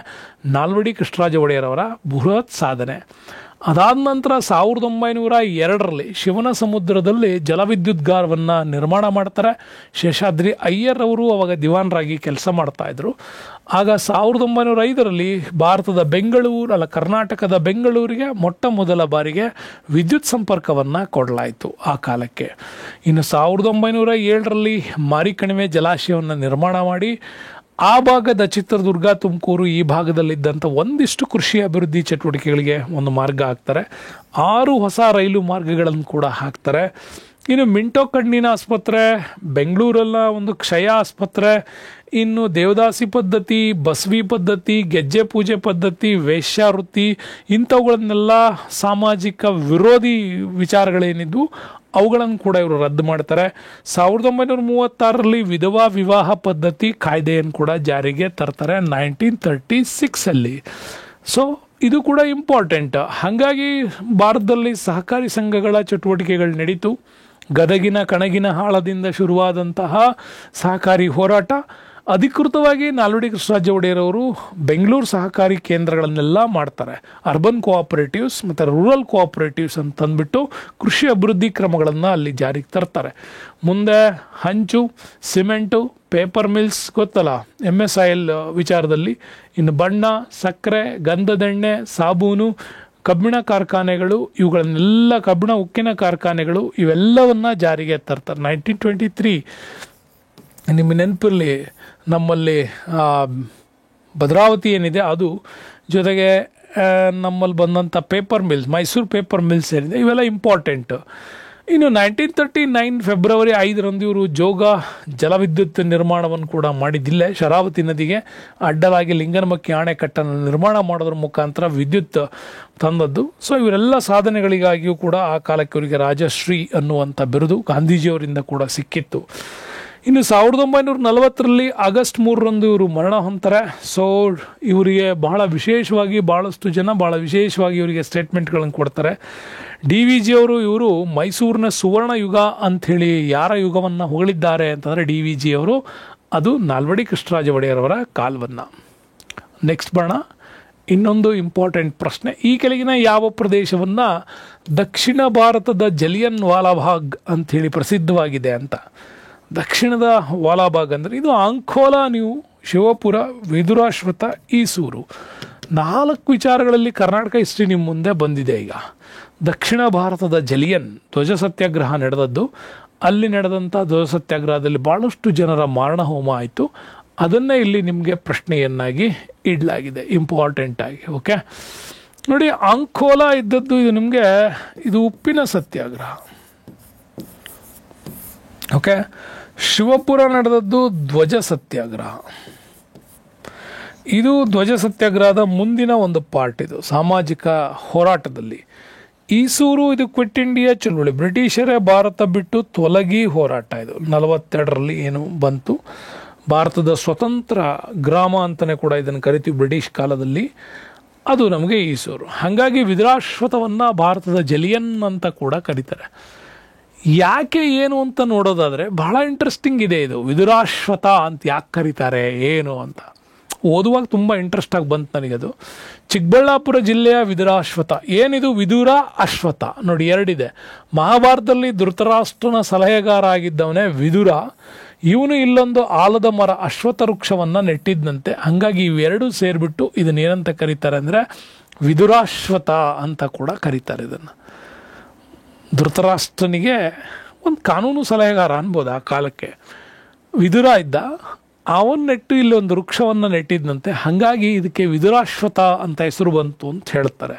ನಾಲ್ವಡಿ ಕೃಷ್ಣರಾಜ ಒಡೆಯರ್ ಅವರ ಬೃಹತ್ ಸಾಧನೆ. ಅದಾದ ನಂತರ 1902ರಲ್ಲಿ ಶಿವನ ಸಮುದ್ರದಲ್ಲಿ ಜಲವಿದ್ಯುತ್ಗಾರವನ್ನು ನಿರ್ಮಾಣ ಮಾಡ್ತಾರೆ. ಶೇಷಾದ್ರಿ ಅಯ್ಯರ್ ಅವರು ಅವಾಗ ದಿವಾನರಾಗಿ ಕೆಲಸ ಮಾಡ್ತಾಯಿದ್ರು. ಆಗ 1905ರಲ್ಲಿ ಕರ್ನಾಟಕದ ಬೆಂಗಳೂರಿಗೆ ಮೊಟ್ಟ ಮೊದಲ ಬಾರಿಗೆ ವಿದ್ಯುತ್ ಸಂಪರ್ಕವನ್ನು ಕೊಡಲಾಯಿತು ಆ ಕಾಲಕ್ಕೆ. ಇನ್ನು 1907ರಲ್ಲಿ ಮಾರಿಕಣಿವೆ ಜಲಾಶಯವನ್ನು ನಿರ್ಮಾಣ ಮಾಡಿ ಆ ಭಾಗದ ಚಿತ್ರದುರ್ಗ, ತುಮಕೂರು ಈ ಭಾಗದಲ್ಲಿದ್ದಂಥ ಒಂದಿಷ್ಟು ಕೃಷಿ ಅಭಿವೃದ್ಧಿ ಚಟುವಟಿಕೆಗಳಿಗೆ ಒಂದು ಮಾರ್ಗ ಹಾಕ್ತಾರೆ. 6 ಹೊಸ ರೈಲು ಮಾರ್ಗಗಳನ್ನು ಕೂಡ ಹಾಕ್ತಾರೆ. ಇನ್ನು ಮಿಂಟೋ ಕಣ್ಣಿನ ಆಸ್ಪತ್ರೆ, ಬೆಂಗಳೂರಲ್ಲ ಒಂದು ಕ್ಷಯ ಆಸ್ಪತ್ರೆ, ಇನ್ನು ದೇವದಾಸಿ ಪದ್ಧತಿ, ಬಸವಿ ಪದ್ಧತಿ, ಗೆಜ್ಜೆ ಪೂಜೆ ಪದ್ಧತಿ, ವೇಶ್ಯಾವೃತ್ತಿ, ಇಂಥವುಗಳನ್ನೆಲ್ಲ ಸಾಮಾಜಿಕ ವಿರೋಧಿ ವಿಚಾರಗಳೇನಿದ್ವು ಅವುಗಳನ್ನು ಕೂಡ ಇವರು ರದ್ದು ಮಾಡ್ತಾರೆ. 1936ರಲ್ಲಿ ವಿಧವಾ ವಿವಾಹ ಪದ್ಧತಿ ಕಾಯ್ದೆಯನ್ನು ಕೂಡ ಜಾರಿಗೆ ತರ್ತಾರೆ 1936ಅಲ್ಲಿ. ಸೊ ಇದು ಕೂಡ ಇಂಪಾರ್ಟೆಂಟ್. ಹಾಗಾಗಿ ಭಾರತದಲ್ಲಿ ಸಹಕಾರಿ ಸಂಘಗಳ ಚಟುವಟಿಕೆಗಳು ನಡೀತು. ಗದಗಿನ ಕಣಗಿನ ಹಾಳದಿಂದ ಶುರುವಾದಂತಹ ಸಹಕಾರಿ ಹೋರಾಟ ಅಧಿಕೃತವಾಗಿ ನಾಲ್ವಡಿ ಕೃಷ್ಣರಾಜ ಒಡೆಯರ್ ಅವರು ಬೆಂಗಳೂರು ಸಹಕಾರಿ ಕೇಂದ್ರಗಳನ್ನೆಲ್ಲ ಮಾಡ್ತಾರೆ. ಅರ್ಬನ್ ಕೋಆಪರೇಟಿವ್ಸ್ ಮತ್ತು ರೂರಲ್ ಕೋಆಪರೇಟಿವ್ಸ್ ಅಂತಂದ್ಬಿಟ್ಟು ಕೃಷಿ ಅಭಿವೃದ್ಧಿ ಕ್ರಮಗಳನ್ನು ಅಲ್ಲಿ ಜಾರಿಗೆ ತರ್ತಾರೆ. ಮುಂದೆ ಹಂಚು, ಸಿಮೆಂಟು, ಪೇಪರ್ ಮಿಲ್ಸ್ ಗೊತ್ತಲ್ಲ, MSIL ವಿಚಾರದಲ್ಲಿ, ಇನ್ನು ಬಣ್ಣ, ಸಕ್ಕರೆ, ಗಂಧದೆಣ್ಣೆ, ಸಾಬೂನು, ಕಬ್ಬಿಣ ಕಾರ್ಖಾನೆಗಳು, ಇವುಗಳನ್ನೆಲ್ಲ ಕಬ್ಬಿಣ ಉಕ್ಕಿನ ಕಾರ್ಖಾನೆಗಳು ಇವೆಲ್ಲವನ್ನು ಜಾರಿಗೆ ತರ್ತಾರೆ 1923. ನಿಮಗೆ ನೆನಪಿರಲಿ, ನಮ್ಮಲ್ಲಿ ಭದ್ರಾವತಿ ಏನಿದೆ ಅದು, ಜೊತೆಗೆ ನಮ್ಮಲ್ಲಿ ಬಂದಂಥ paper mills, Mysuru paper mills ಏನಿದೆ ಇವೆಲ್ಲ ಇಂಪಾರ್ಟೆಂಟು. ಇನ್ನು 1939 ಫೆಬ್ರವರಿ 5ರಂದು ಇವರು ಜೋಗ ಜಲವಿದ್ಯುತ್ ನಿರ್ಮಾಣವನ್ನು ಕೂಡ ಮಾಡಿದ್ದಿಲ್ಲ. ಶರಾವತಿ ನದಿಗೆ ಅಡ್ಡಲಾಗಿ ಲಿಂಗನಮಕ್ಕಿ ಅಣೆಕಟ್ಟನ್ನು ನಿರ್ಮಾಣ ಮಾಡೋದ್ರ ಮುಖಾಂತರ ವಿದ್ಯುತ್ ತಂದದ್ದು. ಸೊ ಇವರೆಲ್ಲ ಸಾಧನೆಗಳಿಗಾಗಿಯೂ ಕೂಡ ಆ ಕಾಲಕ್ಕೆ ಇವರಿಗೆ ರಾಜಶ್ರೀ ಅನ್ನುವಂಥ ಬಿರುದು ಗಾಂಧೀಜಿಯವರಿಂದ ಕೂಡ ಸಿಕ್ಕಿತ್ತು. ಇನ್ನು 1940ರಲ್ಲಿ ಆಗಸ್ಟ್ 3ರಂದು ಇವರು ಮರಣ ಹೊಂತಾರೆ. ಸೊ ಇವರಿಗೆ ಬಹಳ ವಿಶೇಷವಾಗಿ ಭಾಳಷ್ಟು ಜನ ಭಾಳ ವಿಶೇಷವಾಗಿ ಇವರಿಗೆ ಸ್ಟೇಟ್ಮೆಂಟ್ಗಳನ್ನು ಕೊಡ್ತಾರೆ. ಡಿ ವಿ ಜಿ ಅವರು ಇವರು ಮೈಸೂರಿನ ಸುವರ್ಣ ಯುಗ ಅಂಥೇಳಿ ಯಾರ ಯುಗವನ್ನು ಹೊಗಳಿದ್ದಾರೆ ಅಂತಂದರೆ ಡಿ ವಿ ಜಿ ಅವರು, ಅದು ನಾಲ್ವಡಿ ಕೃಷ್ಣರಾಜ ಒಡೆಯರ್ ಅವರ ಕಾಲವನ್ನು. ನೆಕ್ಸ್ಟ್ ಬರೋಣ, ಇನ್ನೊಂದು ಇಂಪಾರ್ಟೆಂಟ್ ಪ್ರಶ್ನೆ. ಈ ಕೆಳಗಿನ ಯಾವ ಪ್ರದೇಶವನ್ನು ದಕ್ಷಿಣ ಭಾರತದ ಜಲಿಯನ್ ವಾಲಾಬಾಗ್ ಅಂಥೇಳಿ ಪ್ರಸಿದ್ಧವಾಗಿದೆ ಅಂತ. ದಕ್ಷಿಣದ ವಾಲಾಬಾಗ್ ಅಂದರೆ ಇದು ಅಂಕೋಲಾ, ನೀವು ಶಿವಪುರ, ವಿದುರಾಶ್ವತ, ಈಸೂರು 4 ವಿಚಾರಗಳಲ್ಲಿ ಕರ್ನಾಟಕ ಹಿಸ್ಟ್ರಿ ನಿಮ್ಮ ಮುಂದೆ ಬಂದಿದೆ. ಈಗ ದಕ್ಷಿಣ ಭಾರತದ ಜಲಿಯನ್ ಧ್ವಜ ಸತ್ಯಾಗ್ರಹ ನಡೆದದ್ದು, ಅಲ್ಲಿ ನಡೆದಂಥ ಧ್ವಜ ಸತ್ಯಾಗ್ರಹದಲ್ಲಿ ಭಾಳಷ್ಟು ಜನರ ಮಾರಣ ಹೋಮ ಆಯಿತು. ಅದನ್ನೇ ಇಲ್ಲಿ ನಿಮಗೆ ಪ್ರಶ್ನೆಯನ್ನಾಗಿ ಇಡಲಾಗಿದೆ ಇಂಪಾರ್ಟೆಂಟ್ ಆಗಿ. ಓಕೆ ನೋಡಿ, ಅಂಕೋಲಾ ಇದ್ದದ್ದು ಇದು ನಿಮಗೆ ಇದು ಉಪ್ಪಿನ ಸತ್ಯಾಗ್ರಹ. ಓಕೆ, ಶಿವಪುರ ನಡೆದದ್ದು ಧ್ವಜ ಸತ್ಯಾಗ್ರಹ. ಇದು ಧ್ವಜ ಸತ್ಯಾಗ್ರಹದ ಮುಂದಿನ ಒಂದು ಪಾರ್ಟ್, ಇದು ಸಾಮಾಜಿಕ ಹೋರಾಟದಲ್ಲಿ. ಈಸೂರು ಇದು ಕ್ವಿಟ್ ಇಂಡಿಯಾ ಚಳುವಳಿ, ಬ್ರಿಟಿಷರೇ ಭಾರತ ಬಿಟ್ಟು ತೊಲಗಿ ಹೋರಾಟ. ಇದು 42ರಲ್ಲಿ ಏನು ಬಂತು, ಭಾರತದ ಸ್ವತಂತ್ರ ಗ್ರಾಮ ಅಂತಲೇ ಕೂಡ ಇದನ್ನು ಕರಿತೀವಿ ಬ್ರಿಟಿಷ್ ಕಾಲದಲ್ಲಿ, ಅದು ನಮಗೆ ಈಸೂರು. ಹಾಗಾಗಿ ವಿದುರಾಶ್ವತವನ್ನು ಭಾರತದ ಜಲಿಯನ್ ಅಂತ ಕೂಡ ಕರೀತಾರೆ. ಯಾಕೆ ಏನು ಅಂತ ನೋಡೋದಾದರೆ ಬಹಳ ಇಂಟ್ರೆಸ್ಟಿಂಗ್ ಇದೆ ಇದು. ವಿದುರಾಶ್ವತ ಅಂತ ಯಾಕೆ ಕರೀತಾರೆ ಏನು ಅಂತ ಓದುವಾಗ ತುಂಬ ಇಂಟ್ರೆಸ್ಟ್ ಆಗಿ ಬಂತು ನನಗದು. ಚಿಕ್ಕಬಳ್ಳಾಪುರ ಜಿಲ್ಲೆಯ ವಿದುರಾಶ್ವತ. ಏನಿದು ವಿದುರ ಅಶ್ವತ ನೋಡಿ, ಎರಡಿದೆ. ಮಹಾಭಾರತದಲ್ಲಿ ಧೃತರಾಷ್ಟ್ರನ ಸಲಹೆಗಾರ ಆಗಿದ್ದವನೇ ವಿದುರ. ಇವನು ಇಲ್ಲೊಂದು ಆಲದ ಮರ ಅಶ್ವಥ ವೃಕ್ಷವನ್ನು ನೆಟ್ಟಿದ್ದಂತೆ. ಹಾಗಾಗಿ ಇವೆರಡೂ ಸೇರಿಬಿಟ್ಟು ಇದನ್ನೇನಂತ ಕರೀತಾರೆ ಅಂದರೆ ವಿದುರಾಶ್ವತ ಅಂತ ಕೂಡ ಕರೀತಾರೆ ಇದನ್ನು. ಧೃತರಾಷ್ಟ್ರನಿಗೆ ಒಂದು ಕಾನೂನು ಸಲಹೆಗಾರ ಅನ್ಬೋದು ಆ ಕಾಲಕ್ಕೆ. ವಿದುರ ಇದ್ದ, ಅವನ್ ನೆಟ್ಟು ಇಲ್ಲಿ ಒಂದು ವೃಕ್ಷವನ್ನು ನೆಟ್ಟಿದ್ದಂತೆ. ಹಾಗಾಗಿ ಇದಕ್ಕೆ ವಿದುರಾಶ್ವತ ಅಂತ ಹೆಸರು ಬಂತು ಅಂತ ಹೇಳ್ತಾರೆ.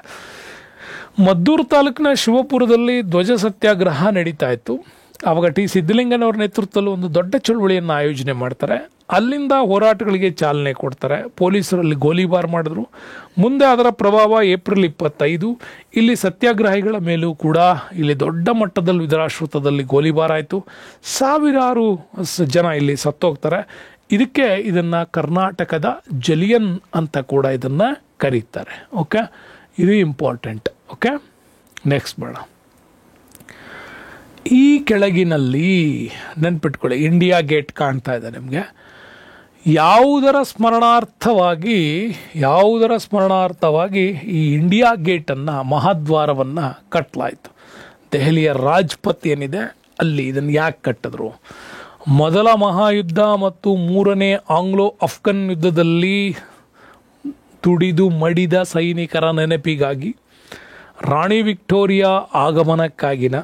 ಮದ್ದೂರು ತಾಲೂಕಿನ ಶಿವಪುರದಲ್ಲಿ ಧ್ವಜ ಸತ್ಯಾಗ್ರಹ ನಡೀತಾ ಇತ್ತು. ಆವಾಗ ಟಿ ಸಿದ್ದಲಿಂಗನವರ ನೇತೃತ್ವದಲ್ಲಿ ಒಂದು ದೊಡ್ಡ ಚಳುವಳಿಯನ್ನು ಆಯೋಜನೆ ಮಾಡ್ತಾರೆ. ಅಲ್ಲಿಂದ ಹೋರಾಟಗಳಿಗೆ ಚಾಲನೆ ಕೊಡ್ತಾರೆ. ಪೊಲೀಸರಲ್ಲಿ ಗೋಲಿಬಾರ್ ಮಾಡಿದ್ರು. ಮುಂದೆ ಅದರ ಪ್ರಭಾವ ಏಪ್ರಿಲ್ 25 ಇಲ್ಲಿ ಸತ್ಯಾಗ್ರಹಿಗಳ ಮೇಲೂ ಕೂಡ ಇಲ್ಲಿ ದೊಡ್ಡ ಮಟ್ಟದಲ್ಲಿ ವಿದುರಾಶ್ವತದಲ್ಲಿ ಗೋಲಿಬಾರ್ ಆಯಿತು. ಸಾವಿರಾರು ಜನ ಇಲ್ಲಿ ಸತ್ತೋಗ್ತಾರೆ. ಇದಕ್ಕೆ ಇದನ್ನು ಕರ್ನಾಟಕದ ಜಲಿಯನ್ ಅಂತ ಕೂಡ ಇದನ್ನು ಕರೀತಾರೆ. ಓಕೆ, ಇದು ಇಂಪಾರ್ಟೆಂಟ್. ಓಕೆ, ನೆಕ್ಸ್ಟ್ ಬೇಡ. ಈ ಕೆಳಗಿನಲ್ಲಿ ನೆನ್ಪಿಟ್ಕೊಳ್ಳಿ, ಇಂಡಿಯಾ ಗೇಟ್ ಕಾಣ್ತಾ ಇದೆ ನಿಮಗೆ. ಯಾವುದರ ಸ್ಮರಣಾರ್ಥವಾಗಿ ಈ ಇಂಡಿಯಾ ಗೇಟನ್ನು ಮಹಾದ್ವಾರವನ್ನು ಕಟ್ಟಲಾಯಿತು? ದೆಹಲಿಯ ರಾಜ್ಪಥ್ ಏನಿದೆ ಅಲ್ಲಿ ಇದನ್ನು ಯಾಕೆ ಕಟ್ಟಿದ್ರು? ಮೊದಲ ಮಹಾಯುದ್ಧ ಮತ್ತು 3ನೇ ಆಂಗ್ಲೋ ಅಫ್ಘನ್ ಯುದ್ಧದಲ್ಲಿ ತುಡಿದು ಮಡಿದ ಸೈನಿಕರ ನೆನಪಿಗಾಗಿ, ರಾಣಿ ವಿಕ್ಟೋರಿಯಾ ಆಗಮನಕ್ಕಾಗಿನ,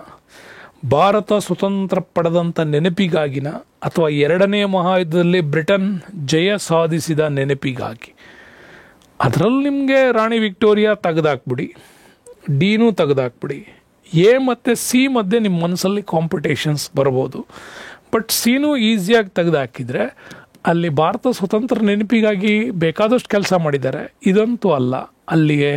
ಭಾರತ ಸ್ವತಂತ್ರ ಪಡೆದಂಥ ನೆನಪಿಗಾಗಿನ, ಅಥವಾ 2ನೇ ಮಹಾಯುದ್ಧದಲ್ಲಿ ಬ್ರಿಟನ್ ಜಯ ಸಾಧಿಸಿದ ನೆನಪಿಗಾಗಿ? ಅದರಲ್ಲಿ ನಿಮಗೆ ರಾಣಿ ವಿಕ್ಟೋರಿಯಾ ತೆಗೆದಾಕ್ಬಿಡಿ, ಡಿನೂ ತೆಗೆದಾಕ್ಬಿಡಿ. ಎ ಮತ್ತು ಸಿ ಮಧ್ಯೆ ನಿಮ್ಮ ಮನಸ್ಸಲ್ಲಿ ಕಾಂಪಿಟೇಷನ್ಸ್ ಬರ್ಬೋದು. ಬಟ್ ಸಿನೂ ಈಸಿಯಾಗಿ ತೆಗೆದಾಕಿದರೆ ಅಲ್ಲಿ ಭಾರತ ಸ್ವತಂತ್ರ ನೆನಪಿಗಾಗಿ ಬೇಕಾದಷ್ಟು ಕೆಲಸ ಮಾಡಿದ್ದಾರೆ. ಇದಂತೂ ಅಲ್ಲ. ಅಲ್ಲಿಗೆ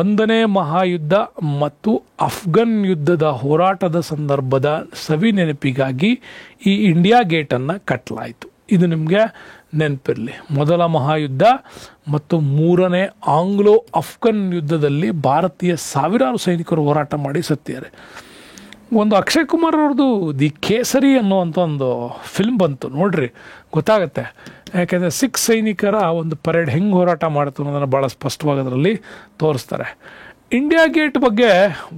1ನೇ ಮಹಾಯುದ್ಧ ಮತ್ತು ಅಫ್ಘನ್ ಯುದ್ಧದ ಹೋರಾಟದ ಸಂದರ್ಭದ ಸವಿ ನೆನಪಿಗಾಗಿ ಈ ಇಂಡಿಯಾ ಗೇಟನ್ನು ಕಟ್ಟಲಾಯಿತು. ಇದು ನಿಮಗೆ ನೆನಪಿರಲಿ. ಮೊದಲ ಮಹಾಯುದ್ಧ ಮತ್ತು 3ನೇ ಆಂಗ್ಲೋ ಅಫ್ಘನ್ ಯುದ್ಧದಲ್ಲಿ ಭಾರತೀಯ ಸಾವಿರಾರು ಸೈನಿಕರು ಹೋರಾಟ ಮಾಡಿ ಸತ್ತಿದ್ದಾರೆ. ಒಂದು ಅಕ್ಷಯ್ ಕುಮಾರ್ ಅವ್ರದ್ದು ದಿ ಕೇಸರಿ ಅನ್ನುವಂಥ ಒಂದು ಫಿಲ್ಮ್ ಬಂತು, ನೋಡ್ರಿ, ಗೊತ್ತಾಗುತ್ತೆ. ಯಾಕೆಂದರೆ 6 ಸೈನಿಕರ ಒಂದು ಪರೇಡ್ ಹೆಂಗೆ ಹೋರಾಟ ಮಾಡ್ತು ಅನ್ನೋದನ್ನು ಭಾಳ ಸ್ಪಷ್ಟವಾಗಿ ಅದರಲ್ಲಿ ತೋರಿಸ್ತಾರೆ. ಇಂಡಿಯಾ ಗೇಟ್ ಬಗ್ಗೆ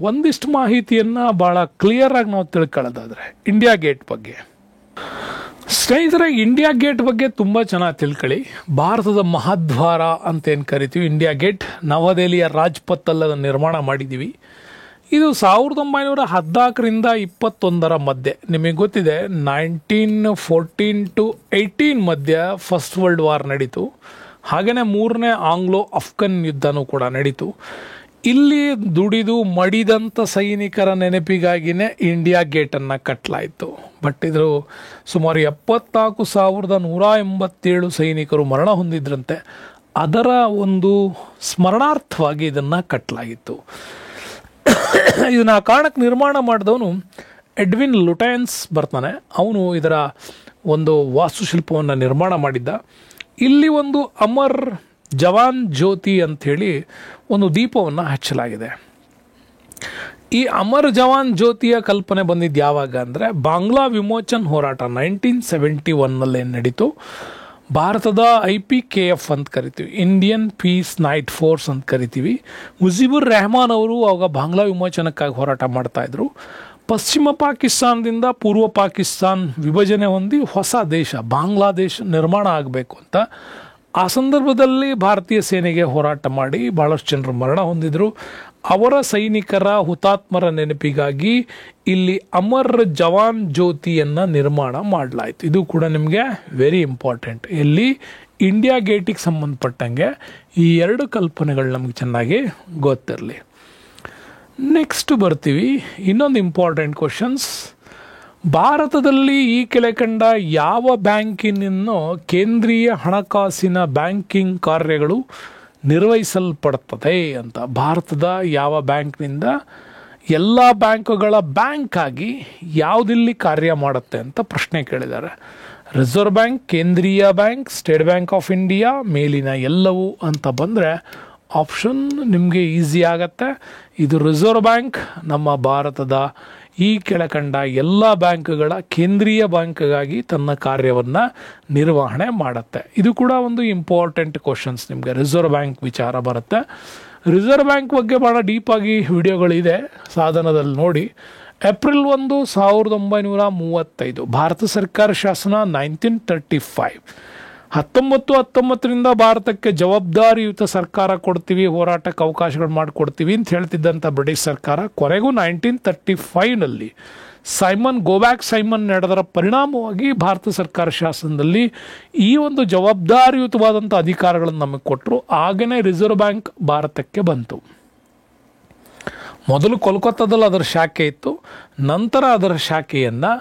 ಒಂದಿಷ್ಟು ಮಾಹಿತಿಯನ್ನು ಭಾಳ ಕ್ಲಿಯರಾಗಿ ನಾವು ತಿಳ್ಕೊಳ್ಳೋದಾದರೆ, ಇಂಡಿಯಾ ಗೇಟ್ ಬಗ್ಗೆ ಸ್ನೇಹಿತರೆ, ಇಂಡಿಯಾ ಗೇಟ್ ಬಗ್ಗೆ ತುಂಬ ಚೆನ್ನಾಗಿ ತಿಳ್ಕೊಳ್ಳಿ. ಭಾರತದ ಮಹಾದ್ವಾರ ಅಂತ ಏನು ಕರಿತೀವಿ, ಇಂಡಿಯಾ ಗೇಟ್ ನವದೆಹಲಿಯ ರಾಜ್ಪಥಲ್ಲಿ ಅದನ್ನು ನಿರ್ಮಾಣ ಮಾಡಿದ್ದೀವಿ. ಇದು 1914ರಿಂದ 21 ಮಧ್ಯೆ, ನಿಮಗೆ ಗೊತ್ತಿದೆ 1914 to 18 ಮಧ್ಯ ಫಸ್ಟ್ ವರ್ಲ್ಡ್ ವಾರ್ ನಡೀತು. ಹಾಗೆಯೇ 3ನೇ ಆಂಗ್ಲೋ ಅಫ್ಘನ್ ಯುದ್ಧನೂ ಕೂಡ ನಡೀತು. ಇಲ್ಲಿ ದುಡಿದು ಮಡಿದಂಥ ಸೈನಿಕರ ನೆನಪಿಗಾಗಿಯೇ ಇಂಡಿಯಾ ಗೇಟನ್ನು ಕಟ್ಟಲಾಯಿತು. ಬಟ್ ಇದು ಸುಮಾರು 74,187 ಸೈನಿಕರು ಮರಣ ಹೊಂದಿದ್ರಂತೆ. ಅದರ ಒಂದು ಸ್ಮರಣಾರ್ಥವಾಗಿ ಇದನ್ನು ಕಟ್ಟಲಾಗಿತ್ತು. ಇದನ್ನು ಆ ಕಾರಣಕ್ಕೆ ನಿರ್ಮಾಣ ಮಾಡಿದವನು ಎಡ್ವಿನ್ ಲುಟೈನ್ಸ್ ಬರ್ತಾನೆ. ಅವನು ಇದರ ಒಂದು ವಾಸ್ತುಶಿಲ್ಪವನ್ನು ನಿರ್ಮಾಣ ಮಾಡಿದ್ದ. ಇಲ್ಲಿ ಒಂದು ಅಮರ್ ಜವಾನ್ ಜ್ಯೋತಿ ಅಂಥೇಳಿ ಒಂದು ದೀಪವನ್ನು ಹಚ್ಚಲಾಗಿದೆ. ಈ ಅಮರ್ ಜವಾನ್ ಜ್ಯೋತಿಯ ಕಲ್ಪನೆ ಬಂದಿದ್ದು ಯಾವಾಗ ಅಂದರೆ ಬಾಂಗ್ಲಾ ವಿಮೋಚನ್ ಹೋರಾಟ 1971 ನಡೀತು. ಭಾರತದ IPKF ಅಂತ ಕರಿತೀವಿ, ಇಂಡಿಯನ್ ಪೀಸ್ ನೈಟ್ ಫೋರ್ಸ್ ಅಂತ ಕರಿತೀವಿ. ಮುಜಿಬುರ್ ರೆಹಮಾನ್ ಅವರು ಆವಾಗ ಬಾಂಗ್ಲಾ ವಿಮೋಚನಕ್ಕಾಗಿ ಹೋರಾಟ ಮಾಡ್ತಾಯಿದ್ರು. ಪಶ್ಚಿಮ ಪಾಕಿಸ್ತಾನದಿಂದ ಪೂರ್ವ ಪಾಕಿಸ್ತಾನ್ ವಿಭಜನೆ ಹೊಂದಿ ಹೊಸ ದೇಶ ಬಾಂಗ್ಲಾದೇಶ ನಿರ್ಮಾಣ ಆಗಬೇಕು ಅಂತ. ಆ ಸಂದರ್ಭದಲ್ಲಿ ಭಾರತೀಯ ಸೇನೆಗೆ ಹೋರಾಟ ಮಾಡಿ ಭಾಳಷ್ಟು ಜನರು ಮರಣ ಹೊಂದಿದ್ರು. ಅವರ ಸೈನಿಕರ ಹುತಾತ್ಮರ ನೆನಪಿಗಾಗಿ ಇಲ್ಲಿ ಅಮರ್ ಜವಾನ್ ಜ್ಯೋತಿಯನ್ನು ನಿರ್ಮಾಣ ಮಾಡಲಾಯಿತು. ಇದು ಕೂಡ ನಿಮಗೆ ವೆರಿ ಇಂಪಾರ್ಟೆಂಟ್. ಇಲ್ಲಿ ಇಂಡಿಯಾ ಗೇಟಿಗೆ ಸಂಬಂಧಪಟ್ಟಂಗೆ ಈ ಎರಡು ಕಲ್ಪನೆಗಳು ನಮಗೆ ಚೆನ್ನಾಗಿ ಗೊತ್ತಿರಲಿ. ನೆಕ್ಸ್ಟ್ ಬರ್ತೀವಿ, ಇನ್ನೊಂದು ಇಂಪಾರ್ಟೆಂಟ್ ಕ್ವಶನ್ಸ್. ಭಾರತದಲ್ಲಿ ಈ ಕೆಳಕಂಡ ಯಾವ ಬ್ಯಾಂಕಿನಿಂದ ಕೇಂದ್ರೀಯ ಹಣಕಾಸಿನ ಬ್ಯಾಂಕಿಂಗ್ ಕಾರ್ಯಗಳು ನಿರ್ವಹಿಸಲ್ಪಡುತ್ತದೆ ಅಂತ. ಭಾರತದ ಯಾವ ಬ್ಯಾಂಕ್ನಿಂದ ಎಲ್ಲ ಬ್ಯಾಂಕುಗಳ ಬ್ಯಾಂಕ್ ಆಗಿ ಯಾವುದಿಲ್ಲಿ ಕಾರ್ಯ ಮಾಡುತ್ತೆ ಅಂತ ಪ್ರಶ್ನೆ ಕೇಳಿದ್ದಾರೆ. ರಿಸರ್ವ್ ಬ್ಯಾಂಕ್, ಕೇಂದ್ರೀಯ bank, state bank of India, ಮೇಲಿನ ಎಲ್ಲವೂ ಅಂತ ಬಂದರೆ ಆಪ್ಷನ್ ನಿಮಗೆ ಈಸಿ ಆಗತ್ತೆ. ಇದು ರಿಸರ್ವ್ ಬ್ಯಾಂಕ್ ನಮ್ಮ ಭಾರತದ ಈ ಕೆಳಕಂಡ ಎಲ್ಲ ಬ್ಯಾಂಕ್ಗಳ ಕೇಂದ್ರೀಯ ಬ್ಯಾಂಕ್ಗಾಗಿ ತನ್ನ ಕಾರ್ಯವನ್ನು ನಿರ್ವಹಣೆ ಮಾಡುತ್ತೆ. ಇದು ಕೂಡ ಒಂದು ಇಂಪಾರ್ಟೆಂಟ್ ಕ್ವಶನ್ಸ್, ನಿಮಗೆ ರಿಸರ್ವ್ ಬ್ಯಾಂಕ್ ವಿಚಾರ ಬರುತ್ತೆ. ರಿಸರ್ವ್ ಬ್ಯಾಂಕ್ ಬಗ್ಗೆ ಭಾಳ ಡೀಪಾಗಿ ವಿಡಿಯೋಗಳಿದೆ, ಸಾಧನದಲ್ಲಿ ನೋಡಿ. ಏಪ್ರಿಲ್ 1, 1935 ಭಾರತ ಸರ್ಕಾರ ಶಾಸನ 1935. 1919 ಭಾರತಕ್ಕೆ ಜವಾಬ್ದಾರಿಯುತ ಸರ್ಕಾರ ಕೊಡ್ತೀವಿ, ಹೋರಾಟಕ್ಕೆ ಅವಕಾಶಗಳು ಮಾಡಿಕೊಡ್ತೀವಿ ಅಂತ ಹೇಳ್ತಿದ್ದಂಥ ಬ್ರಿಟಿಷ್ ಸರ್ಕಾರ ಕೊನೆಗೂ 1935 ಸೈಮನ್ ಗೋಬ್ಯಾಕ್ ಸೈಮನ್ ನಡೆದರ ಪರಿಣಾಮವಾಗಿ ಭಾರತ ಸರ್ಕಾರ ಶಾಸನದಲ್ಲಿ ಈ ಒಂದು ಜವಾಬ್ದಾರಿಯುತವಾದಂಥ ಅಧಿಕಾರಗಳನ್ನು ನಮಗೆ ಕೊಟ್ಟರು. ಆಗನೇ ರಿಸರ್ವ್ ಬ್ಯಾಂಕ್ ಭಾರತಕ್ಕೆ ಬಂತು. ಮೊದಲು ಕೋಲ್ಕತ್ತಾದಲ್ಲಿ ಅದರ ಶಾಖೆ ಇತ್ತು, ನಂತರ ಅದರ ಶಾಖೆಯನ್ನು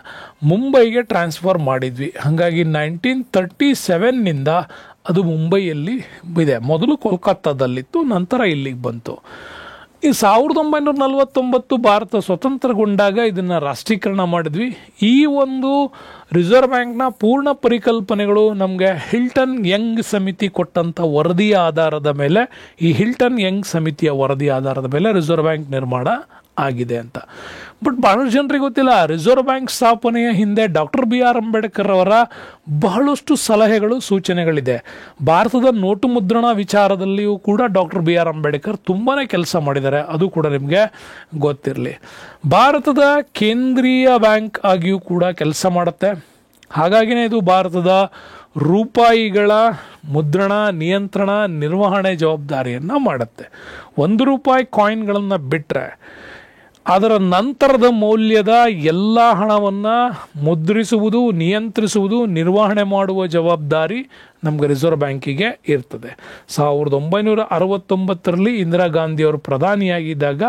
ಮುಂಬೈಗೆ ಟ್ರಾನ್ಸ್ಫರ್ ಮಾಡಿದ್ವಿ. ಹಾಗಾಗಿ 1937 ಅದು ಮುಂಬೈಯಲ್ಲಿ ಇದೆ. ಮೊದಲು ಕೋಲ್ಕತ್ತಾದಲ್ಲಿತ್ತು, ನಂತರ ಇಲ್ಲಿಗೆ ಬಂತು. ಈ 1949 ಭಾರತ ಸ್ವತಂತ್ರಗೊಂಡಾಗ ಇದನ್ನು ರಾಷ್ಟ್ರೀಕರಣ ಮಾಡಿದ್ವಿ. ಈ ಒಂದು ರಿಸರ್ವ್ ಬ್ಯಾಂಕ್ನ ಪೂರ್ಣ ಪರಿಕಲ್ಪನೆಗಳು ನಮಗೆ ಹಿಲ್ಟನ್ ಯಂಗ್ ಸಮಿತಿ ಕೊಟ್ಟಂಥ ವರದಿಯ ಆಧಾರದ ಮೇಲೆ, ಈ ಹಿಲ್ಟನ್ ಯಂಗ್ ಸಮಿತಿಯ ವರದಿಯ ಆಧಾರದ ಮೇಲೆ ರಿಸರ್ವ್ ಬ್ಯಾಂಕ್ ನಿರ್ಮಾಣ ಆಗಿದೆ ಅಂತ. ಬಟ್ ಬಹಳಷ್ಟು ಜನರಿಗೆ ಗೊತ್ತಿಲ್ಲ, ರಿಸರ್ವ್ ಬ್ಯಾಂಕ್ ಸ್ಥಾಪನೆಯ ಹಿಂದೆ ಡಾಕ್ಟರ್ BR ಅಂಬೇಡ್ಕರ್ ಅವರ ಬಹಳಷ್ಟು ಸಲಹೆಗಳು, ಸೂಚನೆಗಳಿದೆ. ಭಾರತದ ನೋಟು ಮುದ್ರಣ ವಿಚಾರದಲ್ಲಿಯೂ ಕೂಡ ಡಾಕ್ಟರ್ BR ಅಂಬೇಡ್ಕರ್ ತುಂಬಾ ಕೆಲಸ ಮಾಡಿದ್ದಾರೆ, ಅದು ಕೂಡ ನಿಮಗೆ ಗೊತ್ತಿರಲಿ. ಭಾರತದ ಕೇಂದ್ರೀಯ ಬ್ಯಾಂಕ್ ಆಗಿಯೂ ಕೂಡ ಕೆಲಸ ಮಾಡುತ್ತೆ. ಹಾಗಾಗಿನೇ ಇದು ಭಾರತದ ರೂಪಾಯಿಗಳ ಮುದ್ರಣ, ನಿಯಂತ್ರಣ, ನಿರ್ವಹಣೆ ಜವಾಬ್ದಾರಿಯನ್ನು ಮಾಡುತ್ತೆ. ₹1 ಕಾಯಿನ್ಗಳನ್ನು ಬಿಟ್ಟರೆ ಅದರ ನಂತರದ ಮೌಲ್ಯದ ಎಲ್ಲ ಹಣವನ್ನು ಮುದ್ರಿಸುವುದು, ನಿಯಂತ್ರಿಸುವುದು, ನಿರ್ವಹಣೆ ಮಾಡುವ ಜವಾಬ್ದಾರಿ ನಮಗೆ ರಿಸರ್ವ್ ಬ್ಯಾಂಕಿಗೆ ಇರ್ತದೆ. 1969 ಇಂದಿರಾ ಗಾಂಧಿಯವರು ಪ್ರಧಾನಿಯಾಗಿದ್ದಾಗ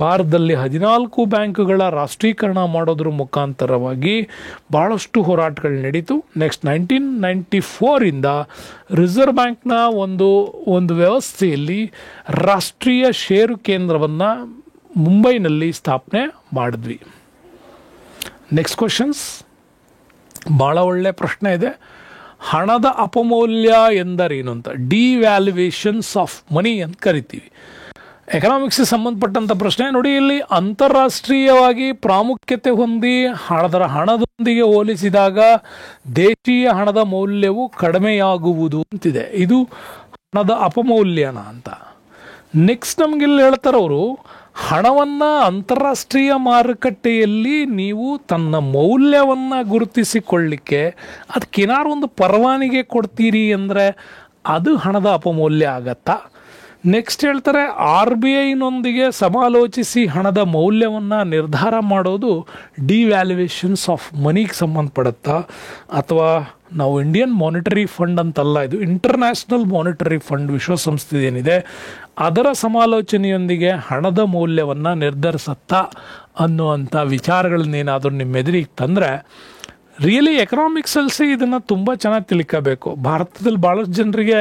ಭಾರತದಲ್ಲಿ 14 ಬ್ಯಾಂಕುಗಳ ರಾಷ್ಟ್ರೀಕರಣ ಮಾಡೋದ್ರ ಮುಖಾಂತರವಾಗಿ ಭಾಳಷ್ಟು ಹೋರಾಟಗಳು ನಡೀತು. ನೆಕ್ಸ್ಟ್ 1994 ರಿಸರ್ವ್ ಬ್ಯಾಂಕ್ನ ಒಂದು ವ್ಯವಸ್ಥೆಯಲ್ಲಿ ರಾಷ್ಟ್ರೀಯ ಷೇರು ಕೇಂದ್ರವನ್ನು ಮುಂಬೈನಲ್ಲಿ ಸ್ಥಾಪನೆ ಮಾಡಿದ್ವಿ. ನೆಕ್ಸ್ಟ್ ಕ್ವಶನ್ಸ್, ಭಾಳ ಒಳ್ಳೆ ಪ್ರಶ್ನೆ ಇದೆ. ಹಣದ ಅಪಮೌಲ್ಯ ಎಂದರೇನು ಅಂತ, ಡಿವ್ಯಾಲ್ಯೂಯೇಷನ್ಸ್ ಆಫ್ ಮನಿ ಅಂತ ಕರಿತೀವಿ. ಎಕನಾಮಿಕ್ಸ್ಗೆ ಸಂಬಂಧಪಟ್ಟಂಥ ಪ್ರಶ್ನೆ ನೋಡಿ. ಇಲ್ಲಿ ಅಂತಾರಾಷ್ಟ್ರೀಯವಾಗಿ ಪ್ರಾಮುಖ್ಯತೆ ಹೊಂದಿ ಹಣದೊಂದಿಗೆ ಹೋಲಿಸಿದಾಗ ದೇಶೀಯ ಹಣದ ಮೌಲ್ಯವು ಕಡಿಮೆಯಾಗುವುದು ಅಂತಿದೆ. ಇದು ಹಣದ ಅಪಮೌಲ್ಯನ ಅಂತ. ನೆಕ್ಸ್ಟ್ ನಮಗಿಲ್ಲಿ ಹೇಳ್ತಾರವರು, ಹಣವನ್ನು ಅಂತಾರಾಷ್ಟ್ರೀಯ ಮಾರುಕಟ್ಟೆಯಲ್ಲಿ ನೀವು ತನ್ನ ಮೌಲ್ಯವನ್ನು ಗುರುತಿಸಿಕೊಳ್ಳಿಕ್ಕೆ ಅದಕ್ಕೇನಾದ್ರು ಒಂದು ಪರವಾನಿಗೆ ಕೊಡ್ತೀರಿ ಅಂದರೆ ಅದು ಹಣದ ಅಪಮೌಲ್ಯ ಆಗತ್ತಾ? ನೆಕ್ಸ್ಟ್ ಹೇಳ್ತಾರೆ, RBIನೊಂದಿಗೆ ಸಮಾಲೋಚಿಸಿ ಹಣದ ಮೌಲ್ಯವನ್ನು ನಿರ್ಧಾರ ಮಾಡೋದು ಡಿವ್ಯಾಲ್ಯೂಯೇಷನ್ಸ್ ಆಫ್ ಮನಿಗೆ ಸಂಬಂಧಪಡುತ್ತಾ, ಅಥವಾ ನಾವು ಇಂಡಿಯನ್ ಮಾನಿಟರಿ ಫಂಡ್ ಅಂತಲ್ಲ, ಇದು ಇಂಟರ್ನ್ಯಾಷನಲ್ ಮಾನಿಟರಿ ಫಂಡ್ ವಿಶ್ವಸಂಸ್ಥೆ ಏನಿದೆ ಅದರ ಸಮಾಲೋಚನೆಯೊಂದಿಗೆ ಹಣದ ಮೌಲ್ಯವನ್ನು ನಿರ್ಧರಿಸುತ್ತಾ ಅನ್ನುವಂಥ ವಿಚಾರಗಳನ್ನೇನಾದರೂ ನಿಮ್ಮ ಎದುರಿಗೆ ತಂದರೆ, ರಿಯಲಿ ಎಕನಾಮಿಕ್ಸಲ್ಲಿ ಇದನ್ನು ತುಂಬ ಚೆನ್ನಾಗಿ ತಿಳ್ಕೋಬೇಕು. ಭಾರತದಲ್ಲಿ ಭಾಳಷ್ಟು ಜನರಿಗೆ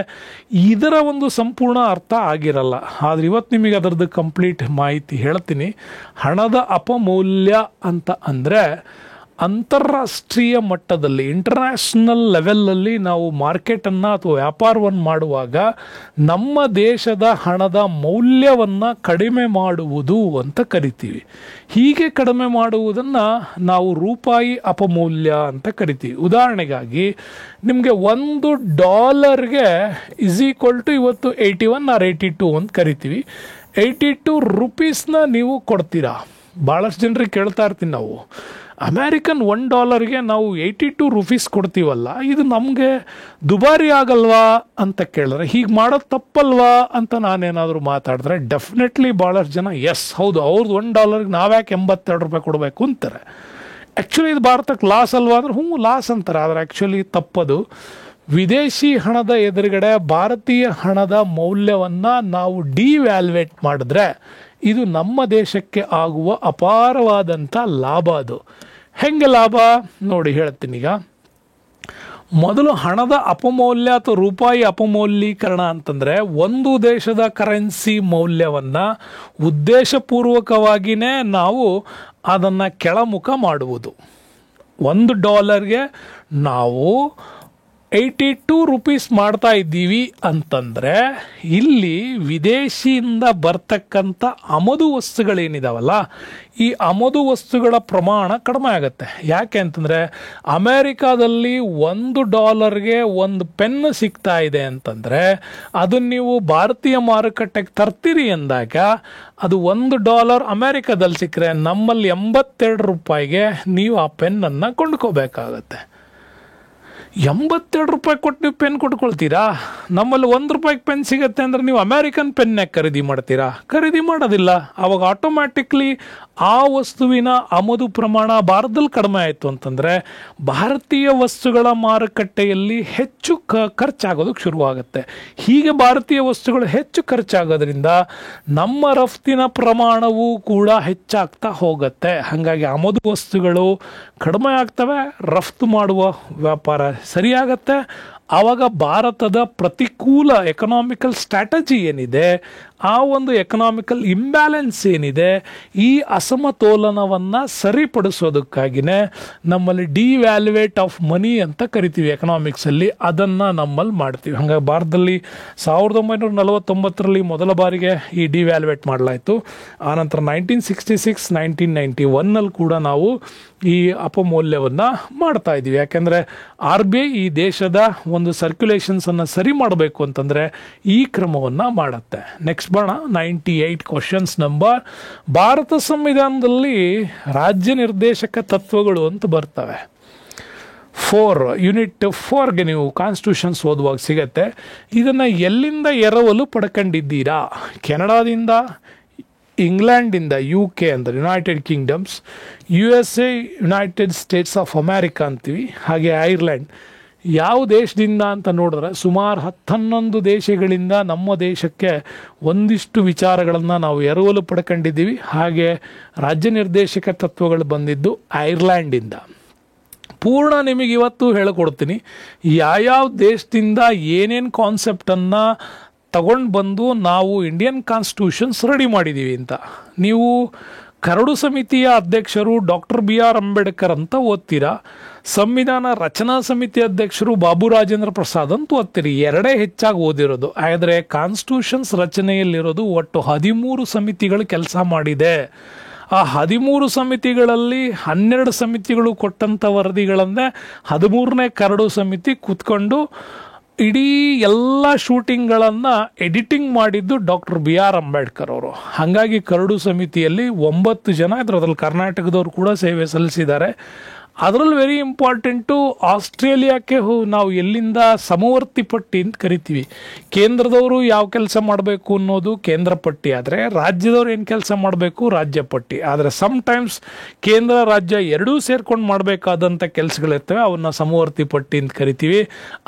ಇದರ ಒಂದು ಸಂಪೂರ್ಣ ಅರ್ಥ ಆಗಿರಲ್ಲ. ಆದರೆ ಇವತ್ತು ನಿಮಗೆ ಅದರದ್ದು ಕಂಪ್ಲೀಟ್ ಮಾಹಿತಿ ಹೇಳ್ತೀನಿ. ಹಣದ ಅಪಮೌಲ್ಯ ಅಂತ ಅಂದರೆ ಅಂತಾರಾಷ್ಟ್ರೀಯ ಮಟ್ಟದಲ್ಲಿ ಇಂಟರ್ನ್ಯಾಷನಲ್ ಲೆವೆಲಲ್ಲಿ ನಾವು ಮಾರ್ಕೆಟನ್ನು ಅಥವಾ ವ್ಯಾಪಾರವನ್ನು ಮಾಡುವಾಗ ನಮ್ಮ ದೇಶದ ಹಣದ ಮೌಲ್ಯವನ್ನು ಕಡಿಮೆ ಮಾಡುವುದು ಅಂತ ಕರಿತೀವಿ. ಹೀಗೆ ಕಡಿಮೆ ಮಾಡುವುದನ್ನು ನಾವು ರೂಪಾಯಿ ಅಪಮೌಲ್ಯ ಅಂತ ಕರಿತೀವಿ. ಉದಾಹರಣೆಗಾಗಿ ನಿಮಗೆ $1 ಇಸ್ ಈಕ್ವಲ್ ಟು ಇವತ್ತು 81 ಆರ್ 82 ಅಂತ ಕರಿತೀವಿ. 82 ರೂಪೀಸ್ನ ನೀವು ಕೊಡ್ತೀರಾ. ಭಾಳಷ್ಟು ಜನರಿಗೆ ಕೇಳ್ತಾ ಇರ್ತೀನಿ, ನಾವು ಅಮೇರಿಕನ್ $1 ನಾವು 82 ರೂಪೀಸ್ ಕೊಡ್ತೀವಲ್ಲ, ಇದು ನಮಗೆ ದುಬಾರಿ ಆಗಲ್ವಾ ಅಂತ ಕೇಳಿದ್ರೆ, ಹೀಗೆ ಮಾಡೋದು ತಪ್ಪಲ್ವಾ ಅಂತ ನಾನೇನಾದರೂ ಮಾತಾಡಿದ್ರೆ ಡೆಫಿನೆಟ್ಲಿ ಭಾಳಷ್ಟು ಜನ ಎಸ್ ಹೌದು, ಅವ್ರದ್ದು $1 ನಾವ್ಯಾಕೆ 82 ರೂಪಾಯಿ ಕೊಡಬೇಕು ಅಂತಾರೆ. ಆ್ಯಕ್ಚುಲಿ ಇದು ಭಾರತಕ್ಕೆ ಲಾಸ್ ಅಲ್ವಾ ಅಂದ್ರೆ ಲಾಸ್ ಅಂತಾರೆ. ಆದರೆ ಆ್ಯಕ್ಚುಲಿ ತಪ್ಪದು. ವಿದೇಶಿ ಹಣದ ಎದುರುಗಡೆ ಭಾರತೀಯ ಹಣದ ಮೌಲ್ಯವನ್ನು ನಾವು ಡಿವ್ಯಾಲ್ಯೂಯೇಟ್ ಮಾಡಿದ್ರೆ ಇದು ನಮ್ಮ ದೇಶಕ್ಕೆ ಆಗುವ ಅಪಾರವಾದಂಥ ಲಾಭ. ಅದು ಹೆಂಗೆ ಲಾಭ ನೋಡಿ ಹೇಳ್ತೀನಿ. ಈಗ ಮೊದಲು ಹಣದ ಅಪಮೌಲ್ಯ ಅಥವಾ ರೂಪಾಯಿ ಅಪಮೌಲ್ಯೀಕರಣ ಅಂತಂದರೆ ಒಂದು ದೇಶದ ಕರೆನ್ಸಿ ಮೌಲ್ಯವನ್ನು ಉದ್ದೇಶಪೂರ್ವಕವಾಗಿಯೇ ನಾವು ಅದನ್ನು ಕೆಳಮುಖ ಮಾಡುವುದು. $1 ನಾವು 82 ರೂಪೀಸ್ ಮಾಡ್ತಾ ಇದ್ದೀವಿ ಅಂತಂದರೆ ಇಲ್ಲಿ ವಿದೇಶಿಯಿಂದ ಬರ್ತಕ್ಕಂಥ ಆಮದು ವಸ್ತುಗಳೇನಿದಾವಲ್ಲ, ಈ ಆಮದು ವಸ್ತುಗಳ ಪ್ರಮಾಣ ಕಡಿಮೆ ಆಗುತ್ತೆ. ಯಾಕೆ ಅಂತಂದರೆ ಅಮೇರಿಕಾದಲ್ಲಿ $1 ಒಂದು ಪೆನ್ ಸಿಗ್ತಾ ಇದೆ ಅಂತಂದರೆ ಅದನ್ನು ನೀವು ಭಾರತೀಯ ಮಾರುಕಟ್ಟೆಗೆ ತರ್ತೀರಿ ಅಂದಾಗ ಅದು $1 ಅಮೇರಿಕಾದಲ್ಲಿ ಸಿಕ್ಕರೆ ನಮ್ಮಲ್ಲಿ 82 ರೂಪಾಯಿಗೆ ನೀವು ಆ ಪೆನ್ನನ್ನು ಕೊಂಡ್ಕೋಬೇಕಾಗತ್ತೆ. 82 ರೂಪಾಯಿ ಕೊಟ್ಟು ನೀವು ಪೆನ್ ಕೊಟ್ಕೊಳ್ತೀರಾ? ನಮ್ಮಲ್ಲಿ $1 ಪೆನ್ ಸಿಗುತ್ತೆ ಅಂದರೆ ನೀವು ಅಮೇರಿಕನ್ ಪೆನ್ನಾಗಿ ಖರೀದಿ ಮಾಡ್ತೀರಾ? ಖರೀದಿ ಮಾಡೋದಿಲ್ಲ. ಆವಾಗ ಆಟೋಮ್ಯಾಟಿಕ್ಲಿ ಆ ವಸ್ತುವಿನ ಆಮದು ಪ್ರಮಾಣ ಭಾರತದಲ್ಲಿ ಕಡಿಮೆ ಆಯಿತು ಅಂತಂದರೆ ಭಾರತೀಯ ವಸ್ತುಗಳ ಮಾರುಕಟ್ಟೆಯಲ್ಲಿ ಹೆಚ್ಚು ಖರ್ಚಾಗೋದಕ್ಕೆ ಶುರುವಾಗುತ್ತೆ. ಹೀಗೆ ಭಾರತೀಯ ವಸ್ತುಗಳು ಹೆಚ್ಚು ಖರ್ಚಾಗೋದ್ರಿಂದ ನಮ್ಮ ರಫ್ತಿನ ಪ್ರಮಾಣವೂ ಕೂಡ ಹೆಚ್ಚಾಗ್ತಾ ಹೋಗುತ್ತೆ. ಹಾಗಾಗಿ ಆಮದು ವಸ್ತುಗಳು ಕಡಿಮೆ ಆಗ್ತವೆ, ರಫ್ತು ಮಾಡುವ ವ್ಯಾಪಾರ ಸರಿಯಾಗತ್ತೆ. ಆವಾಗ ಭಾರತದ ಪ್ರತಿಕೂಲ ಎಕನಾಮಿಕಲ್ ಸ್ಟ್ರಾಟಜಿ ಏನಿದೆ, ಆ ಒಂದು ಎಕನಾಮಿಕಲ್ ಇಂಬ್ಯಾಲೆನ್ಸ್ ಏನಿದೆ, ಈ ಅಸಮತೋಲನವನ್ನು ಸರಿಪಡಿಸೋದಕ್ಕಾಗಿಯೇ ನಮ್ಮಲ್ಲಿ ಡಿವ್ಯಾಲ್ಯೂಯೇಟ್ ಆಫ್ ಮನಿ ಅಂತ ಕರಿತೀವಿ ಎಕನಾಮಿಕ್ಸಲ್ಲಿ, ಅದನ್ನು ನಮ್ಮಲ್ಲಿ ಮಾಡ್ತೀವಿ. ಹಾಗಾಗಿ ಭಾರತದಲ್ಲಿ 1949ರಲ್ಲಿ ಮೊದಲ ಬಾರಿಗೆ ಈ ಡಿವ್ಯಾಲ್ಯೂಯೇಟ್ ಮಾಡಲಾಯಿತು. ಆನಂತರ 1966, 1991ನಲ್ಲಿ ಕೂಡ ನಾವು ಈ ಅಪಮೌಲ್ಯವನ್ನು ಮಾಡ್ತಾ ಇದ್ದೀವಿ. ಯಾಕೆಂದರೆ RBI ಈ ದೇಶದ ಒಂದು ಸರ್ಕ್ಯುಲೇಷನ್ಸನ್ನು ಸರಿ ಮಾಡಬೇಕು ಅಂತಂದರೆ ಈ ಕ್ರಮವನ್ನು ಮಾಡುತ್ತೆ. ನೆಕ್ಸ್ಟ್ ಬರೋಣ, 98 ಕ್ವಶನ್ಸ್ ನಂಬರ್. ಭಾರತ ಸಂವಿಧಾನದಲ್ಲಿ ರಾಜ್ಯ ನಿರ್ದೇಶಕ ತತ್ವಗಳು ಅಂತ ಬರ್ತವೆ. 4 ಯೂನಿಟ್ 4ಗೆ ನೀವು ಕಾನ್ಸ್ಟಿಟ್ಯೂಷನ್ಸ್ ಓದುವಾಗ ಸಿಗತ್ತೆ. ಇದನ್ನು ಎಲ್ಲಿಂದ ಎರವಲು ಪಡ್ಕೊಂಡಿದ್ದೀರಾ? ಕೆನಡಾದಿಂದ, ಇಂಗ್ಲೆಂಡಿಂದ, UK ಅಂದರೆ United kingdoms, USA United States of America ಅಂತೀವಿ, ಹಾಗೆ ಐರ್ಲೆಂಡ್. ಯಾವ ದೇಶದಿಂದ ಅಂತ ನೋಡಿದ್ರೆ ಸುಮಾರು 11 ದೇಶಗಳಿಂದ ನಮ್ಮ ದೇಶಕ್ಕೆ ಒಂದಿಷ್ಟು ವಿಚಾರಗಳನ್ನು ನಾವು ಎರವಲು ಪಡ್ಕೊಂಡಿದ್ದೀವಿ. ಹಾಗೆ ರಾಜ್ಯ ನಿರ್ದೇಶಕ ತತ್ವಗಳು ಬಂದಿದ್ದು ಐರ್ಲ್ಯಾಂಡಿಂದ. ಪೂರ್ಣ ನಿಮಗೆ ಇವತ್ತು ಹೇಳಿಕೊಡ್ತೀನಿ ಯಾವ್ಯಾವ ದೇಶದಿಂದ ಏನೇನು ಕಾನ್ಸೆಪ್ಟನ್ನು ತಗೊಂಡು ಬಂದು ನಾವು ಇಂಡಿಯನ್ ಕಾನ್ಸ್ಟಿಟ್ಯೂಷನ್ಸ್ ರೆಡಿ ಮಾಡಿದ್ದೀವಿ ಅಂತ. ನೀವು ಕರಡು ಸಮಿತಿಯ ಅಧ್ಯಕ್ಷರು ಡಾಕ್ಟರ್ BR ಅಂಬೇಡ್ಕರ್ ಅಂತ ಓದ್ತೀರಾ, ಸಂವಿಧಾನ ರಚನಾ ಸಮಿತಿ ಅಧ್ಯಕ್ಷರು ಬಾಬು ರಾಜೇಂದ್ರ ಪ್ರಸಾದ್ ಅಂತ ಓದ್ತೀರಿ. ಎರಡೇ ಹೆಚ್ಚಾಗಿ ಓದಿರೋದು. ಆದರೆ ಕಾನ್ಸ್ಟಿಟ್ಯೂಷನ್ಸ್ ರಚನೆಯಲ್ಲಿರೋದು ಒಟ್ಟು 13 ಸಮಿತಿಗಳು ಕೆಲಸ ಮಾಡಿದೆ. ಆ 13 ಸಮಿತಿಗಳಲ್ಲಿ 12 ಸಮಿತಿಗಳು ಕೊಟ್ಟಂಥ ವರದಿಗಳನ್ನೇ 13ನೇ ಕರಡು ಸಮಿತಿ ಕೂತ್ಕೊಂಡು ಇಡೀ ಎಲ್ಲ ಶೂಟಿಂಗ್ಗಳನ್ನು ಎಡಿಟಿಂಗ್ ಮಾಡಿದ್ದು ಡಾಕ್ಟರ್ BR ಅಂಬೇಡ್ಕರ್ ಅವರು. ಹಾಗಾಗಿ ಕರಡು ಸಮಿತಿಯಲ್ಲಿ 9 ಜನ ಇದ್ರು, ಅದರಲ್ಲಿ ಕರ್ನಾಟಕದವರು ಕೂಡ ಸೇವೆ ಸಲ್ಲಿಸಿದ್ದಾರೆ. ಅದರಲ್ಲಿ ವೆರಿ ಇಂಪಾರ್ಟೆಂಟು ಆಸ್ಟ್ರೇಲಿಯಾಕ್ಕೆ ನಾವು ಎಲ್ಲಿಂದ ಸಮವರ್ತಿ ಪಟ್ಟಿ ಅಂತ ಕರಿತೀವಿ. ಕೇಂದ್ರದವರು ಯಾವ ಕೆಲಸ ಮಾಡಬೇಕು ಅನ್ನೋದು ಕೇಂದ್ರ ಪಟ್ಟಿ, ಆದರೆ ರಾಜ್ಯದವ್ರು ಏನು ಕೆಲಸ ಮಾಡಬೇಕು ರಾಜ್ಯ ಪಟ್ಟಿ. ಆದರೆ ಸಮ್ಟೈಮ್ಸ್ ಕೇಂದ್ರ ರಾಜ್ಯ ಎರಡೂ ಸೇರ್ಕೊಂಡು ಮಾಡಬೇಕಾದಂಥ ಕೆಲಸಗಳಿರ್ತವೆ, ಅವನ್ನ ಸಮವರ್ತಿ ಪಟ್ಟಿ ಅಂತ ಕರಿತೀವಿ.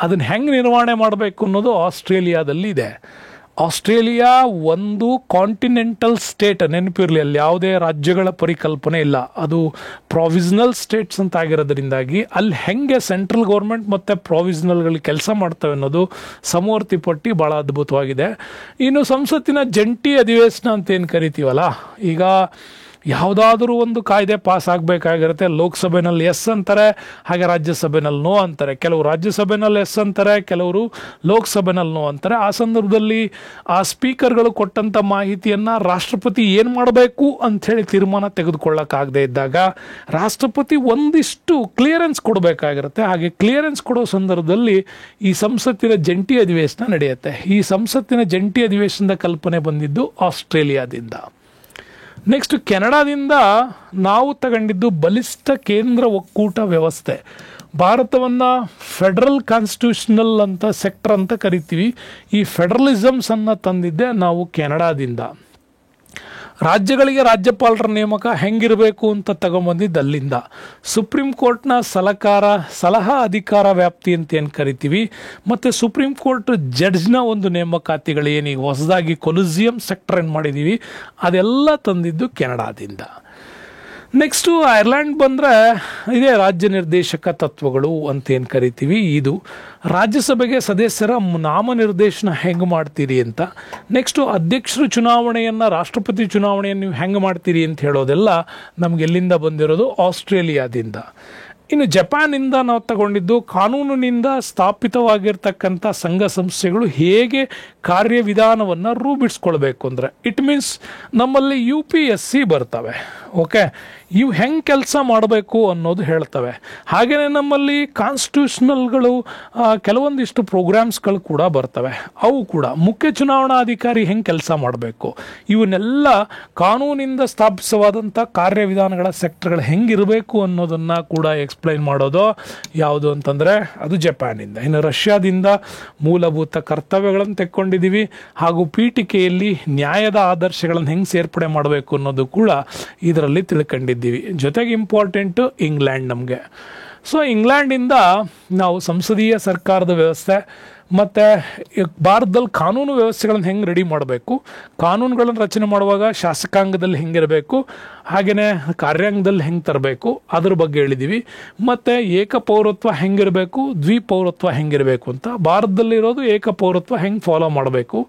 ಅದನ್ನು ಹೆಂಗೆ ನಿರ್ವಹಣೆ ಮಾಡಬೇಕು ಅನ್ನೋದು ಆಸ್ಟ್ರೇಲಿಯಾದಲ್ಲಿ ಇದೆ. ಆಸ್ಟ್ರೇಲಿಯಾ ಒಂದು ಕಾಂಟಿನೆಂಟಲ್ ಸ್ಟೇಟ್, ನೆನಪಿರಲಿ, ಅಲ್ಲಿ ಯಾವುದೇ ರಾಜ್ಯಗಳ ಪರಿಕಲ್ಪನೆ ಇಲ್ಲ, ಅದು ಪ್ರಾವಿಷನಲ್ ಸ್ಟೇಟ್ಸ್ ಅಂತ ಆಗಿರೋದ್ರಿಂದಾಗಿ ಅಲ್ಲಿ ಹೆಂಗೆ ಸೆಂಟ್ರಲ್ ಗೌರ್ಮೆಂಟ್ ಮತ್ತು ಪ್ರಾವಿಷನಲ್ಗಳು ಕೆಲಸ ಮಾಡ್ತವೆ ಅನ್ನೋದು ಸಮವರ್ತಿ ಪಟ್ಟಿ ಭಾಳ ಅದ್ಭುತವಾಗಿದೆ. ಇನ್ನು ಸಂಸತ್ತಿನ ಜಂಟಿ ಅಧಿವೇಶನ ಅಂತ ಏನು ಕರಿತೀವಲ್ಲ, ಈಗ ಯಾವುದಾದ್ರೂ ಒಂದು ಕಾಯ್ದೆ ಪಾಸ್ ಆಗಬೇಕಾಗಿರುತ್ತೆ. ಲೋಕಸಭೆನಲ್ಲಿ ಎಸ್ ಅಂತಾರೆ, ಹಾಗೆ ರಾಜ್ಯಸಭೆನಲ್ಲಿ ನೋ ಅಂತಾರೆ. ಕೆಲವರು ರಾಜ್ಯಸಭೆನಲ್ಲಿ ಎಸ್ ಅಂತಾರೆ, ಕೆಲವರು ಲೋಕಸಭೆನಲ್ಲಿ ನೋ ಅಂತಾರೆ. ಆ ಸಂದರ್ಭದಲ್ಲಿ ಆ ಸ್ಪೀಕರ್ಗಳು ಕೊಟ್ಟಂಥ ಮಾಹಿತಿಯನ್ನು ರಾಷ್ಟ್ರಪತಿ ಏನು ಮಾಡಬೇಕು ಅಂಥೇಳಿ ತೀರ್ಮಾನ ತೆಗೆದುಕೊಳ್ಳೋಕ್ಕಾಗದೇ ಇದ್ದಾಗ ರಾಷ್ಟ್ರಪತಿ ಒಂದಿಷ್ಟು ಕ್ಲಿಯರೆನ್ಸ್ ಕೊಡಬೇಕಾಗಿರುತ್ತೆ. ಹಾಗೆ ಕ್ಲಿಯರೆನ್ಸ್ ಕೊಡೋ ಸಂದರ್ಭದಲ್ಲಿ ಈ ಸಂಸತ್ತಿನ ಜಂಟಿ ಅಧಿವೇಶನ ನಡೆಯುತ್ತೆ. ಈ ಸಂಸತ್ತಿನ ಜಂಟಿ ಅಧಿವೇಶನದ ಕಲ್ಪನೆ ಬಂದಿದ್ದು ಆಸ್ಟ್ರೇಲಿಯಾದಿಂದ. ನೆಕ್ಸ್ಟ್ ಕೆನಡಾದಿಂದ ನಾವು ತಗೊಂಡಿದ್ದು ಬಲಿಷ್ಠ ಕೇಂದ್ರ ಒಕ್ಕೂಟ ವ್ಯವಸ್ಥೆ. ಭಾರತವನ್ನು ಫೆಡರಲ್ ಕಾನ್ಸ್ಟಿಟ್ಯೂಷನಲ್ ಅಂತ ಸೆಕ್ಟರ್ ಅಂತ ಕರಿತೀವಿ. ಈ ಫೆಡರಲಿಸಮ್ಸನ್ನು ತಂದಿದ್ದೆ ನಾವು ಕೆನಡಾದಿಂದ. ರಾಜ್ಯಗಳಿಗೆ ರಾಜ್ಯಪಾಲರ ನೇಮಕ ಹೆಂಗಿರಬೇಕು ಅಂತ ತಗೊಂಬಂದಿದ್ದು ಅಲ್ಲಿಂದ. ಸುಪ್ರೀಂ ಕೋರ್ಟ್ನ ಸಲಹಾ ಅಧಿಕಾರ ವ್ಯಾಪ್ತಿ ಅಂತ ಏನು ಕರಿತೀವಿ, ಮತ್ತು ಸುಪ್ರೀಂ ಕೋರ್ಟ್ ಜಡ್ಜ್ನ ಒಂದು ನೇಮಕಾತಿಗಳು ಏನೀಗ ಹೊಸದಾಗಿ ಕೊಲಿಜಿಯಂ ಸೆಕ್ಟರ್ ಏನು ಮಾಡಿದ್ದೀವಿ ಅದೆಲ್ಲ ತಂದಿದ್ದು ಕೆನಡಾದಿಂದ. ನೆಕ್ಸ್ಟು ಐರ್ಲೆಂಡ್ ಬಂದರೆ ಇದೇ ರಾಜ್ಯ ನಿರ್ದೇಶಕ ತತ್ವಗಳು ಅಂತ ಏನು ಕರಿತೀವಿ. ಇದು ರಾಜ್ಯಸಭೆಗೆ ಸದಸ್ಯರ ನಾಮನಿರ್ದೇಶನ ಹೆಂಗೆ ಮಾಡ್ತೀರಿ ಅಂತ. ನೆಕ್ಸ್ಟು ಅಧ್ಯಕ್ಷರ ಚುನಾವಣೆಯನ್ನು, ರಾಷ್ಟ್ರಪತಿ ಚುನಾವಣೆಯನ್ನು ನೀವು ಹೆಂಗೆ ಮಾಡ್ತೀರಿ ಅಂತ ಹೇಳೋದೆಲ್ಲ ನಮ್ಗೆ ಎಲ್ಲಿಂದ ಬಂದಿರೋದು, ಆಸ್ಟ್ರೇಲಿಯಾದಿಂದ. ಇನ್ನು ಜಪಾನಿಂದ ನಾವು ತಗೊಂಡಿದ್ದು ಕಾನೂನಿನಿಂದ ಸ್ಥಾಪಿತವಾಗಿರ್ತಕ್ಕಂಥ ಸಂಘ ಸಂಸ್ಥೆಗಳು ಹೇಗೆ ಕಾರ್ಯವಿಧಾನವನ್ನು ರೂಪಿಸ್ಕೊಳ್ಬೇಕು ಅಂದರೆ, ಇಟ್ ಮೀನ್ಸ್ ನಮ್ಮಲ್ಲಿ UPSC ಬರ್ತವೆ. ಓಕೆ, ಇವು ಹೆಂಗೆ ಕೆಲಸ ಮಾಡಬೇಕು ಅನ್ನೋದು ಹೇಳ್ತವೆ. ಹಾಗೆಯೇ ನಮ್ಮಲ್ಲಿ ಕಾನ್ಸ್ಟಿಟ್ಯೂಷನಲ್ಗಳು ಕೆಲವೊಂದಿಷ್ಟು ಪ್ರೋಗ್ರಾಮ್ಸ್ಗಳು ಕೂಡ ಬರ್ತವೆ. ಅವು ಕೂಡ ಮುಖ್ಯ ಚುನಾವಣಾಧಿಕಾರಿ ಹೆಂಗೆ ಕೆಲಸ ಮಾಡಬೇಕು, ಇವನ್ನೆಲ್ಲ ಕಾನೂನಿಂದ ಸ್ಥಾಪಿಸವಾದಂಥ ಕಾರ್ಯವಿಧಾನಗಳ ಸೆಕ್ಟರ್ಗಳು ಹೆಂಗಿರಬೇಕು ಅನ್ನೋದನ್ನು ಕೂಡ ಎಕ್ಸ್ಪ್ಲೈನ್ ಮಾಡೋದು ಯಾವುದು ಅಂತಂದರೆ ಅದು ಜಪಾನಿಂದ. ಇನ್ನು ರಷ್ಯಾದಿಂದ ಮೂಲಭೂತ ಕರ್ತವ್ಯಗಳನ್ನು ತೆಕ್ಕೊಂಡಿದ್ದೀವಿ, ಹಾಗೂ ಪೀಠಿಕೆಯಲ್ಲಿ ನ್ಯಾಯದ ಆದರ್ಶಗಳನ್ನು ಹೆಂಗೆ ಸೇರ್ಪಡೆ ಮಾಡಬೇಕು ಅನ್ನೋದು ಕೂಡ ಇದರಲ್ಲಿ ತಿಳ್ಕೊಂಡಿದ್ದೀವಿ. ಜೊತೆಗೆ ಇಂಪಾರ್ಟೆಂಟು ಇಂಗ್ಲೆಂಡ್ ನಮಗೆ. ಸೊ ಇಂಗ್ಲೆಂಡಿಂದ ನಾವು ಸಂಸದೀಯ ಸರ್ಕಾರದ ವ್ಯವಸ್ಥೆ ಮತ್ತು ಭಾರತದಲ್ಲಿ ಕಾನೂನು ವ್ಯವಸ್ಥೆಗಳನ್ನು ಹೆಂಗೆ ರೆಡಿ ಮಾಡಬೇಕು, ಕಾನೂನುಗಳನ್ನು ರಚನೆ ಮಾಡುವಾಗ ಶಾಸಕಾಂಗದಲ್ಲಿ ಹೆಂಗಿರಬೇಕು, ಹಾಗೆಯೇ ಕಾರ್ಯಾಂಗದಲ್ಲಿ ಹೆಂಗೆ ತರಬೇಕು ಅದ್ರ ಬಗ್ಗೆ ಹೇಳಿದ್ದೀವಿ. ಮತ್ತು ಏಕಪೌರತ್ವ ಹೆಂಗಿರಬೇಕು, ದ್ವಿಪೌರತ್ವ ಹೆಂಗಿರಬೇಕು ಅಂತ. ಭಾರತದಲ್ಲಿರೋದು ಏಕಪೌರತ್ವ ಹೆಂಗೆ ಫಾಲೋ ಮಾಡಬೇಕು,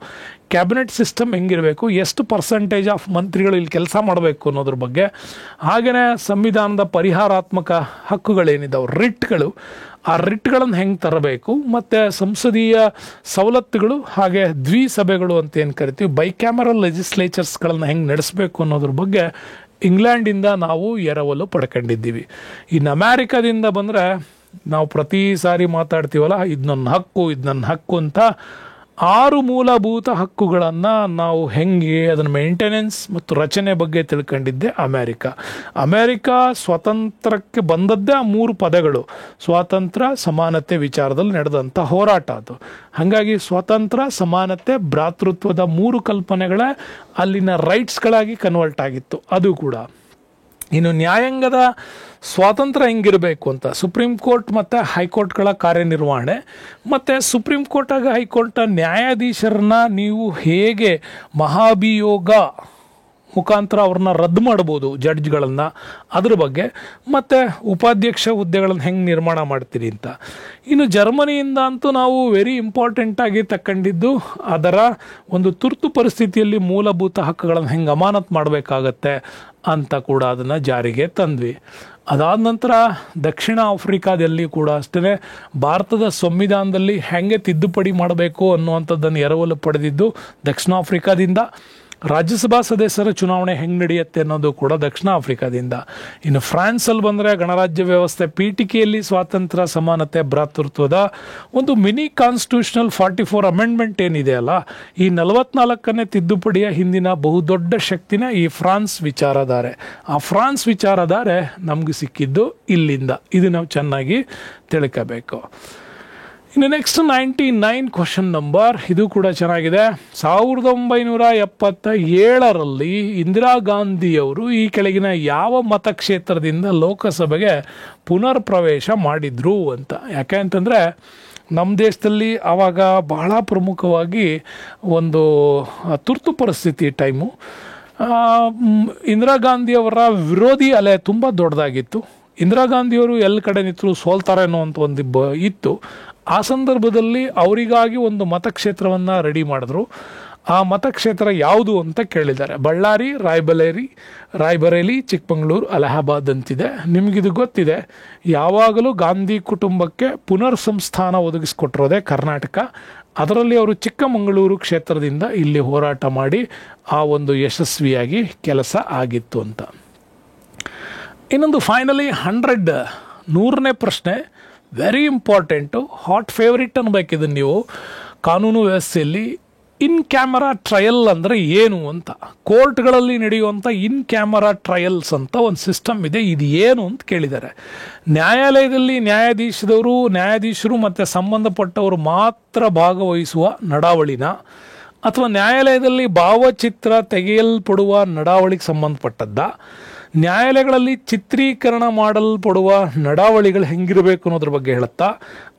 ಕ್ಯಾಬಿನೆಟ್ ಸಿಸ್ಟಮ್ ಹೆಂಗಿರಬೇಕು, ಎಷ್ಟು ಪರ್ಸೆಂಟೇಜ್ ಆಫ್ ಮಂತ್ರಿಗಳು ಇಲ್ಲಿ ಕೆಲಸ ಮಾಡಬೇಕು ಅನ್ನೋದ್ರ ಬಗ್ಗೆ. ಹಾಗೆಯೇ ಸಂವಿಧಾನದ ಪರಿಹಾರಾತ್ಮಕ ಹಕ್ಕುಗಳೇನಿದ್ದಾವೆ, ರಿಟ್ಗಳು, ಆ ರಿಟ್ಗಳನ್ನು ಹೆಂಗೆ ತರಬೇಕು, ಮತ್ತು ಸಂಸದೀಯ ಸವಲತ್ತುಗಳು, ಹಾಗೆ ದ್ವಿಸಭೆಗಳು ಅಂತ ಏನು ಕರಿತೀವಿ, ಬೈಕ್ಯಾಮರಲ್ ಲೆಜಿಸ್ಲೇಚರ್ಸ್ಗಳನ್ನು ಹೆಂಗೆ ನಡೆಸಬೇಕು ಅನ್ನೋದ್ರ ಬಗ್ಗೆ ಇಂಗ್ಲೆಂಡಿಂದ ನಾವು ಎರವಲು ಪಡ್ಕೊಂಡಿದ್ದೀವಿ. ಇನ್ನು ಅಮೇರಿಕಾದಿಂದ ಬಂದರೆ ನಾವು ಪ್ರತಿ ಸಾರಿ ಮಾತಾಡ್ತೀವಲ್ಲ, ಇದು ನನ್ನ ಹಕ್ಕು ಅಂತ 6 ಮೂಲಭೂತ ಹಕ್ಕುಗಳನ್ನು ನಾವು ಹೆಂಗೆ ಅದನ್ನು ಮೇಂಟೆನೆನ್ಸ್ ಮತ್ತು ರಚನೆ ಬಗ್ಗೆ ತಿಳ್ಕೊಂಡಿದ್ದೆ ಅಮೇರಿಕಾ ಸ್ವಾತಂತ್ರ್ಯಕ್ಕೆ ಬಂದದ್ದೇ ಆ 3 ಪದಗಳು. ಸ್ವಾತಂತ್ರ್ಯ, ಸಮಾನತೆ ವಿಚಾರದಲ್ಲಿ ನಡೆದಂಥ ಹೋರಾಟ ಅದು. ಹಾಗಾಗಿ ಸ್ವಾತಂತ್ರ್ಯ, ಸಮಾನತೆ, ಭ್ರಾತೃತ್ವದ 3 ಕಲ್ಪನೆಗಳೇ ಅಲ್ಲಿನ ರೈಟ್ಸ್ಗಳಾಗಿ ಕನ್ವರ್ಟ್ ಆಗಿತ್ತು ಅದು ಕೂಡ. ಇನ್ನು ನ್ಯಾಯಾಂಗದ ಸ್ವಾತಂತ್ರ್ಯ ಹೆಂಗಿರಬೇಕು ಅಂತ, ಸುಪ್ರೀಂ ಕೋರ್ಟ್ ಮತ್ತು ಹೈಕೋರ್ಟ್ಗಳ ಕಾರ್ಯನಿರ್ವಹಣೆ, ಮತ್ತು ಸುಪ್ರೀಂ ಕೋರ್ಟ್ ಹಾಗೂ ಹೈಕೋರ್ಟ್ ನ್ಯಾಯಾಧೀಶರನ್ನ ನೀವು ಹೇಗೆ ಮಹಾಭಿಯೋಗ ಮುಖಾಂತರ ಅವ್ರನ್ನ ರದ್ದು ಮಾಡ್ಬೋದು ಜಡ್ಜ್ಗಳನ್ನು, ಅದ್ರ ಬಗ್ಗೆ, ಮತ್ತು ಉಪಾಧ್ಯಕ್ಷ ಹುದ್ದೆಗಳನ್ನು ಹೆಂಗೆ ನಿರ್ಮಾಣ ಮಾಡ್ತೀರಿ ಅಂತ. ಇನ್ನು ಜರ್ಮನಿಯಿಂದ ಅಂತೂ ನಾವು ವೆರಿ ಇಂಪಾರ್ಟೆಂಟಾಗಿ ತಗೊಂಡಿದ್ದು ಅದರ ಒಂದು ತುರ್ತು ಪರಿಸ್ಥಿತಿಯಲ್ಲಿ ಮೂಲಭೂತ ಹಕ್ಕುಗಳನ್ನು ಹೆಂಗೆ ಅಮಾನತ್ ಮಾಡಬೇಕಾಗತ್ತೆ ಅಂತ ಕೂಡ ಅದನ್ನು ಜಾರಿಗೆ ತಂದ್ವಿ. ಅದಾದ ನಂತರ ದಕ್ಷಿಣ ಆಫ್ರಿಕಾದಲ್ಲಿ ಕೂಡ ಅಷ್ಟೇ ಭಾರತದ ಸಂವಿಧಾನದಲ್ಲಿ ಹೆಂಗೆ ತಿದ್ದುಪಡಿ ಮಾಡಬೇಕು ಅನ್ನುವಂಥದ್ದನ್ನು ಎರವಲು ಪಡೆದಿದ್ದು ದಕ್ಷಿಣ ಆಫ್ರಿಕಾದಿಂದ. ರಾಜ್ಯಸಭಾ ಸದಸ್ಯರ ಚುನಾವಣೆ ಹೆಂಗೆ ನಡೆಯುತ್ತೆ ಅನ್ನೋದು ಕೂಡ ದಕ್ಷಿಣ ಆಫ್ರಿಕಾದಿಂದ. ಇನ್ನು ಫ್ರಾನ್ಸಲ್ಲಿ ಬಂದರೆ ಗಣರಾಜ್ಯ ವ್ಯವಸ್ಥೆ, ಪೀಠಿಕೆಯಲ್ಲಿ ಸ್ವಾತಂತ್ರ್ಯ, ಸಮಾನತೆ, ಭ್ರಾತೃತ್ವದ ಒಂದು ಮಿನಿ ಕಾನ್ಸ್ಟಿಟ್ಯೂಷನಲ್ 44 ಅಮೆಂಡ್ಮೆಂಟ್ ಏನಿದೆ ಅಲ್ಲ, ಈ 44ನೇ ತಿದ್ದುಪಡಿಯ ಹಿಂದಿನ ಬಹುದೊಡ್ಡ ಶಕ್ತಿನ ಈ ಫ್ರಾನ್ಸ್ ವಿಚಾರಧಾರೆ. ಆ ಫ್ರಾನ್ಸ್ ವಿಚಾರಧಾರೆ ನಮಗೆ ಸಿಕ್ಕಿದ್ದು ಇಲ್ಲಿಂದ. ಇದು ನಾವು ಚೆನ್ನಾಗಿ ತಿಳ್ಕೋಬೇಕು. ಇನ್ನು ನೆಕ್ಸ್ಟ್ 99 ಕ್ವಶನ್ ನಂಬರ್, ಇದು ಕೂಡ ಚೆನ್ನಾಗಿದೆ. 1977ರಲ್ಲಿ ಇಂದಿರಾ ಗಾಂಧಿಯವರು ಈ ಕೆಳಗಿನ ಯಾವ ಮತಕ್ಷೇತ್ರದಿಂದ ಲೋಕಸಭೆಗೆ ಪುನರ್ ಪ್ರವೇಶ ಮಾಡಿದ್ರು ಅಂತ. ಯಾಕೆ ಅಂತಂದರೆ ನಮ್ಮ ದೇಶದಲ್ಲಿ ಆವಾಗ ಬಹಳ ಪ್ರಮುಖವಾಗಿ ಒಂದು ತುರ್ತು ಪರಿಸ್ಥಿತಿ ಟೈಮು. ಇಂದಿರಾ ಗಾಂಧಿಯವರ ವಿರೋಧಿ ಅಲೆ ತುಂಬ ದೊಡ್ಡದಾಗಿತ್ತು. ಇಂದಿರಾ ಗಾಂಧಿಯವರು ಎಲ್ಲ ಕಡೆ ನಿಂತರೂ ಸೋಲ್ತಾರೆ ಅನ್ನೋ ಅಂತ ಒಂದು ಇತ್ತು. ಆ ಸಂದರ್ಭದಲ್ಲಿ ಅವರಿಗಾಗಿ ಒಂದು ಮತಕ್ಷೇತ್ರವನ್ನು ರೆಡಿ ಮಾಡಿದ್ರು. ಆ ಮತಕ್ಷೇತ್ರ ಯಾವುದು ಅಂತ ಕೇಳಿದ್ದಾರೆ. ಬಳ್ಳಾರಿ, ರಾಯ್ಬರೇಲಿ, ಚಿಕ್ಕಮಗಳೂರು, ಅಲಹಾಬಾದ್ ಅಂತಿದೆ. ನಿಮಗಿದು ಗೊತ್ತಿದೆ, ಯಾವಾಗಲೂ ಗಾಂಧಿ ಕುಟುಂಬಕ್ಕೆ ಪುನರ್ ಸಂಸ್ಥಾನ ಒದಗಿಸ್ಕೊಟ್ಟಿರೋದೇ ಕರ್ನಾಟಕ. ಅದರಲ್ಲಿ ಅವರು ಚಿಕ್ಕಮಗಳೂರು ಕ್ಷೇತ್ರದಿಂದ ಇಲ್ಲಿ ಹೋರಾಟ ಮಾಡಿ ಆ ಒಂದು ಯಶಸ್ವಿಯಾಗಿ ಕೆಲಸ ಆಗಿತ್ತು ಅಂತ. ಇನ್ನೊಂದು ಫೈನಲಿ 100ನೇ ಪ್ರಶ್ನೆ, ವೆರಿ ಇಂಪಾರ್ಟೆಂಟು, ಹಾಟ್ ಫೇವ್ರಿಟ್ ಅನ್ಬೇಕಿದೆ ನೀವು ಕಾನೂನು ವ್ಯವಸ್ಥೆಯಲ್ಲಿ. ಇನ್ ಕ್ಯಾಮರಾ ಟ್ರಯಲ್ ಅಂದರೆ ಏನು ಅಂತ, ಕೋರ್ಟ್ಗಳಲ್ಲಿ ನಡೆಯುವಂಥ ಇನ್ ಕ್ಯಾಮರಾ ಟ್ರಯಲ್ಸ್ ಅಂತ ಒಂದು ಸಿಸ್ಟಮ್ ಇದೆ, ಇದು ಏನು ಅಂತ ಕೇಳಿದ್ದಾರೆ. ನ್ಯಾಯಾಲಯದಲ್ಲಿ ನ್ಯಾಯಾಧೀಶರು ಮತ್ತು ಸಂಬಂಧಪಟ್ಟವರು ಮಾತ್ರ ಭಾಗವಹಿಸುವ ನಡಾವಳಿನ, ಅಥವಾ ನ್ಯಾಯಾಲಯದಲ್ಲಿ ಭಾವಚಿತ್ರ ತೆಗೆಯಲ್ಪಡುವ ನಡಾವಳಿಗೆ ಸಂಬಂಧಪಟ್ಟದ್ದ, ನ್ಯಾಯಾಲಯಗಳಲ್ಲಿ ಚಿತ್ರೀಕರಣ ಮಾಡಲ್ಪಡುವ ನಡಾವಳಿಗಳು ಹೆಂಗಿರಬೇಕು ಅನ್ನೋದ್ರ ಬಗ್ಗೆ ಹೇಳುತ್ತಾ,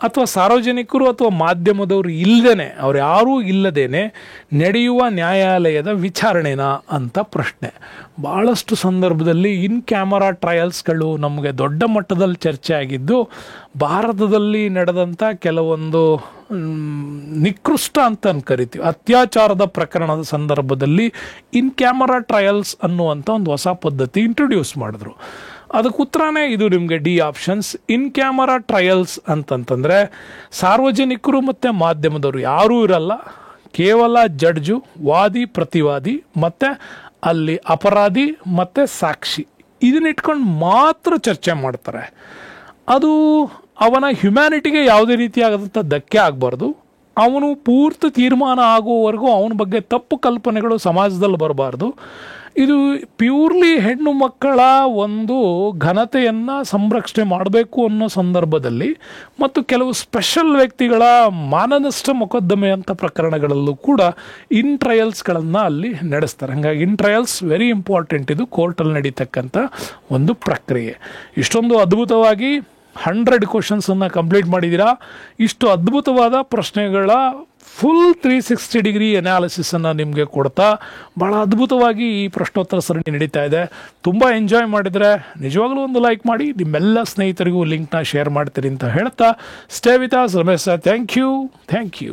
ಅಥವಾ ಸಾರ್ವಜನಿಕರು ಅಥವಾ ಮಾಧ್ಯಮದವರು ಇಲ್ಲದೇನೆ, ಅವ್ರು ಯಾರೂ ಇಲ್ಲದೇನೆ ನಡೆಯುವ ನ್ಯಾಯಾಲಯದ ವಿಚಾರಣೆನಾ ಅಂತ ಪ್ರಶ್ನೆ. ಭಾಳಷ್ಟು ಸಂದರ್ಭದಲ್ಲಿ ಇನ್ ಕ್ಯಾಮರಾ ಟ್ರಯಲ್ಸ್ಗಳು ನಮಗೆ ದೊಡ್ಡ ಮಟ್ಟದಲ್ಲಿ ಚರ್ಚೆ ಆಗಿದ್ದು, ಭಾರತದಲ್ಲಿ ನಡೆದಂಥ ಕೆಲವೊಂದು ನಿಕೃಷ್ಟ ಅಂತ ಕರಿತೀವಿ ಅತ್ಯಾಚಾರದ ಪ್ರಕರಣದ ಸಂದರ್ಭದಲ್ಲಿ ಇನ್ ಕ್ಯಾಮರಾ ಟ್ರಯಲ್ಸ್ ಅನ್ನುವಂಥ ಒಂದು ಹೊಸ ಪದ್ಧತಿ ಇಂಟ್ರೊಡ್ಯೂಸ್ ಮಾಡಿದ್ರು. ಅದಕ್ಕೆ ಉತ್ತರನೇ ಇದು ನಿಮಗೆ ಡಿ ಆಪ್ಷನ್ಸ್. ಇನ್ ಕ್ಯಾಮರಾ ಟ್ರಯಲ್ಸ್ ಅಂತಂತಂದರೆ ಸಾರ್ವಜನಿಕರು ಮತ್ತು ಮಾಧ್ಯಮದವರು ಯಾರೂ ಇರಲ್ಲ, ಕೇವಲ ಜಡ್ಜು, ವಾದಿ, ಪ್ರತಿವಾದಿ ಮತ್ತು ಅಲ್ಲಿ ಅಪರಾಧಿ ಮತ್ತು ಸಾಕ್ಷಿ ಇದನ್ನಿಟ್ಕೊಂಡು ಮಾತ್ರ ಚರ್ಚೆ ಮಾಡ್ತಾರೆ. ಅದು ಅವನ ಹ್ಯುಮ್ಯಾನಿಟಿಗೆ ಯಾವುದೇ ರೀತಿಯಾದಂಥ ಧಕ್ಕೆ ಆಗಬಾರ್ದು. ಅವನು ಪೂರ್ತಿ ತೀರ್ಮಾನ ಆಗುವವರೆಗೂ ಅವನ ಬಗ್ಗೆ ತಪ್ಪು ಕಲ್ಪನೆಗಳು ಸಮಾಜದಲ್ಲಿ ಬರಬಾರ್ದು. ಇದು ಪ್ಯೂರ್ಲಿ ಹೆಣ್ಣು ಮಕ್ಕಳ ಒಂದು ಘನತೆಯನ್ನು ಸಂರಕ್ಷಣೆ ಮಾಡಬೇಕು ಅನ್ನೋ ಸಂದರ್ಭದಲ್ಲಿ ಮತ್ತು ಕೆಲವು ಸ್ಪೆಷಲ್ ವ್ಯಕ್ತಿಗಳ ಮಾನನಷ್ಟ ಮೊಕದ್ದಮೆ ಅಂತ ಪ್ರಕರಣಗಳಲ್ಲೂ ಕೂಡ ಇನ್ ಟ್ರಯಲ್ಸ್ಗಳನ್ನು ಅಲ್ಲಿ ನಡೆಸ್ತಾರೆ. ಹಾಗಾಗಿ ಇನ್ ಟ್ರಯಲ್ಸ್ ವೆರಿ ಇಂಪಾರ್ಟೆಂಟ್. ಇದು ಕೋರ್ಟಲ್ಲಿ ನಡೀತಕ್ಕಂಥ ಒಂದು ಪ್ರಕ್ರಿಯೆ. ಇಷ್ಟೊಂದು ಅದ್ಭುತವಾಗಿ 100 ಕ್ವಶನ್ಸನ್ನು ಕಂಪ್ಲೀಟ್ ಮಾಡಿದ್ದೀರಾ. ಇಷ್ಟು ಅದ್ಭುತವಾದ ಪ್ರಶ್ನೆಗಳ ಫುಲ್ 360 ಡಿಗ್ರಿ ಅನಾಲಿಸಿಸನ್ನು ನಿಮಗೆ ಕೊಡ್ತಾ ಭಾಳ ಅದ್ಭುತವಾಗಿ ಈ ಪ್ರಶ್ನೋತ್ತರ ಸರಣಿ ನಡೀತಾ ಇದೆ. ತುಂಬ ಎಂಜಾಯ್ ಮಾಡಿದರೆ ನಿಜವಾಗ್ಲೂ ಒಂದು ಲೈಕ್ ಮಾಡಿ, ನಿಮ್ಮೆಲ್ಲ ಸ್ನೇಹಿತರಿಗೂ ಲಿಂಕ್ನ ಶೇರ್ ಮಾಡ್ತೀರಿ ಅಂತ ಹೇಳ್ತಾ, stay with us Ramesh. Thank you.